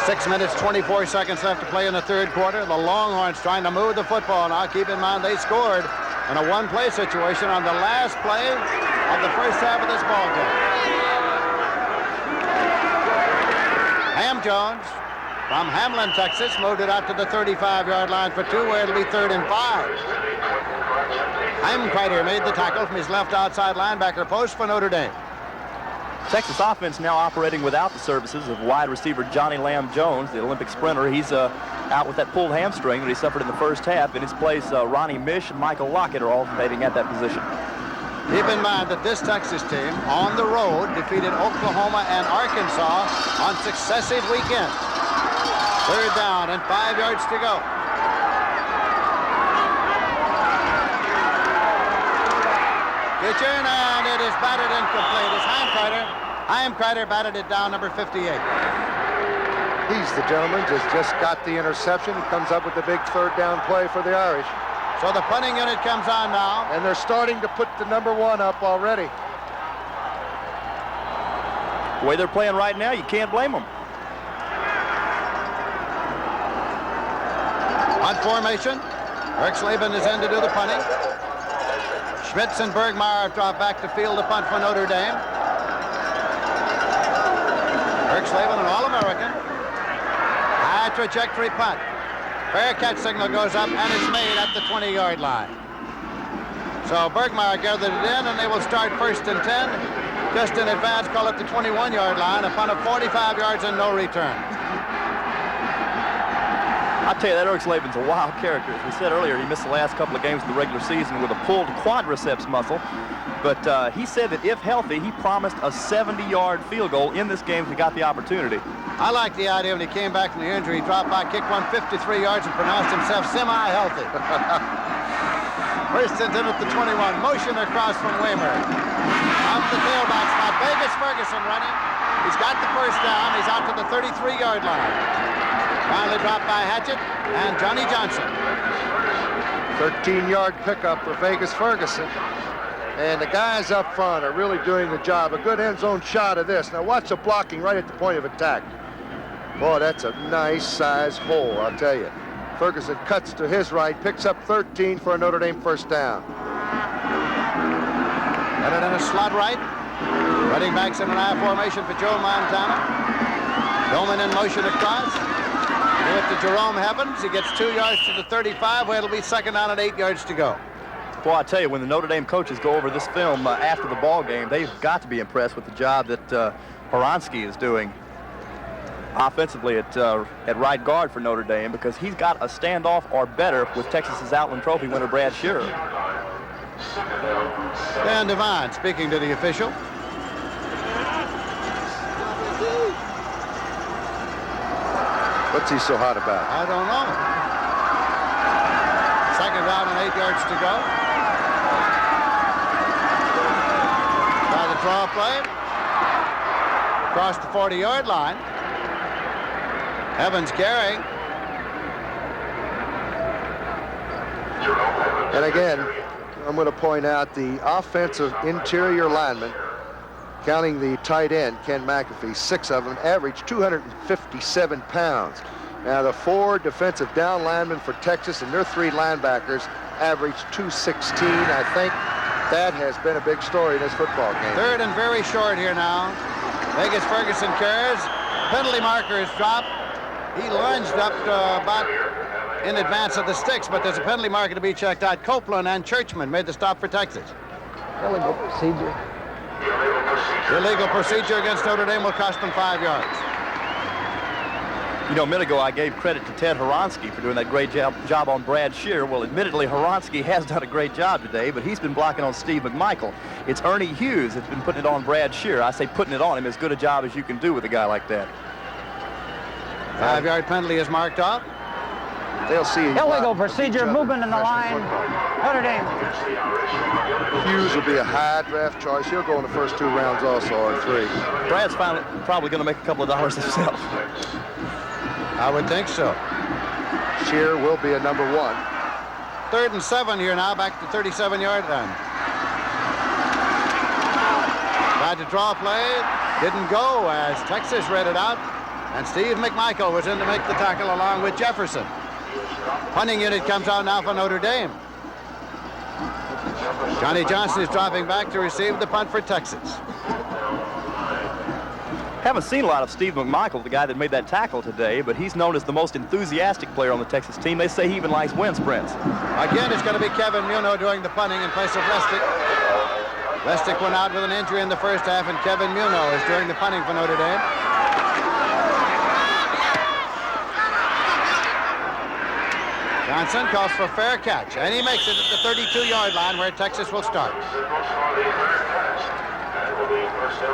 S1: 6 minutes, 24 seconds left to play in the third quarter. The Longhorns trying to move the football now. Keep in mind they scored in a one-play situation on the last play of the first half of this ball game. Ham Jones from Hamlin, Texas, moved it out to the 35-yard line for 2, where it'll be 3rd and 5. Heimkreiter made the tackle from his left outside linebacker post for Notre Dame.
S5: Texas offense now operating without the services of wide receiver Johnny Lamb Jones, the Olympic sprinter. He's out with that pulled hamstring that he suffered in the first half. In his place, Ronnie Mish and Michael Lockett are alternating at that position.
S1: Keep in mind that this Texas team on the road defeated Oklahoma and Arkansas on successive weekends. 3rd down and 5 yards to go. Kitchen, and it is batted incomplete. It's Heimkreiter. Heimkreiter batted it down, number 58.
S4: He's the gentleman, just got the interception. He comes up with the big 3rd down play for the Irish.
S1: So the punting unit comes on now.
S4: And they're starting to put the number 1 up already.
S5: The way they're playing right now, you can't blame them.
S1: Punt formation. Erxleben is in to do the punting. Schmitz and Bergmeyer have dropped back to field the punt for Notre Dame. Erxleben, an All-American. High trajectory punt. Fair catch signal goes up, and it's made at the 20-yard line. So Bergmeyer gathered it in, and they will start 1st and 10. Just in advance, call it the 21-yard line. A punt of 45 yards and no return.
S5: I'll tell you, that Erxleben's a wild character. As we said earlier, he missed the last couple of games of the regular season with a pulled quadriceps muscle. But he said that if healthy, he promised a 70-yard field goal in this game if he got the opportunity.
S1: I like the idea when he came back from the injury, he dropped back, kicked 153 yards, and pronounced himself semi-healthy. 1st and 10 at the 21. Motion across from Waymer. Up the tailback spot. Vegas Ferguson running. He's got the 1st down. He's out to the 33-yard line. Finally dropped by Hatchett and Johnny Johnson.
S4: 13-yard pickup for Vegas Ferguson. And the guys up front are really doing the job. A good end zone shot of this. Now watch the blocking right at the point of attack. Boy, that's a nice size hole, I'll tell you. Ferguson cuts to his right, picks up 13 for a Notre Dame 1st down.
S1: Got it in a slot right. Running backs in an I formation for Joe Montana. Bowman in motion across. Do it to Jerome Evans. He gets 2 yards to the 35, where it'll be 2nd down and 8 yards to go.
S5: Boy, I tell you, when the Notre Dame coaches go over this film after the ball game, they've got to be impressed with the job that Horansky is doing offensively at right guard for Notre Dame, because he's got a standoff or better with Texas's Outland Trophy winner Brad Shearer.
S1: Dan Devine speaking to the official.
S4: What's he so hot about?
S1: I don't know. 2nd down and 8 yards to go. By the draw play. Across the 40-yard line. Evans carrying.
S4: And again, I'm going to point out the offensive interior linemen, counting the tight end, Ken McAfee, 6 of them, averaged 257 pounds. Now the 4 defensive down linemen for Texas and their 3 linebackers averaged 216. I think that has been a big story in this football game.
S1: 3rd and very short here now. Vegas Ferguson carries. Penalty marker is dropped. He lunged up about in advance of the sticks, but there's a penalty marker to be checked out. Copeland and Churchman made the stop for Texas.
S8: Illegal procedure.
S1: Illegal procedure against Notre Dame will cost them 5 yards.
S5: You know, a minute ago I gave credit to Ted Horansky for doing that great job on Brad Shearer. Well, admittedly, Horansky has done a great job today, but he's been blocking on Steve McMichael. It's Ernie Hughes that's been putting it on Brad Shearer. I say putting it on him as good a job as you can do with a guy like that.
S1: 5-yard penalty is marked off.
S4: They'll see.
S8: Illegal procedure, movement in the line. Notre Dame.
S4: Hughes will be a high draft choice. He'll go in the first 2 rounds also, or 3.
S5: Brad's probably going to make a couple of dollars himself.
S1: I would think so.
S4: Shearer will be a number 1.
S1: 3rd and 7 here now, back to 37-yard line. Tried to draw a play, didn't go as Texas read it out, and Steve McMichael was in to make the tackle along with Jefferson. Punting unit comes out now for Notre Dame. Johnny Johnson is dropping back to receive the punt for Texas.
S5: Haven't seen a lot of Steve McMichael, the guy that made that tackle today, but he's known as the most enthusiastic player on the Texas team. They say he even likes wind sprints.
S1: Again, it's going to be Kevin Muno doing the punting in place of Lestick. Lestick went out with an injury in the first half, and Kevin Muno is doing the punting for Notre Dame. Johnson calls for fair catch, and he makes it at the 32-yard line where Texas will start.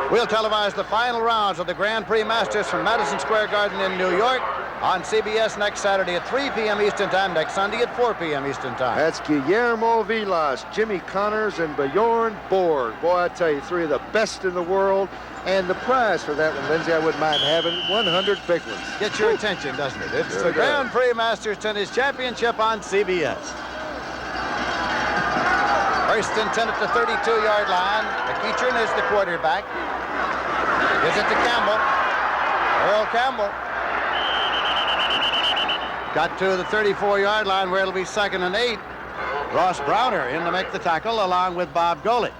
S1: We'll televise the final rounds of the Grand Prix Masters from Madison Square Garden in New York on CBS next Saturday at 3 p.m. Eastern Time, next Sunday at 4 p.m. Eastern Time.
S4: That's Guillermo Vilas, Jimmy Connors, and Bjorn Borg. Boy, I tell you, 3 of the best in the world. And the prize for that one, Lindsay, I wouldn't mind having 100 big ones.
S1: Gets your attention, doesn't it? It's the Grand Prix Masters Tennis Championship on CBS. First and 10 at the 32-yard line. McEachern is the quarterback. Gives it to Campbell. Earl Campbell. Got to the 34-yard line where it'll be 2nd and 8. Ross Browner in to make the tackle along with Bob Golick.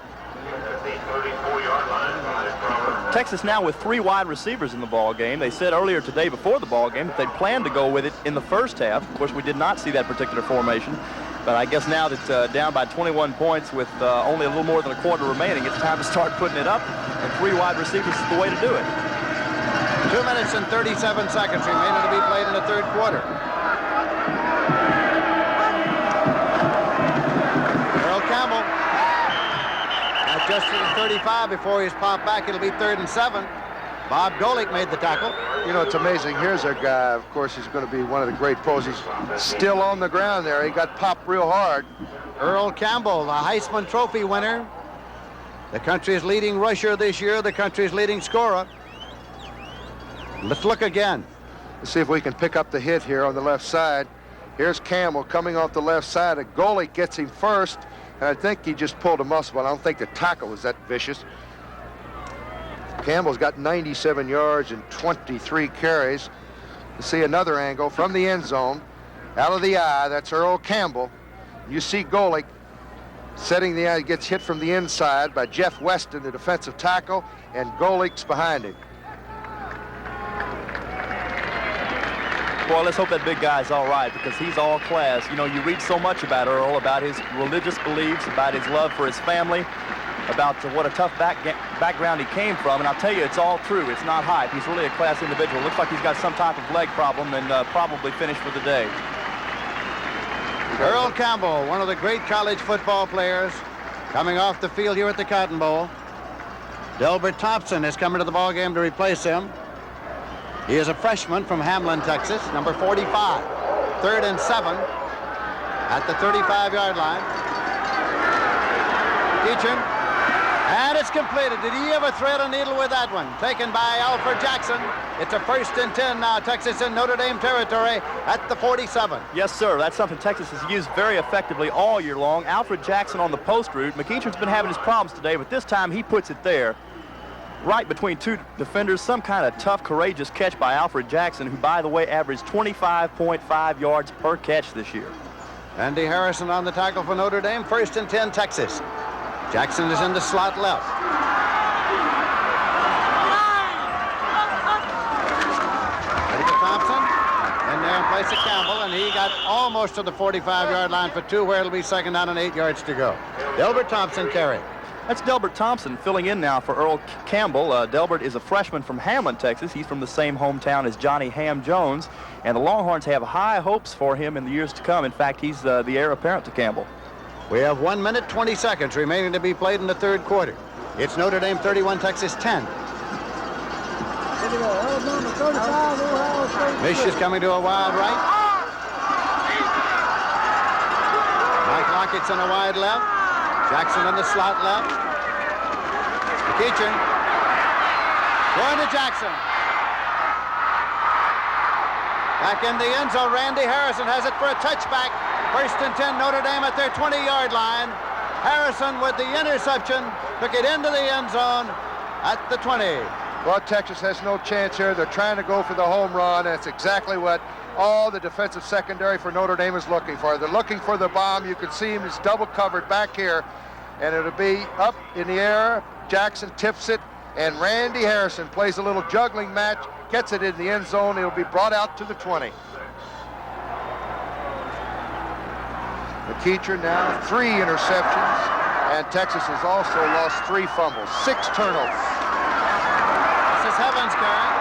S5: Texas now with 3 wide receivers in the ball game. They said earlier today before the ball game that they planned to go with it in the first half. Of course, we did not see that particular formation. But I guess now that down by 21 points with only a little more than a quarter remaining, it's time to start putting it up. And 3 wide receivers is the way to do it.
S1: 2 minutes and 37 seconds remaining to be played in the third quarter. Earl Campbell just to the 35 before he's popped back. It'll be 3rd and 7. Bob Golick made the tackle.
S4: You know, it's amazing. Here's a guy, of course, he's going to be one of the great pros. He's still on the ground there. He got popped real hard.
S1: Earl Campbell, the Heisman Trophy winner. The country's leading rusher this year, the country's leading scorer. Let's look again.
S4: Let's see if we can pick up the hit here on the left side. Here's Campbell coming off the left side. Golick gets him first, and I think he just pulled a muscle, but I don't think the tackle was that vicious. Campbell's got 97 yards and 23 carries. You see another angle from the end zone, out of the eye. That's Earl Campbell. You see Golick setting the eye, gets hit from the inside by Jeff Weston, the defensive tackle, and Golick's behind him.
S5: Boy, let's hope that big guy's all right, because he's all class. You know, you read so much about Earl, about his religious beliefs, about his love for his family, about what a tough background he came from, and I'll tell you, it's all true. It's not hype. He's really a class individual. Looks like he's got some type of leg problem and probably finished for the day.
S1: Earl Campbell, one of the great college football players, coming off the field here at the Cotton Bowl. Delbert Thompson is coming to the ball game to replace him. He is a freshman from Hamlin, Texas, number 45. 3rd and 7 at the 35-yard line. Teacher. And it's completed. Did he ever thread a needle with that one? Taken by Alfred Jackson. It's a 1st and 10 now. Texas in Notre Dame territory at the 47.
S5: Yes, sir. That's something Texas has used very effectively all year long. Alfred Jackson on the post route. McEachern's been having his problems today, but this time he puts it there, right between 2 defenders. Some kind of tough, courageous catch by Alfred Jackson, who, by the way, averaged 25.5 yards per catch this year.
S1: Andy Harrison on the tackle for Notre Dame. 1st and 10, Texas. Jackson is in the slot left. Ready for Thompson. In there in place of Campbell, and he got almost to the 45-yard line for 2, where it'll be 2nd down and 8 yards to go. Delbert Thompson carry.
S5: That's Delbert Thompson filling in now for Earl Campbell. Delbert is a freshman from Hamlin, Texas. He's from the same hometown as Johnny Ham Jones, and the Longhorns have high hopes for him in the years to come. In fact, he's the heir apparent to Campbell.
S1: We have 1 minute, 20 seconds remaining to be played in the third quarter. It's Notre Dame 31, Texas 10. Mish is coming to a wide right. Mike Lockett's in a wide left. Jackson in the slot left. McEachern. Going to Jackson. Back in the end zone, Randy Harrison has it for a touchback. First and 10, Notre Dame at their 20-yard line. Harrison with the interception, took it into the end zone at the 20.
S4: Well, Texas has no chance here. They're trying to go for the home run. That's exactly what all the defensive secondary for Notre Dame is looking for. They're looking for the bomb. You can see him. He's double covered back here, and it'll be up in the air. Jackson tips it, and Randy Harrison plays a little juggling match, gets it in the end zone. It'll be brought out to the 20. McEachern now 3 interceptions, and Texas has also lost 3 fumbles, 6 turnovers.
S1: This is Evans carrying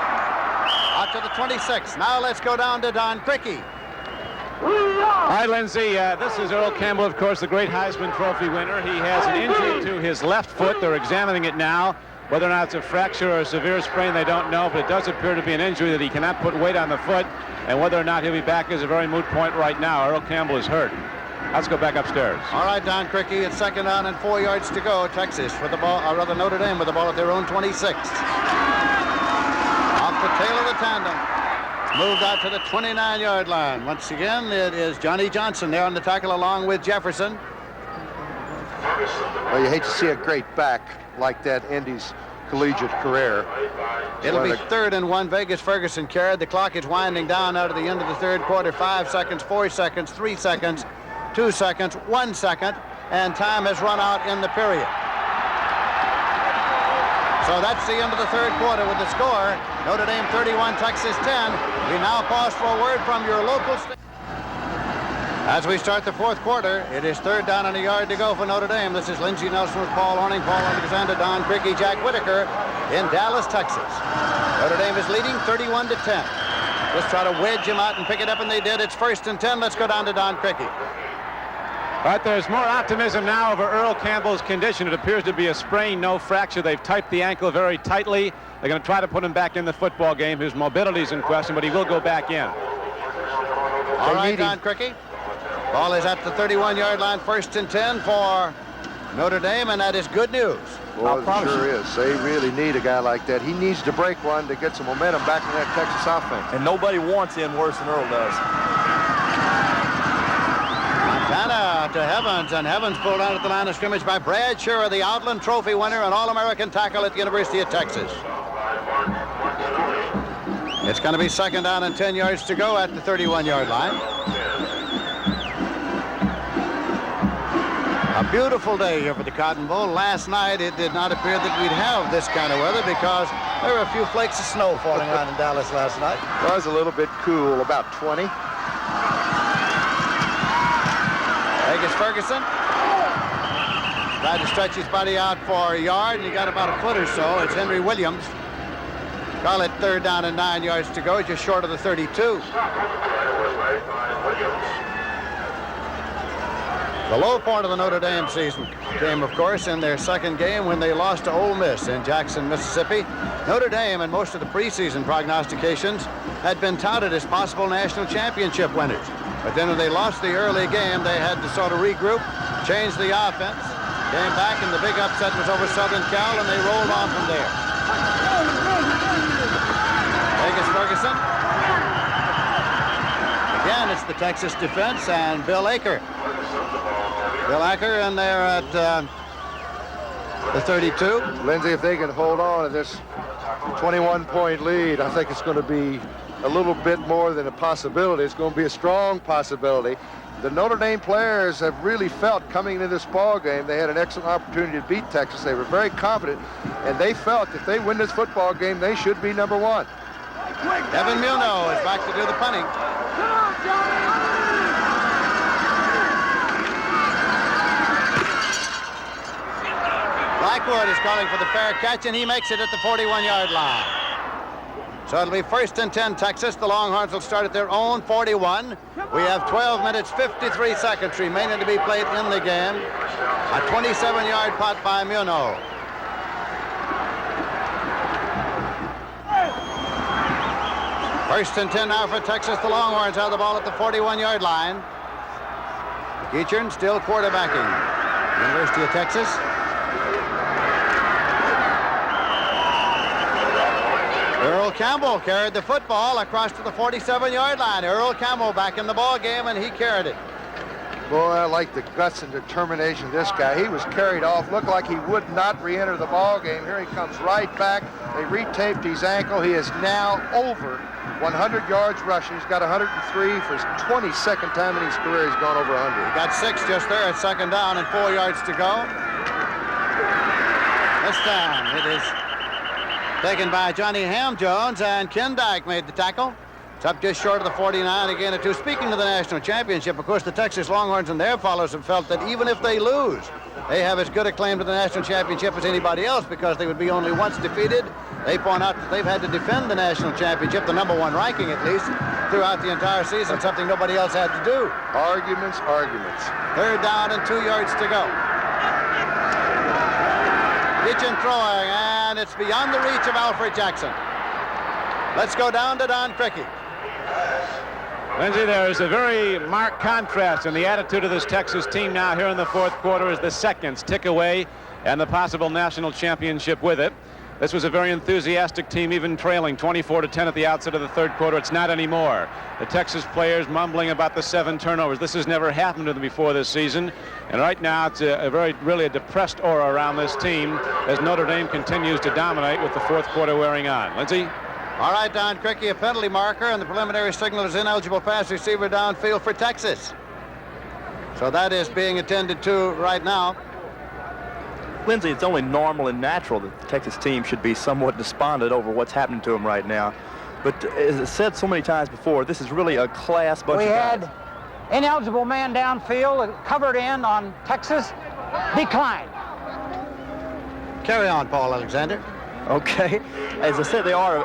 S1: out to the 26. Now let's go down to Don Criqui.
S2: All right, Lindsay, this is Earl Campbell, of course, the great Heisman Trophy winner. He has an injury to his left foot. They're examining it now. Whether or not it's a fracture or a severe sprain, they don't know, but it does appear to be an injury that he cannot put weight on the foot, and whether or not he'll be back is a very moot point right now. Earl Campbell is hurt. Let's go back upstairs.
S1: All right, Don Criqui, it's second down and 4 yards to go. Texas with the ball, or rather Notre Dame with the ball at their own 26. Off the tail of the tandem. Moved out to the 29-yard line. Once again, it is Johnny Johnson there on the tackle along with Jefferson.
S4: Well, you hate to see a great back like that end his collegiate career.
S1: It'll be 3rd and 1. Vegas Ferguson carried. The clock is winding down out of the end of the third quarter. 5 seconds, 4 seconds, 3 seconds, 2 seconds, 1 second, and time has run out in the period. So that's the end of the third quarter with the score. Notre Dame 31, Texas 10. We now pause for a word from your local station. As we start the fourth quarter, it is 3rd down and a yard to go for Notre Dame. This is Lindsey Nelson with Paul Horning, Paul Alexander, Don Criqui, Jack Whitaker in Dallas, Texas. Notre Dame is leading 31 to 10. Just try to wedge him out and pick it up, and they did. It's 1st and 10. Let's go down to Don Criqui.
S2: But there's more optimism now over Earl Campbell's condition. It appears to be a sprain, no fracture. They've typed the ankle very tightly. They're going to try to put him back in the football game. His mobility is in question, but he will go back in.
S1: All right, Don Criqui. Ball is at the 31-yard line, 1st and 10 for Notre Dame, and that is good news.
S4: Well, it sure is. They really need a guy like that. He needs to break one to get some momentum back in that Texas offense.
S5: And nobody wants him worse than Earl does.
S1: Montana to Evans, and Evans pulled out at the line of scrimmage by Brad Shearer, the Outland Trophy winner and All-American tackle at the University of Texas. It's going to be 2nd down and 10 yards to go at the 31-yard line. A beautiful day here for the Cotton Bowl. Last night it did not appear that we'd have this kind of weather because there were a few flakes of snow falling around in Dallas last night.
S4: It was a little bit cool, about 20.
S1: Vegas Ferguson tried to stretch his body out for a yard, and he got about a foot or so. It's Henry Williams. Call it 3rd down and 9 yards to go, just short of the 32. The low point of the Notre Dame season came, of course, in their 2nd game when they lost to Ole Miss in Jackson, Mississippi. Notre Dame and most of the preseason prognostications had been touted as possible national championship winners. But then when they lost the early game, they had to sort of regroup, change the offense, came back, and the big upset was over Southern Cal, and they rolled on from there. Vegas Ferguson. Again, it's the Texas defense and Bill Aker. Bill Aker, and they're at the 32.
S4: Lindsay, if they can hold on to this 21-point lead, I think it's going to be a little bit more than a possibility. It's going to be a strong possibility. The Notre Dame players have really felt coming into this ball game, they had an excellent opportunity to beat Texas. They were very confident, and they felt if they win this football game, they should be number 1.
S1: Evan Muno is back to do the punting. Blackwood is calling for the fair catch, and he makes it at the 41-yard line. So it'll be 1st and 10, Texas. The Longhorns will start at their own 41. We have 12 minutes, 53 seconds remaining to be played in the game. A 27-yard punt by Muno. First and 10 now for Texas. The Longhorns have the ball at the 41-yard line. Geachern still quarterbacking. University of Texas. Earl Campbell carried the football across to the 47-yard line. Earl Campbell back in the ball game, and he carried it.
S4: Boy, I like the guts and determination of this guy. He was carried off, looked like he would not re-enter the ball game. Here he comes right back. They retaped his ankle. He is now over 100 yards rushing. He's got 103 for his 22nd time in his career. He's gone over 100.
S1: He got 6 just there at second down and 4 yards to go. This time it is taken by Johnny Ham-Jones, and Ken Dyke made the tackle. It's up just short of the 49, again at 2. Speaking of the national championship, of course, the Texas Longhorns and their followers have felt that even if they lose, they have as good a claim to the national championship as anybody else because they would be only once defeated. They point out that they've had to defend the national championship, the #1 ranking at least, throughout the entire season, something nobody else had to do.
S4: Arguments.
S1: Third down and 2 yards to go. Pitch and throwing, and it's beyond the reach of Alfred Jackson. Let's go down to Don Crickey.
S2: Lindsay, there is a very marked contrast in the attitude of this Texas team now here in the fourth quarter as the seconds tick away and the possible national championship with it. This was a very enthusiastic team, even trailing 24-10 at the outset of the third quarter. It's not anymore. The Texas players mumbling about the 7 turnovers. This has never happened to them before this season. And right now it's really a depressed aura around this team as Notre Dame continues to dominate with the fourth quarter wearing on. Lindsay?
S1: All right, Don Crickey, a penalty marker, and the preliminary signal is ineligible pass receiver downfield for Texas. So that is being attended to right now.
S5: Lindsay, it's only normal and natural that the Texas team should be somewhat despondent over what's happening to them right now. But as I said so many times before, this is really a class bunch of guys.
S8: We had ineligible man downfield, covered in on Texas, declined.
S1: Carry on, Paul Alexander.
S5: Okay. As I said, they are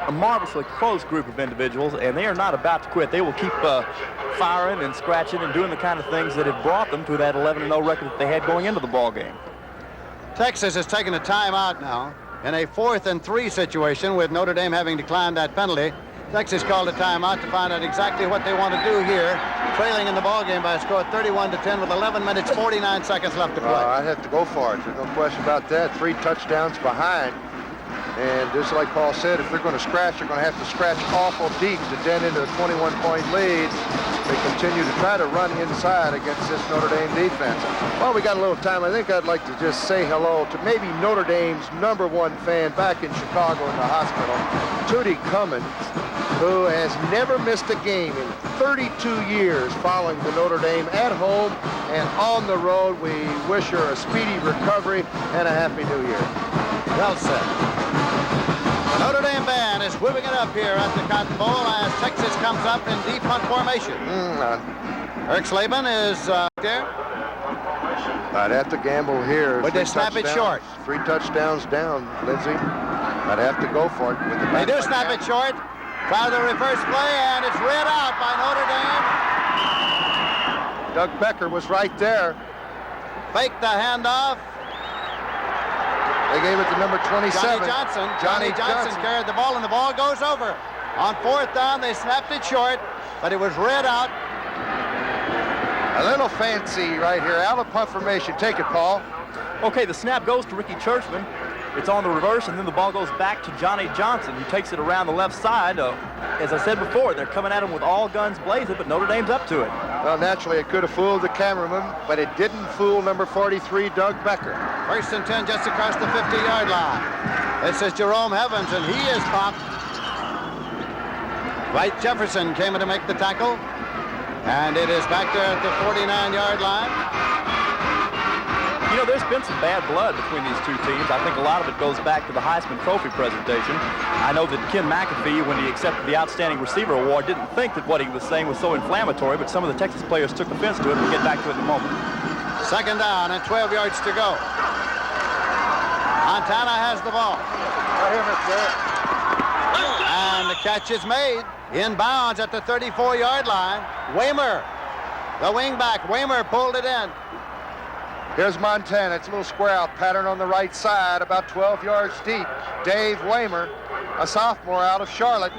S5: a marvelously close group of individuals, and they are not about to quit. They will keep firing and scratching and doing the kind of things that have brought them to that 11-0 record that they had going into the ball game.
S1: Texas has taken a timeout now in a 4th and 3 situation with Notre Dame having declined that penalty. Texas called a timeout to find out exactly what they want to do here, trailing in the ball game by a score of 31-10 with 11 minutes 49 seconds left to play.
S4: I'd have to go for it. There's no question about that. 3 touchdowns behind. And just like Paul said, if they're going to scratch, they're going to have to scratch awful deep to dent into a 21-point lead. They continue to try to run inside against this Notre Dame defense. Well, we got a little time. I think I'd like to just say hello to maybe Notre Dame's #1 fan back in Chicago in the hospital, Tootie Cummins, who has never missed a game in 32 years following the Notre Dame at home and on the road. We wish her a speedy recovery and a Happy New Year.
S1: Well said. Notre Dame band is whipping it up here at the Cotton Bowl as Texas comes up in deep punt formation. Eric Slavin is there.
S4: I'd have to gamble here.
S1: But they snap it short.
S4: 3 touchdowns down, Lindsay. I'd have to go for it. With the
S1: They do snap it short. Try the reverse play, and it's read out by Notre Dame.
S4: Doug Becker was right there.
S1: Fake the handoff.
S4: They gave it to number 27.
S1: Johnny Johnson carried the ball, and the ball goes over. On 4th down, they snapped it short, but it was read out.
S4: A little fancy right here. Out of punt formation. Take it, Paul.
S5: Okay, the snap goes to Ricky Churchman. It's on the reverse, and then the ball goes back to Johnny Johnson, who takes it around the left side. As I said before, they're coming at him with all guns blazing, but Notre Dame's up to it.
S4: Well, naturally, it could have fooled the cameraman, but it didn't fool number 43, Doug Becker.
S1: 1st and 10 just across the 50-yard line. This is Jerome Evans, and he is popped. Dwight Jefferson came in to make the tackle, and it is back there at the 49-yard line.
S5: You know, there's been some bad blood between these two teams. I think a lot of it goes back to the Heisman Trophy presentation. I know that Ken McAfee, when he accepted the Outstanding Receiver Award, didn't think that what he was saying was so inflammatory, but some of the Texas players took offense to it. We'll get back to it in a moment.
S1: 2nd down and 12 yards to go. Montana has the ball. And the catch is made. Inbounds at the 34-yard line. Waymer, the wingback. Waymer pulled it in.
S4: Here's Montana. It's a little square out pattern on the right side, about 12 yards deep. Dave Waymer, a sophomore out of Charlotte.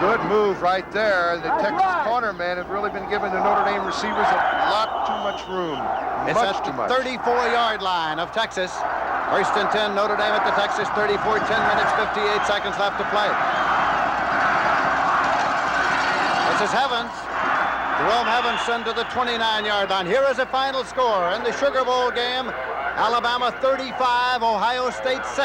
S4: Good move right there. The Texas cornermen have really been giving the Notre Dame receivers a lot too much room.
S1: It's at the 34-yard line of Texas. 1st and 10, Notre Dame at the Texas 34, 10 minutes, 58 seconds left to play. This is Evans. Jerome Heavenson to the 29-yard line. Here is a final score in the Sugar Bowl game. Alabama 35, Ohio State 6.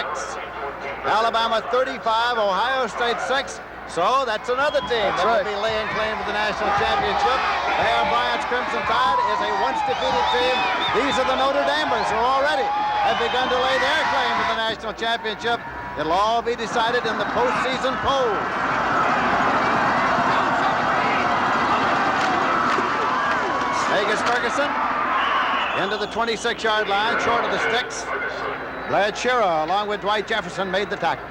S1: Alabama 35, Ohio State 6. So that's another team that will be laying claim to the national championship. There, Bryant's Crimson Tide is a once-defeated team. These are the Notre Damers who already have begun to lay their claim to the national championship. It'll all be decided in the postseason poll. Vegas Ferguson into the 26-yard line, short of the sticks. Glad Shira, along with Dwight Jefferson, made the tackle.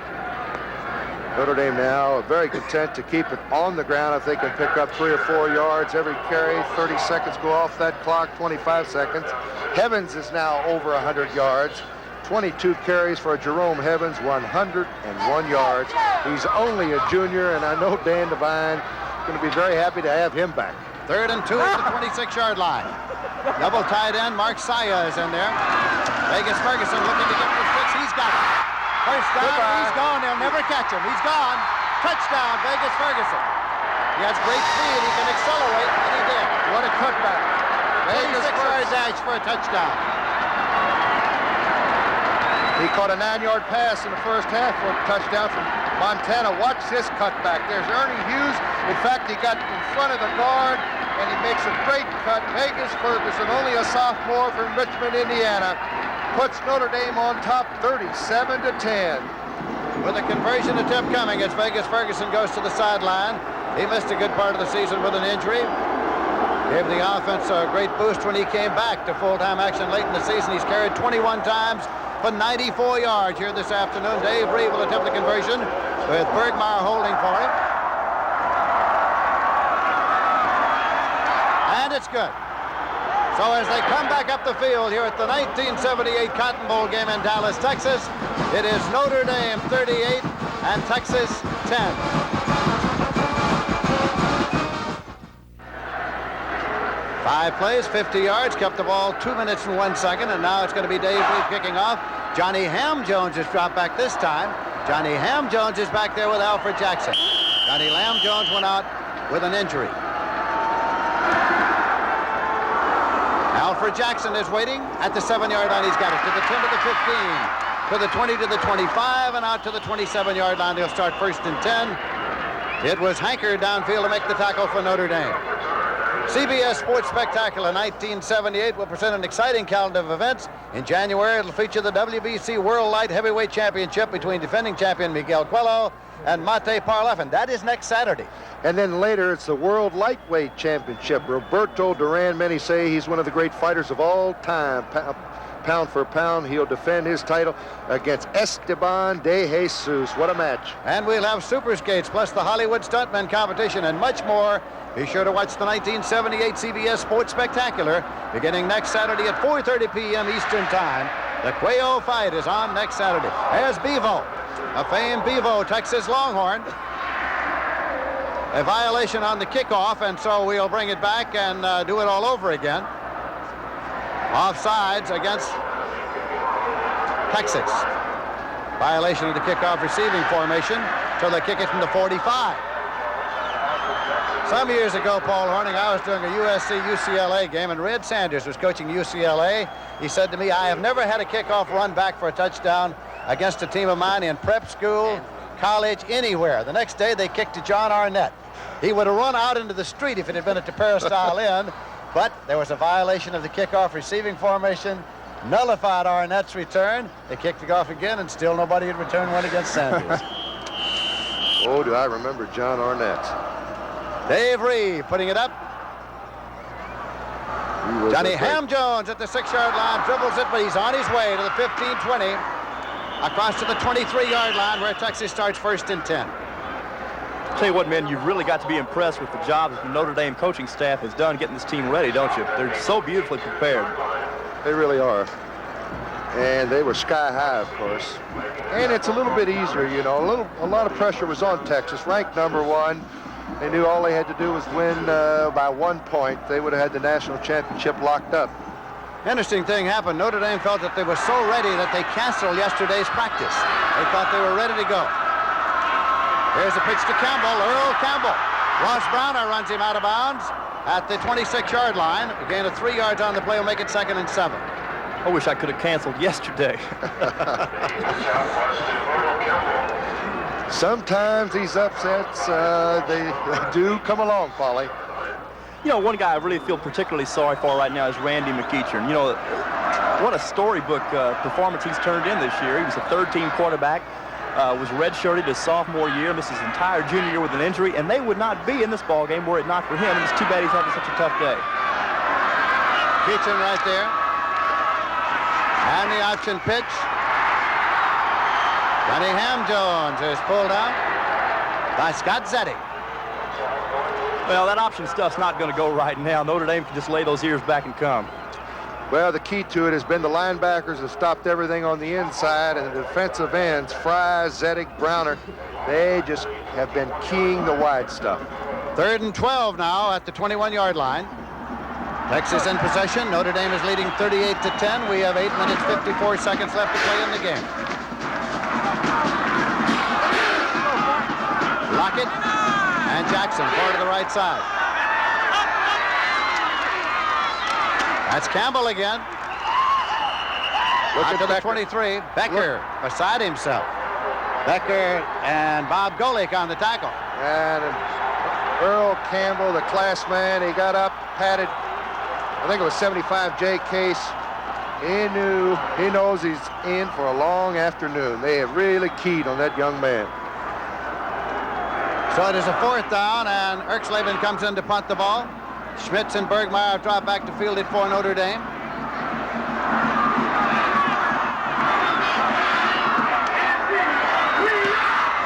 S4: Notre Dame now very content to keep it on the ground if they can pick up 3 or 4 yards every carry. 30 seconds go off that clock, 25 seconds. Heavens is now over 100 yards. 22 carries for Jerome Heavens, 101 yards. He's only a junior, and I know Dan Devine is going to be very happy to have him back.
S1: 3rd and 2 at the 26-yard line. Double tight end, Mark Saya is in there. Vegas Ferguson looking to get the six. He's got it. First down, he's gone. They'll never catch him. He's gone. Touchdown, Vegas Ferguson. He has great speed. He can accelerate, and he did.
S4: What a cutback.
S1: 26-yard dash for a touchdown.
S4: He caught a 9-yard pass in the first half for a touchdown from Montana. Watch this cutback. There's Ernie Hughes. In fact, he got in front of the guard, and he makes a great cut. Vegas Ferguson, only a sophomore from Richmond, Indiana, puts Notre Dame on top 37-10.
S1: With a conversion attempt coming as Vegas Ferguson goes to the sideline. He missed a good part of the season with an injury. Gave the offense a great boost when he came back to full-time action late in the season. He's carried 21 times for 94 yards here this afternoon. Dave Reed will attempt the conversion with Bergmeyer holding for him. And it's good. So as they come back up the field here at the 1978 Cotton Bowl game in Dallas, Texas, it is Notre Dame 38 and Texas 10. Five plays, 50 yards, kept the ball 2 minutes and 1 second, and now it's going to be Dave Reed kicking off. Johnny Ham Jones has dropped back this time. Johnny Ham Jones is back there with Alfred Jackson. Johnny Lamb Jones went out with an injury. Alfred Jackson is waiting at the 7-yard line. He's got it to the 10 to the 15, to the 20 to the 25, and out to the 27-yard line. He'll start 1st and 10. It was Hanker downfield to make the tackle for Notre Dame. CBS Sports Spectacular 1978 will present an exciting calendar of events. In January, it'll feature the WBC World Light Heavyweight Championship between defending champion Miguel Coelho and Mate Parleffin. That is next Saturday.
S4: And then later, it's the World Lightweight Championship. Roberto Duran, many say he's one of the great fighters of all time. Pound for pound, he'll defend his title against Esteban de Jesus. What a match.
S1: And we'll have super skates, plus the Hollywood Stuntman competition and much more. Be sure to watch the 1978 CBS Sports Spectacular beginning next Saturday at 4:30 p.m. Eastern Time. The Quayo fight is on next Saturday. There's Bevo, a famed Bevo Texas Longhorn. A violation on the kickoff, and so we'll bring it back and do it all over again. Offsides against Texas. Violation of the kickoff receiving formation, so they kick it from the 45. Some years ago, Paul Horning, I was doing a USC-UCLA game, and Red Sanders was coaching UCLA. He said to me, I have never had a kickoff run back for a touchdown against a team of mine in prep school, college, anywhere. The next day, they kicked to John Arnett. He would have run out into the street if it had been at the Peristyle Inn, but there was a violation of the kickoff receiving formation, nullified Arnett's return. They kicked it off again, and still nobody had returned one against Sanders.
S4: Oh, do I remember John Arnett.
S1: Dave Reed putting it up. Johnny Ham Jones at the 6-yard line, dribbles it, but he's on his way to the 15-20, across to the 23-yard line where Texas starts 1st and 10.
S5: Tell you what, man, you've really got to be impressed with the job that the Notre Dame coaching staff has done getting this team ready, don't you? They're so beautifully prepared.
S4: They really are. And they were sky high, of course. And it's a little bit easier, you know. A lot of pressure was on Texas, ranked #1. They knew all they had to do was win by 1 point. They would have had the national championship locked up.
S1: Interesting thing happened. Notre Dame felt that they were so ready that they canceled yesterday's practice. They thought they were ready to go. Here's a pitch to Campbell, Earl Campbell. Ross Browner runs him out of bounds, at the 26-yard line. A gain of 3 yards on the play will make it 2nd and 7.
S5: I wish I could have canceled yesterday.
S4: Sometimes these upsets, they do come along, Paulie.
S5: You know, one guy I really feel particularly sorry for right now is Randy McEachern. You know, what a storybook performance he's turned in this year. He was a third-team quarterback, was redshirted his sophomore year, missed his entire junior year with an injury, and they would not be in this ball game were it not for him. And it's too bad he's having such a tough day.
S1: Keaton right there. And the option pitch. Cunningham Jones is pulled out by Scott Zeddy.
S5: Well, that option stuff's not going to go right now. Notre Dame can just lay those ears back and come.
S4: Well, the key to it has been the linebackers have stopped everything on the inside, and the defensive ends, Fry, Zeddick, Browner, they just have been keying the wide stuff.
S1: 3rd and 12 now at the 21-yard line. Texas in possession. Notre Dame is leading 38-10. We have 8 minutes, 54 seconds left to play in the game. Lockett and Jackson far to the right side. That's Campbell again. Look at the 23. Becker beside himself. Becker and Bob Golick on the tackle.
S4: And Earl Campbell, the class man, he got up, patted, I think it was 75J Case. He knows he's in for a long afternoon. They have really keyed on that young man.
S1: So it is a 4th down, and Erxleben comes in to punt the ball. Schmitz and Bergmeyer have dropped back to field it for Notre Dame.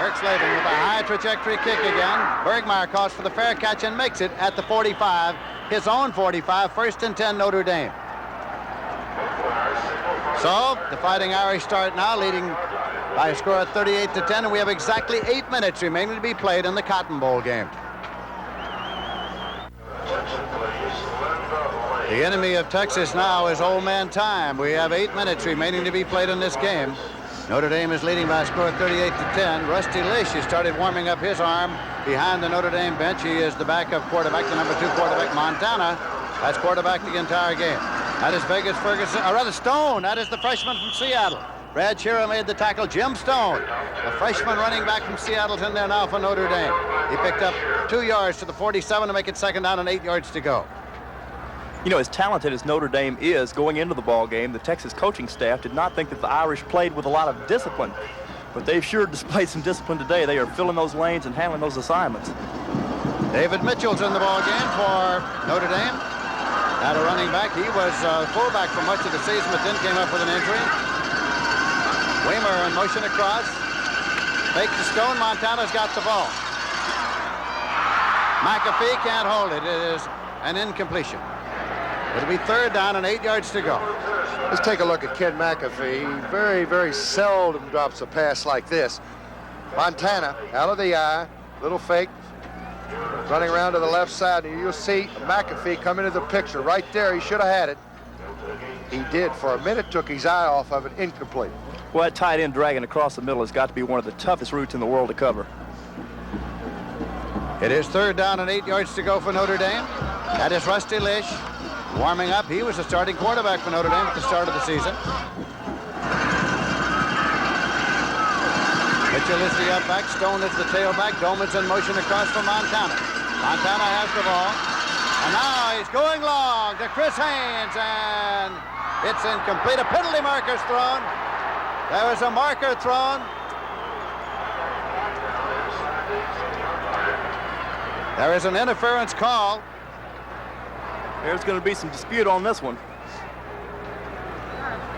S1: Erxleben with a high trajectory kick again. Bergmeyer calls for the fair catch and makes it at the 45, his own 45, 1st and 10 Notre Dame. So the Fighting Irish start now, leading by a score of 38-10, and we have exactly 8 minutes remaining to be played in the Cotton Bowl game. The enemy of Texas now is old man time. We have 8 minutes remaining to be played in this game. Notre Dame is leading by a score of 38-10. Rusty Lish has started warming up his arm behind the Notre Dame bench. He is the backup quarterback, the number 2 quarterback. Montana has quarterbacked the entire game. That is Vegas Ferguson, or rather Stone. That is the freshman from Seattle. Brad Shearer made the tackle. Jim Stone, the freshman running back from Seattle, is in there now for Notre Dame. He picked up 2 yards to the 47 to make it 2nd down and 8 yards to go.
S5: You know, as talented as Notre Dame is going into the ball game, the Texas coaching staff did not think that the Irish played with a lot of discipline, but they've sure displayed some discipline today. They are filling those lanes and handling those assignments.
S1: David Mitchell's in the ball game for Notre Dame. At a running back, he was fullback for much of the season, but then came up with an injury. Weimer in motion across. Fake to Stone. Montana's got the ball. McAfee can't hold it. It is an incompletion. It'll be 3rd down and 8 yards to go.
S4: Let's take a look at Ken McAfee. He very, very seldom drops a pass like this. Montana out of the eye, little fake, running around to the left side. And you'll see McAfee come into the picture right there. He should have had it. He did. For a minute, took his eye off of it, incomplete.
S5: Well, that tight end dragging across the middle has got to be one of the toughest routes in the world to cover.
S1: It is 3rd down and 8 yards to go for Notre Dame. That is Rusty Lish warming up. He was the starting quarterback for Notre Dame at the start of the season. Mitchell is the up back. Stone is the tailback. Doman's in motion across for Montana. Montana has the ball. And now he's going long to Chris Haynes, and it's incomplete. A penalty marker's thrown. There was a marker thrown. There is an interference call.
S5: There's going to be some dispute on this one.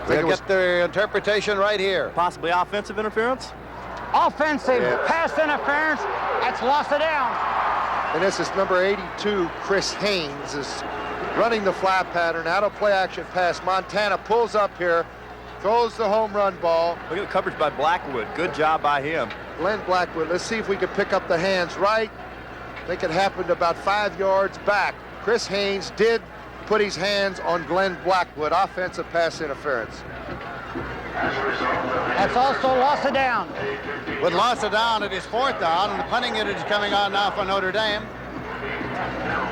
S1: We'll get the interpretation right here.
S5: Possibly offensive interference?
S8: Offensive pass interference. That's lost it down.
S4: And this is number 82, Chris Haynes, is running the fly pattern, out of play action pass. Montana pulls up here, throws the home run ball.
S5: Look at the coverage by Blackwood. Good job by him.
S4: Glenn Blackwood, let's see if we can pick up the hands right. I think it happened about 5 yards back. Chris Haynes did put his hands on Glenn Blackwood. Offensive pass interference.
S8: That's also lost it down.
S1: With loss of down, it is 4th down, and the punting unit is coming on now for Notre Dame.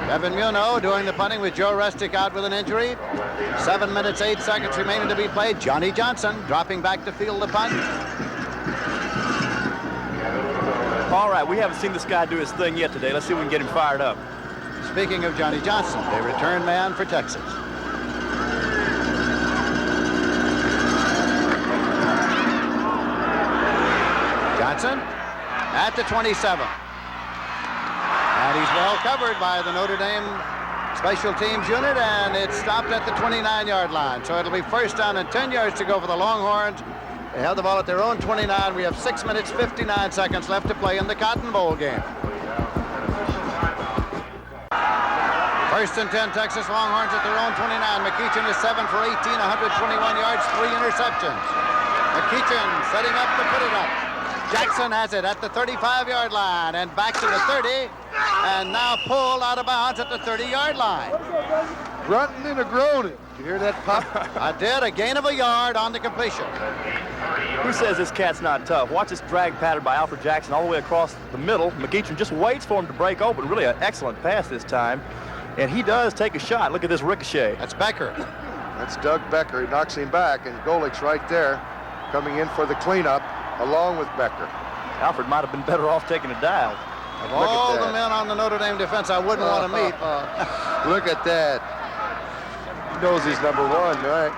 S1: Kevin Muno doing the punting with Joe Restic out with an injury. 7 minutes, 8 seconds remaining to be played. Johnny Johnson dropping back to field the punt.
S5: All right, we haven't seen this guy do his thing yet today. Let's see if we can get him fired up.
S1: Speaking of Johnny Johnson, a return man for Texas. Johnson at the 27. And he's well covered by the Notre Dame special teams unit, and it stopped at the 29-yard line. So it'll be first down and 10 yards to go for the Longhorns. They have the ball at their own 29. We have 6 minutes, 59 seconds left to play in the Cotton Bowl game. First and 10, Texas Longhorns at their own 29. McEachin is 7 for 18, 121 yards, 3 interceptions. McEachin setting up to put it up. Jackson has it at the 35-yard line and back to the 30, and now pulled out of bounds at the 30-yard line.
S4: Grunting and a groaning. Did you hear that pop?
S1: I did. A gain of a yard on the completion.
S5: Who says this cat's not tough? Watch this drag pattern by Alfred Jackson all the way across the middle. McEachin just waits for him to break open. Really an excellent pass this time. And he does take a shot. Look at this ricochet.
S1: That's Becker.
S4: That's Doug Becker. He knocks him back, and Golick's right there coming in for the cleanup along with Becker.
S5: Alfred might have been better off taking a dive.
S1: Of all the men on the Notre Dame defense I wouldn't want to meet.
S4: Look at that. He knows he's number one, right?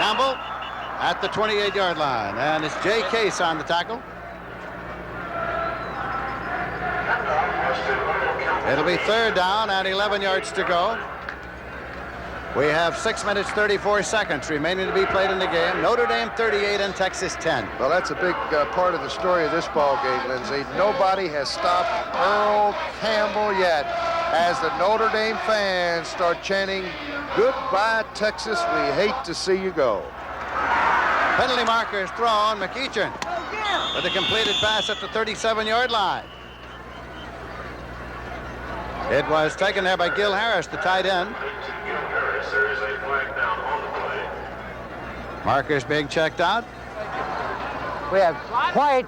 S1: Campbell at the 28-yard line, and it's Jay Case on the tackle. It'll be third down and 11 yards to go. We have 6 minutes, 34 seconds remaining to be played in the game. Notre Dame 38 and Texas 10.
S4: Well, that's a big part of the story of this ball game, Lindsey. Nobody has stopped Earl Campbell yet as the Notre Dame fans start chanting, "Goodbye, Texas, we hate to see you go."
S1: Penalty marker is thrown. McEachin with a completed pass at the 37-yard line. It was taken there by Gil Harris, the tight end. Markers being checked out.
S8: We have White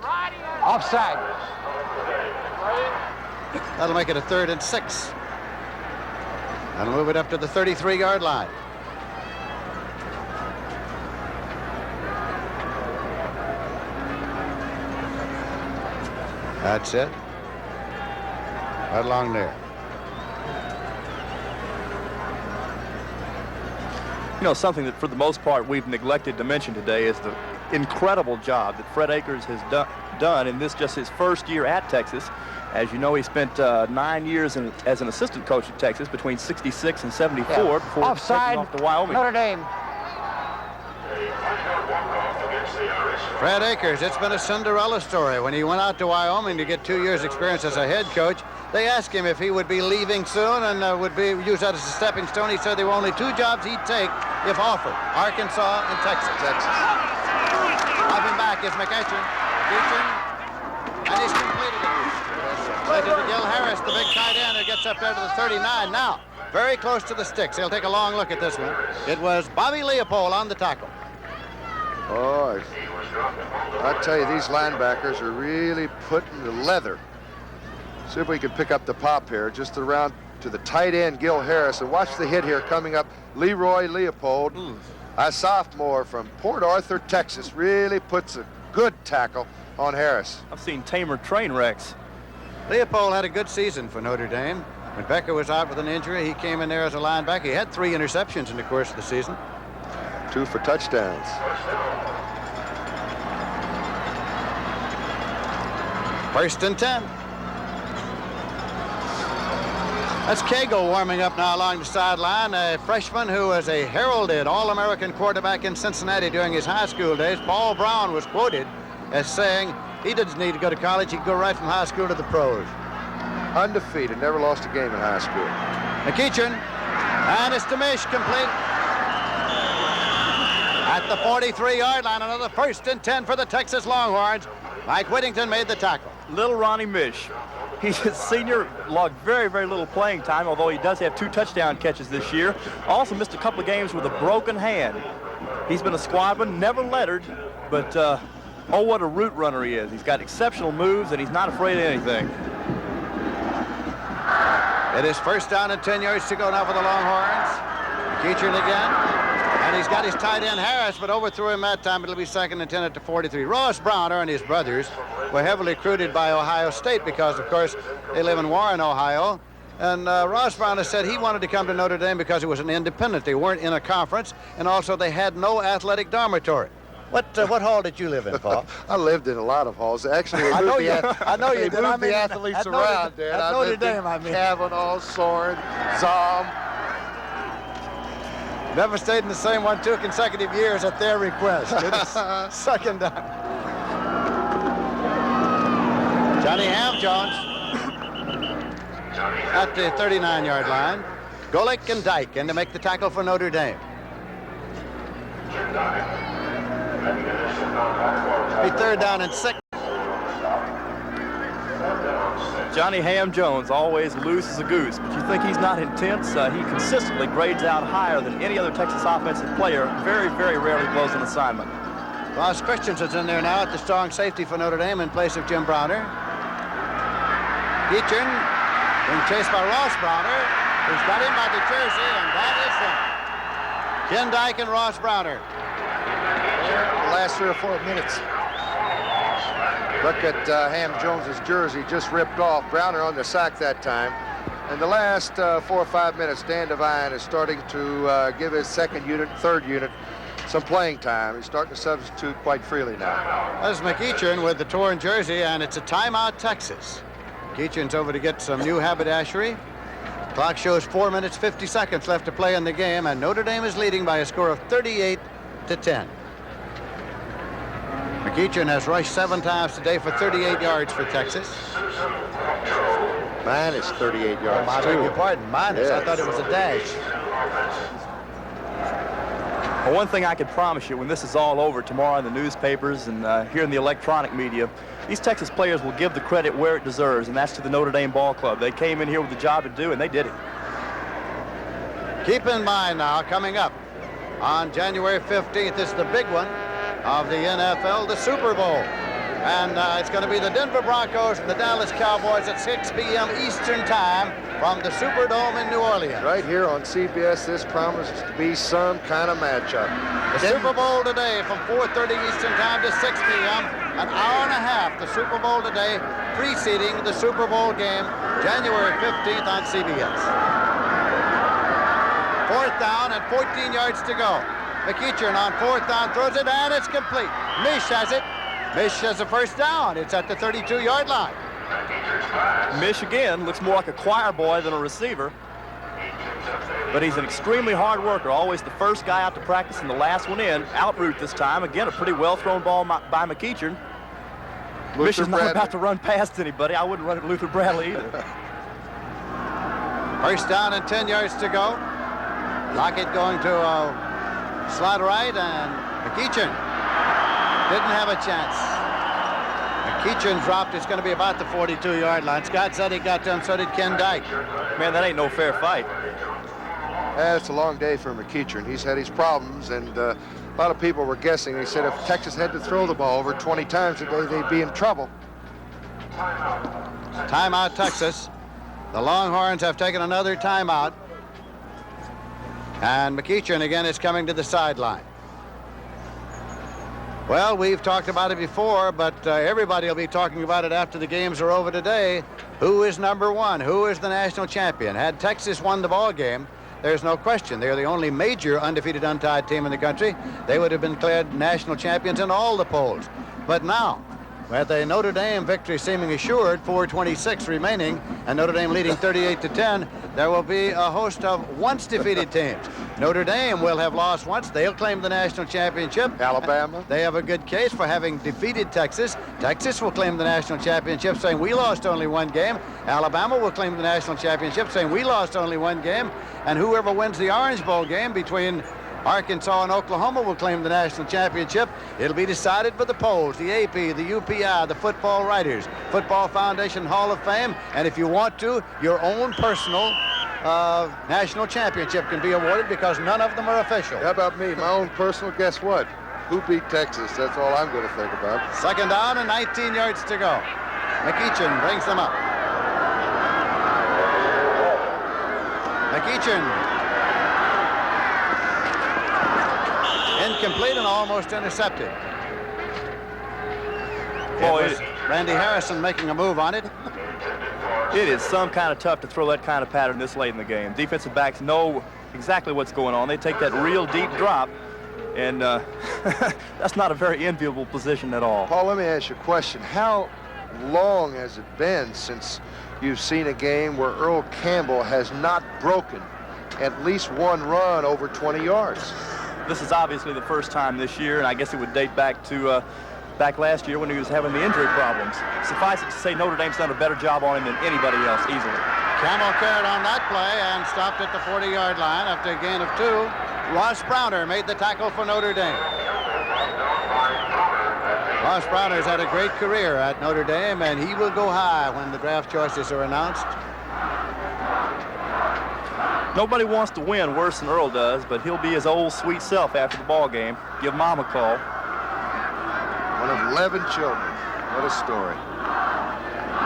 S8: offside.
S1: That'll make it a 3rd and 6. That'll move it up to the 33-yard line. That's it. Right along there.
S5: You know, something that for the most part we've neglected to mention today is the incredible job that Fred Akers has done in this just his first year at Texas. As you know, he spent 9 years as an assistant coach at Texas between 66 and 74 before
S8: offside,
S5: taking off to Wyoming.
S8: Notre Dame.
S1: Fred Akers, it's been a Cinderella story. When he went out to Wyoming to get 2 years experience as a head coach, they asked him if he would be leaving soon and would use that as a stepping stone. He said there were only 2 jobs he'd take if offered, Arkansas and Texas. Dropping back is McEachin. And he's completed it. Played to Gil Harris, the big tight end, who gets up there to the 39. Now, very close to the sticks. He'll take a long look at this one. It was Bobby Leopold on the tackle.
S4: Oh, I tell you, these linebackers are really putting the leather. See if we can pick up the pop here, just around to the tight end, Gil Harris, and watch the hit here coming up. Leroy Leopold, a sophomore from Port Arthur, Texas, really puts a good tackle on Harris.
S5: I've seen tamer train wrecks.
S1: Leopold had a good season for Notre Dame. When Becker was out with an injury, he came in there as a linebacker. He had 3 interceptions in the course of the season.
S4: 2 for touchdowns.
S1: First and 10. That's Cagle warming up now along the sideline, a freshman who was a heralded All-American quarterback in Cincinnati during his high school days. Paul Brown was quoted as saying he didn't need to go to college, he'd go right from high school to the pros.
S4: Undefeated, never lost a game in high school.
S1: McEachin, and it's to Mish, complete. At the 43-yard line, another first and 10 for the Texas Longhorns. Mike Whittington made the tackle.
S5: Little Ronnie Mish. He's a senior, logged very, very little playing time, although he does have 2 touchdown catches this year. Also missed a couple of games with a broken hand. He's been a squadman, never lettered, but oh, what a route runner he is. He's got exceptional moves, and he's not afraid of anything.
S1: It is first down and 10 yards to go now for the Longhorns. McEachern again. And he's got his tight end Harris, but overthrew him that time. It'll be second and 10 at the 43. Ross Browner and his brothers were heavily recruited by Ohio State because, of course, they live in Warren, Ohio. And Ross Browner said he wanted to come to Notre Dame because it was an independent. They weren't in a conference, and also they had no athletic dormitory. What hall did you live in, Paul?
S4: I lived in a lot of halls. Actually,
S1: I know you did.
S4: Moved the athletes around, Dad.
S1: At Notre Dame, I mean.
S4: Kavanaugh, Soren, Zom.
S1: Never stayed in the same one 2 consecutive years at their request. Second down. Johnny Ham-Jones at the 39-yard line. Golick and Dyke in to make the tackle for Notre Dame. Be third down and 6.
S5: Johnny Ham-Jones always loose as a goose, but you think he's not intense? He consistently grades out higher than any other Texas offensive player. Very, very rarely blows an assignment.
S1: Ross Christensen's in there now at the strong safety for Notre Dame in place of Jim Browner. Eachern being chased by Ross Browner, who's got him by the jersey, and that is him. Ken Dyke and Ross Browner.
S4: The last 3 or 4 minutes. Look at Ham-Jones's jersey just ripped off. Browner on the sack that time. In the last 4 or 5 minutes, Dan Devine is starting to give his second unit, third unit some playing time. He's starting to substitute quite freely now.
S1: That's McEachern with the torn jersey, and it's a timeout, Texas. McEachern's over to get some new haberdashery. Clock shows 4 minutes, 50 seconds left to play in the game, and Notre Dame is leading by a score of 38-10. McEachern has rushed 7 times today for 38 yards for Texas.
S4: Minus 38 yards.
S1: I beg your pardon, minus. Yes. I thought it was a dash.
S5: Well, one thing I can promise you, when this is all over tomorrow in the newspapers and here in the electronic media, these Texas players will give the credit where it deserves, and that's to the Notre Dame ball club. They came in here with a job to do, and they did it.
S1: Keep in mind now, coming up on January 15th is the big one of the NFL, the Super Bowl. And it's going to be the Denver Broncos and the Dallas Cowboys at 6 p.m. Eastern Time from the Superdome in New Orleans.
S4: Right here on CBS, this promises to be some kind of matchup.
S1: The Super Bowl today from 4:30 Eastern Time to 6 p.m. An hour and a half, the Super Bowl today, preceding the Super Bowl game, January 15th on CBS. 4th down and 14 yards to go. McEachern on 4th down throws it, and it's complete. Mish has it. Mish has a first down. It's at the 32-yard line.
S5: Mish, again, looks more like a choir boy than a receiver. But he's an extremely hard worker, always the first guy out to practice and the last one in. Out route this time. Again, a pretty well-thrown ball by McEachern. Mish is not about to run past anybody. I wouldn't run at Luther Bradley either.
S1: First down and 10 yards to go. Lockett going to slot right, and McEachern didn't have a chance. McEachern dropped. It's going to be about the 42-yard line. Scott said he got to him, so did Ken Dyke.
S5: Man, that ain't no fair fight.
S4: It's a long day for McEachern. He's had his problems, and a lot of people were guessing. They said if Texas had to throw the ball over 20 times a day, they'd be in trouble.
S1: Timeout, Texas. The Longhorns have taken another timeout. And McEachern again is coming to the sideline. Well, we've talked about it before, but everybody will be talking about it after the games are over today. Who is number one? Who is the national champion? Had Texas won the ball game, there's no question. They're the only major undefeated, untied team in the country. They would have been declared national champions in all the polls. But now, with a Notre Dame victory seeming assured, 4:26 remaining, and Notre Dame leading 38-10, there will be a host of once-defeated teams. Notre Dame will have lost once. They'll claim the national championship.
S4: Alabama.
S1: They have a good case for having defeated Texas. Texas will claim the national championship, saying we lost only one game. Alabama will claim the national championship, saying we lost only one game. And whoever wins the Orange Bowl game between Arkansas and Oklahoma will claim the national championship. It'll be decided by the polls, the AP, the UPI, the football writers, Football Foundation Hall of Fame, and if you want to, your own personal national championship can be awarded because none of them are official.
S4: How about me? My own personal, guess what? Who beat Texas? That's all I'm going to think about.
S1: Second down and 19 yards to go. McEachern brings them up. Eachern. Incomplete and almost intercepted.
S5: Boy,
S1: It was Randy Harrison making a move on it.
S5: it is some kind of tough to throw that kind of pattern this late in the game. Defensive backs know exactly what's going on. They take that real deep drop, and that's not a very enviable position at all.
S4: Paul, let me ask you a question. How long has it been since you've seen a game where Earl Campbell has not broken at least one run over 20 yards?
S5: This is obviously the first time this year, and I guess it would date back to back last year when he was having the injury problems. Suffice it to say, Notre Dame's done a better job on him than anybody else, easily.
S1: Campbell carried on that play and stopped at the 40-yard line after a gain of 2. Ross Browner made the tackle for Notre Dame. Ross Browner's had a great career at Notre Dame, and he will go high when the draft choices are announced.
S5: Nobody wants to win worse than Earl does, but he'll be his old sweet self after the ball game. Give Mom a call.
S4: One of 11 children. What a story.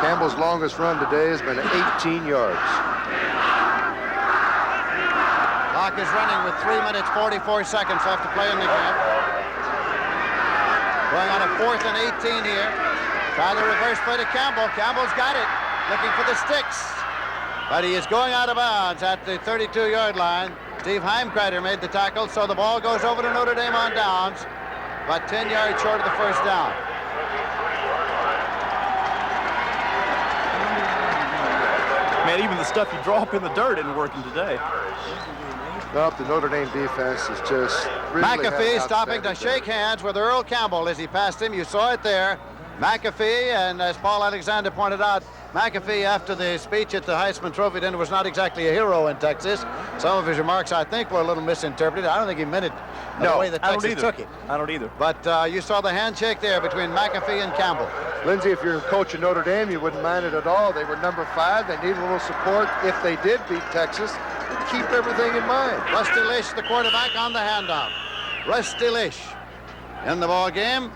S4: Campbell's longest run today has been 18 yards.
S1: Clock is running with 3 minutes, 44 seconds left to play in the game. Going on a 4th and 18 here. Try the reverse play to Campbell. Campbell's got it. Looking for the sticks. But he is going out of bounds at the 32-yard line. Steve Heimkreider made the tackle, so the ball goes over to Notre Dame on downs. About 10 yards short of the first down.
S5: Man, even the stuff you draw up in the dirt isn't working today.
S4: Nope, the Notre Dame defense is just really
S1: McAfee stopping to shake hands with Earl Campbell as he passed him. You saw it there. McAfee, and as Paul Alexander pointed out, McAfee, after the speech at the Heisman Trophy dinner, was not exactly a hero in Texas. Some of his remarks, I think, were a little misinterpreted. I don't think he meant it the way that Texas took it.
S5: I don't either.
S1: But you saw the handshake there between McAfee and Campbell.
S4: Lindsey, if you're coach of Notre Dame, you wouldn't mind it at all. They were number 5. They need a little support. If they did beat Texas, they'd keep everything in mind.
S1: Rusty Lish, the quarterback, on the handoff. Rusty Lish in the ball game.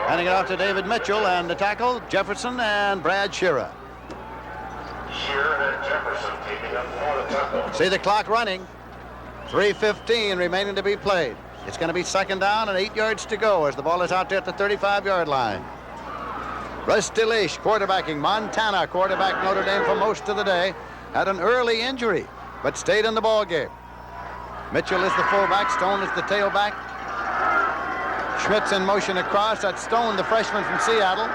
S1: Handing it off to David Mitchell, and the tackle, Jefferson and Brad Shearer. See the clock running. 3:15 remaining to be played. It's going to be second down and 8 yards to go as the ball is out there at the 35-yard line. Rusty Lish quarterbacking. Montana quarterback Notre Dame for most of the day. Had an early injury, but stayed in the ball game. Mitchell is the fullback. Stone is the tailback. Schmidt's in motion across. That's Stone, the freshman from Seattle.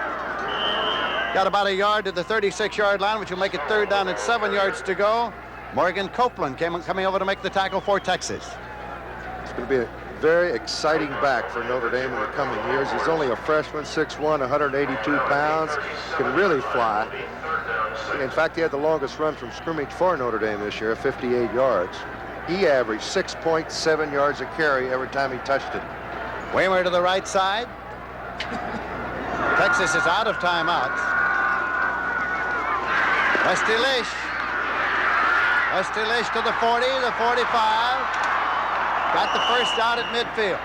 S1: Got about a yard to the 36-yard line, which will make it third down and 7 yards to go. Morgan Copeland coming over to make the tackle for Texas.
S4: It's going to be a very exciting back for Notre Dame in the coming years. He's only a freshman, 6'1", 182 pounds, can really fly. In fact, he had the longest run from scrimmage for Notre Dame this year, 58 yards. He averaged 6.7 yards a carry every time he touched it.
S1: Waymer to the right side. Texas is out of timeouts. Rusty Lish. Rusty Lish to the 40, the 45. Got the first down at midfield.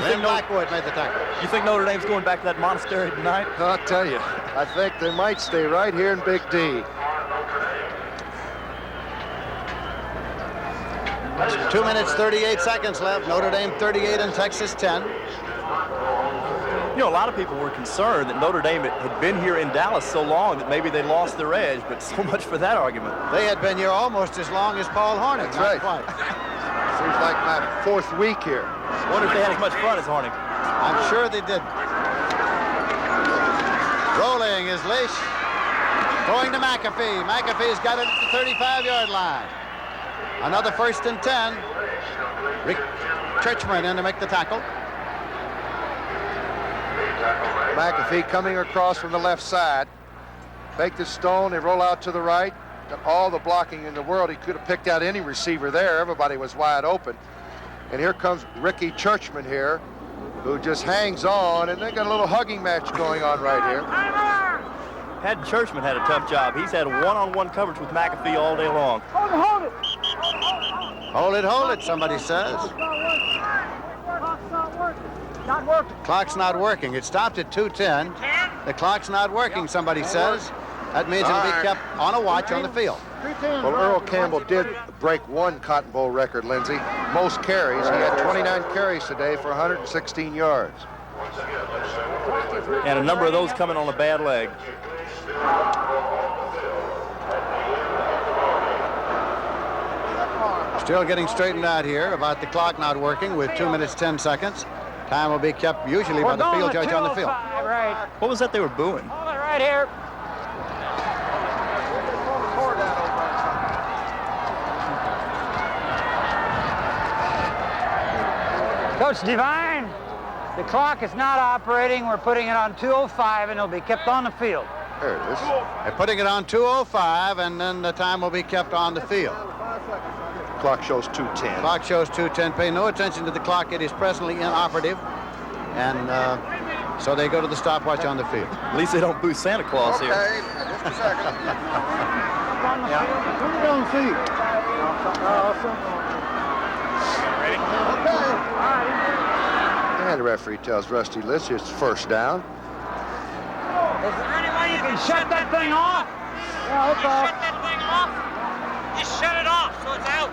S1: Then Blackwood made the tackle.
S5: You think Notre Dame's going back to that monastery tonight?
S4: I'll tell you, I think they might stay right here in Big D.
S1: 2 minutes, 38 seconds left. Notre Dame 38 and Texas 10.
S5: You know, a lot of people were concerned that Notre Dame had been here in Dallas so long that maybe they lost their edge, but so much for that argument.
S1: They had been here almost as long as Paul Hornick.
S4: That's right.
S1: Quite.
S4: Seems like my 4th week here.
S5: Wonder if they had as much fun as Hornick.
S1: I'm sure they did. Rolling is Lish. Going to McAfee. McAfee's got it at the 35-yard line. Another 1st and 10. Rick Churchman in to make the tackle.
S4: McAfee coming across from the left side. Fake the Stone, they roll out to the right. Got all the blocking in the world. He could have picked out any receiver there. Everybody was wide open. And here comes Ricky Churchman here, who just hangs on, and they got a little hugging match going on right here.
S5: Churchman had a tough job. He's had one-on-one coverage with McAfee all day long.
S1: Hold it, hold it, somebody says.
S8: Not working.
S1: Clock's not working. It stopped at 2:10. The clock's not working, somebody says. That means it'll be kept on a watch on the field.
S4: Well, Earl Campbell did break one Cotton Bowl record, Lindsey. Most carries. He had 29 carries today for 116 yards.
S5: And a number of those coming on a bad leg.
S1: Still getting straightened out here about the clock not working with 2 minutes, 10 seconds. Time will be kept usually by the field judge on the field.
S8: Right.
S5: What was that they were booing?
S8: Hold it right here. Coach Devine, the clock is not operating. We're putting it on 2:05, and it'll be kept on the field.
S4: There it is.
S1: They're putting it on 2:05, and then the time will be kept on the field.
S4: Clock shows 2:10.
S1: Clock shows 2:10. Pay no attention to the clock. It is presently inoperative, and so they go to the stopwatch on the field.
S5: At least they don't boo Santa Claus here.
S4: Okay, just a second.
S10: Put it on feet.
S4: And the referee tells Rusty Lish it's first down.
S8: Is there any way you can shut that thing off? Yeah, it's off.
S9: Shut that thing off. Just shut it off so it's out.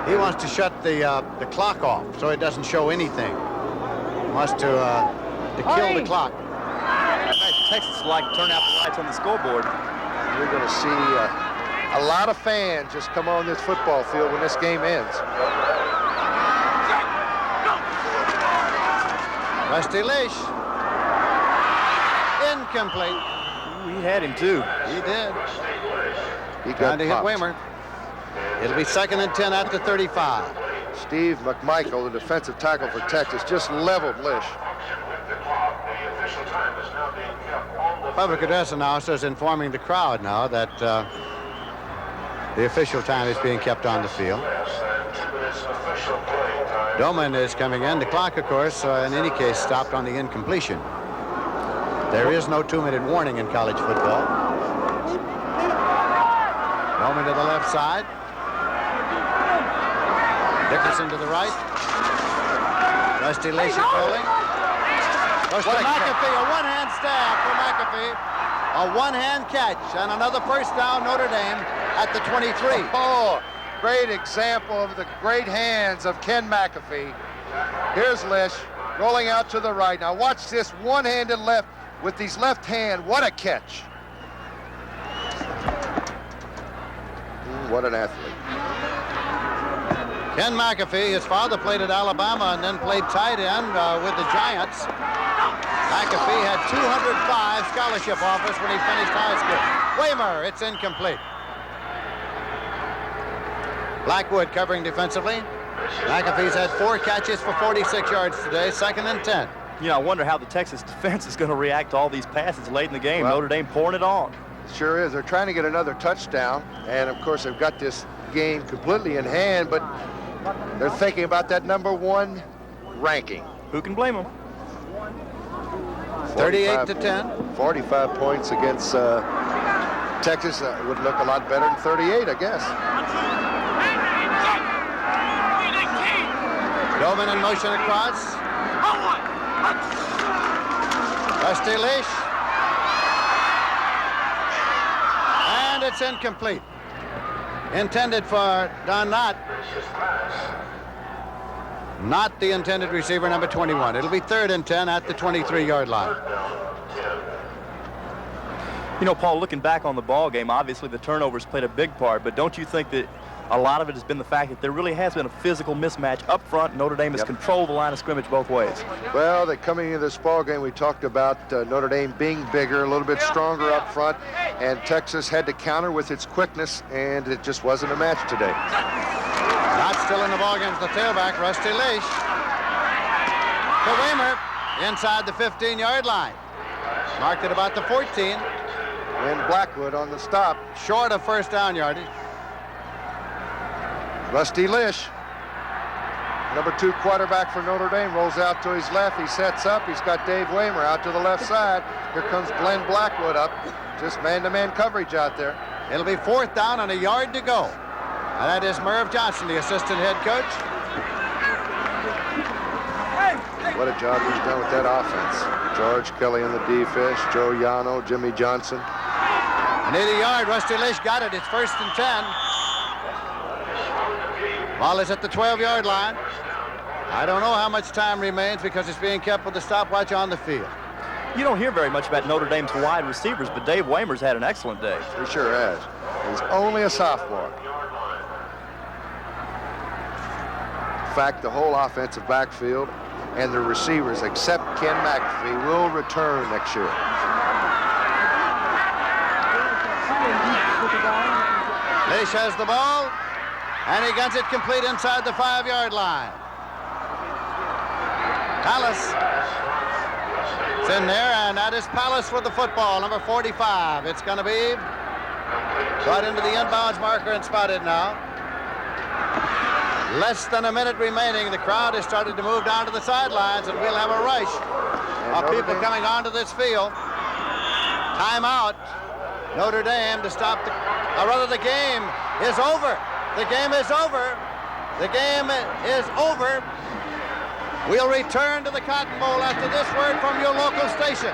S1: He wants to shut the clock off so it doesn't show anything. He wants to kill the clock.
S5: Texas would like to turn out the lights on the scoreboard.
S4: You're going to see a lot of fans just come on this football field when this game ends.
S1: Rusty Lish. Incomplete.
S5: Ooh, he had him too.
S1: He did.
S4: He
S1: Trying
S4: got
S1: to hit
S4: popped.
S1: Waymer. It'll be 2nd and 10 at the 35.
S4: Steve McMichael, the defensive tackle for Texas, just leveled Lish.
S1: Public address announcer is informing the crowd now that the official time is being kept on the field. Doman is coming in. The clock, of course, in any case, stopped on the incompletion. There is no 2-minute warning in college football. Doman to the left side. Dickerson to the right. Rusty Lish is rolling. Goes to McAfee, a one-hand stab for McAfee. A one-hand catch and another first down, Notre Dame at the 23.
S4: Oh, great example of the great hands of Ken McAfee. Here's Lish rolling out to the right. Now watch this one-handed left with his left hand. What a catch. What an athlete.
S1: Ken McAfee, his father played at Alabama and then played tight end with the Giants. McAfee had 205 scholarship offers when he finished high school. Waymer, it's incomplete. Blackwood covering defensively. McAfee's had 4 catches for 46 yards today, 2nd and 10.
S5: You know, I wonder how the Texas defense is going to react to all these passes late in the game.
S4: Well,
S5: Notre Dame pouring it on.
S4: Sure is. They're trying to get another touchdown, and of course they've got this game completely in hand, but they're thinking about that #1 ranking.
S5: Who can blame them?
S1: 38 to 10.
S4: 45 points against Texas would look a lot better than 38, I guess.
S1: Doman in motion across. Rusty Lish. And it's incomplete. Intended for Don Knott. Not the intended receiver, number 21. It'll be 3rd and 10 at the 23-yard line.
S5: You know, Paul, looking back on the ball game, obviously the turnovers played a big part, but don't you think that a lot of it has been the fact that there really has been a physical mismatch up front? Notre Dame has controlled the line of scrimmage both ways.
S4: Well, coming into this ball game, we talked about Notre Dame being bigger, a little bit stronger up front, and Texas had to counter with its quickness, and it just wasn't a match today.
S1: Not still in the ball game, the tailback, Rusty Lish. To Waymer, inside the 15-yard line. Marked at about the 14.
S4: And Blackwood on the stop.
S1: Short of first down yardage.
S4: Rusty Lish, #2 quarterback for Notre Dame, rolls out to his left. He sets up. He's got Dave Waymer out to the left side. Here comes Glenn Blackwood up. Just man-to-man coverage out there.
S1: It'll be 4th down and a yard to go. And that is Merv Johnson, the assistant head coach.
S4: What a job he's done with that offense. George Kelly in the defense, Joe Yano, Jimmy Johnson.
S1: Near the yard, Rusty Lish got it. It's 1st and 10. Ball is at the 12-yard line. I don't know how much time remains because it's being kept with the stopwatch on the field.
S5: You don't hear very much about Notre Dame's wide receivers, but Dave Waymer's had an excellent day.
S4: He sure has. He's only a sophomore. In fact, the whole offensive backfield and the receivers, except Ken McAfee, will return next year.
S1: Lish has the ball, and he gets it complete inside the 5-yard line. Palace is in there, and that is Palace with the football, number 45. It's going to be brought into the inbounds marker and spotted now. Less than a minute remaining. The crowd has started to move down to the sidelines, and we'll have a rush of people coming onto this field. Timeout. Notre Dame to stop the, or rather the game is over. The game is over. The game is over. We'll return to the Cotton Bowl after this word from your local station.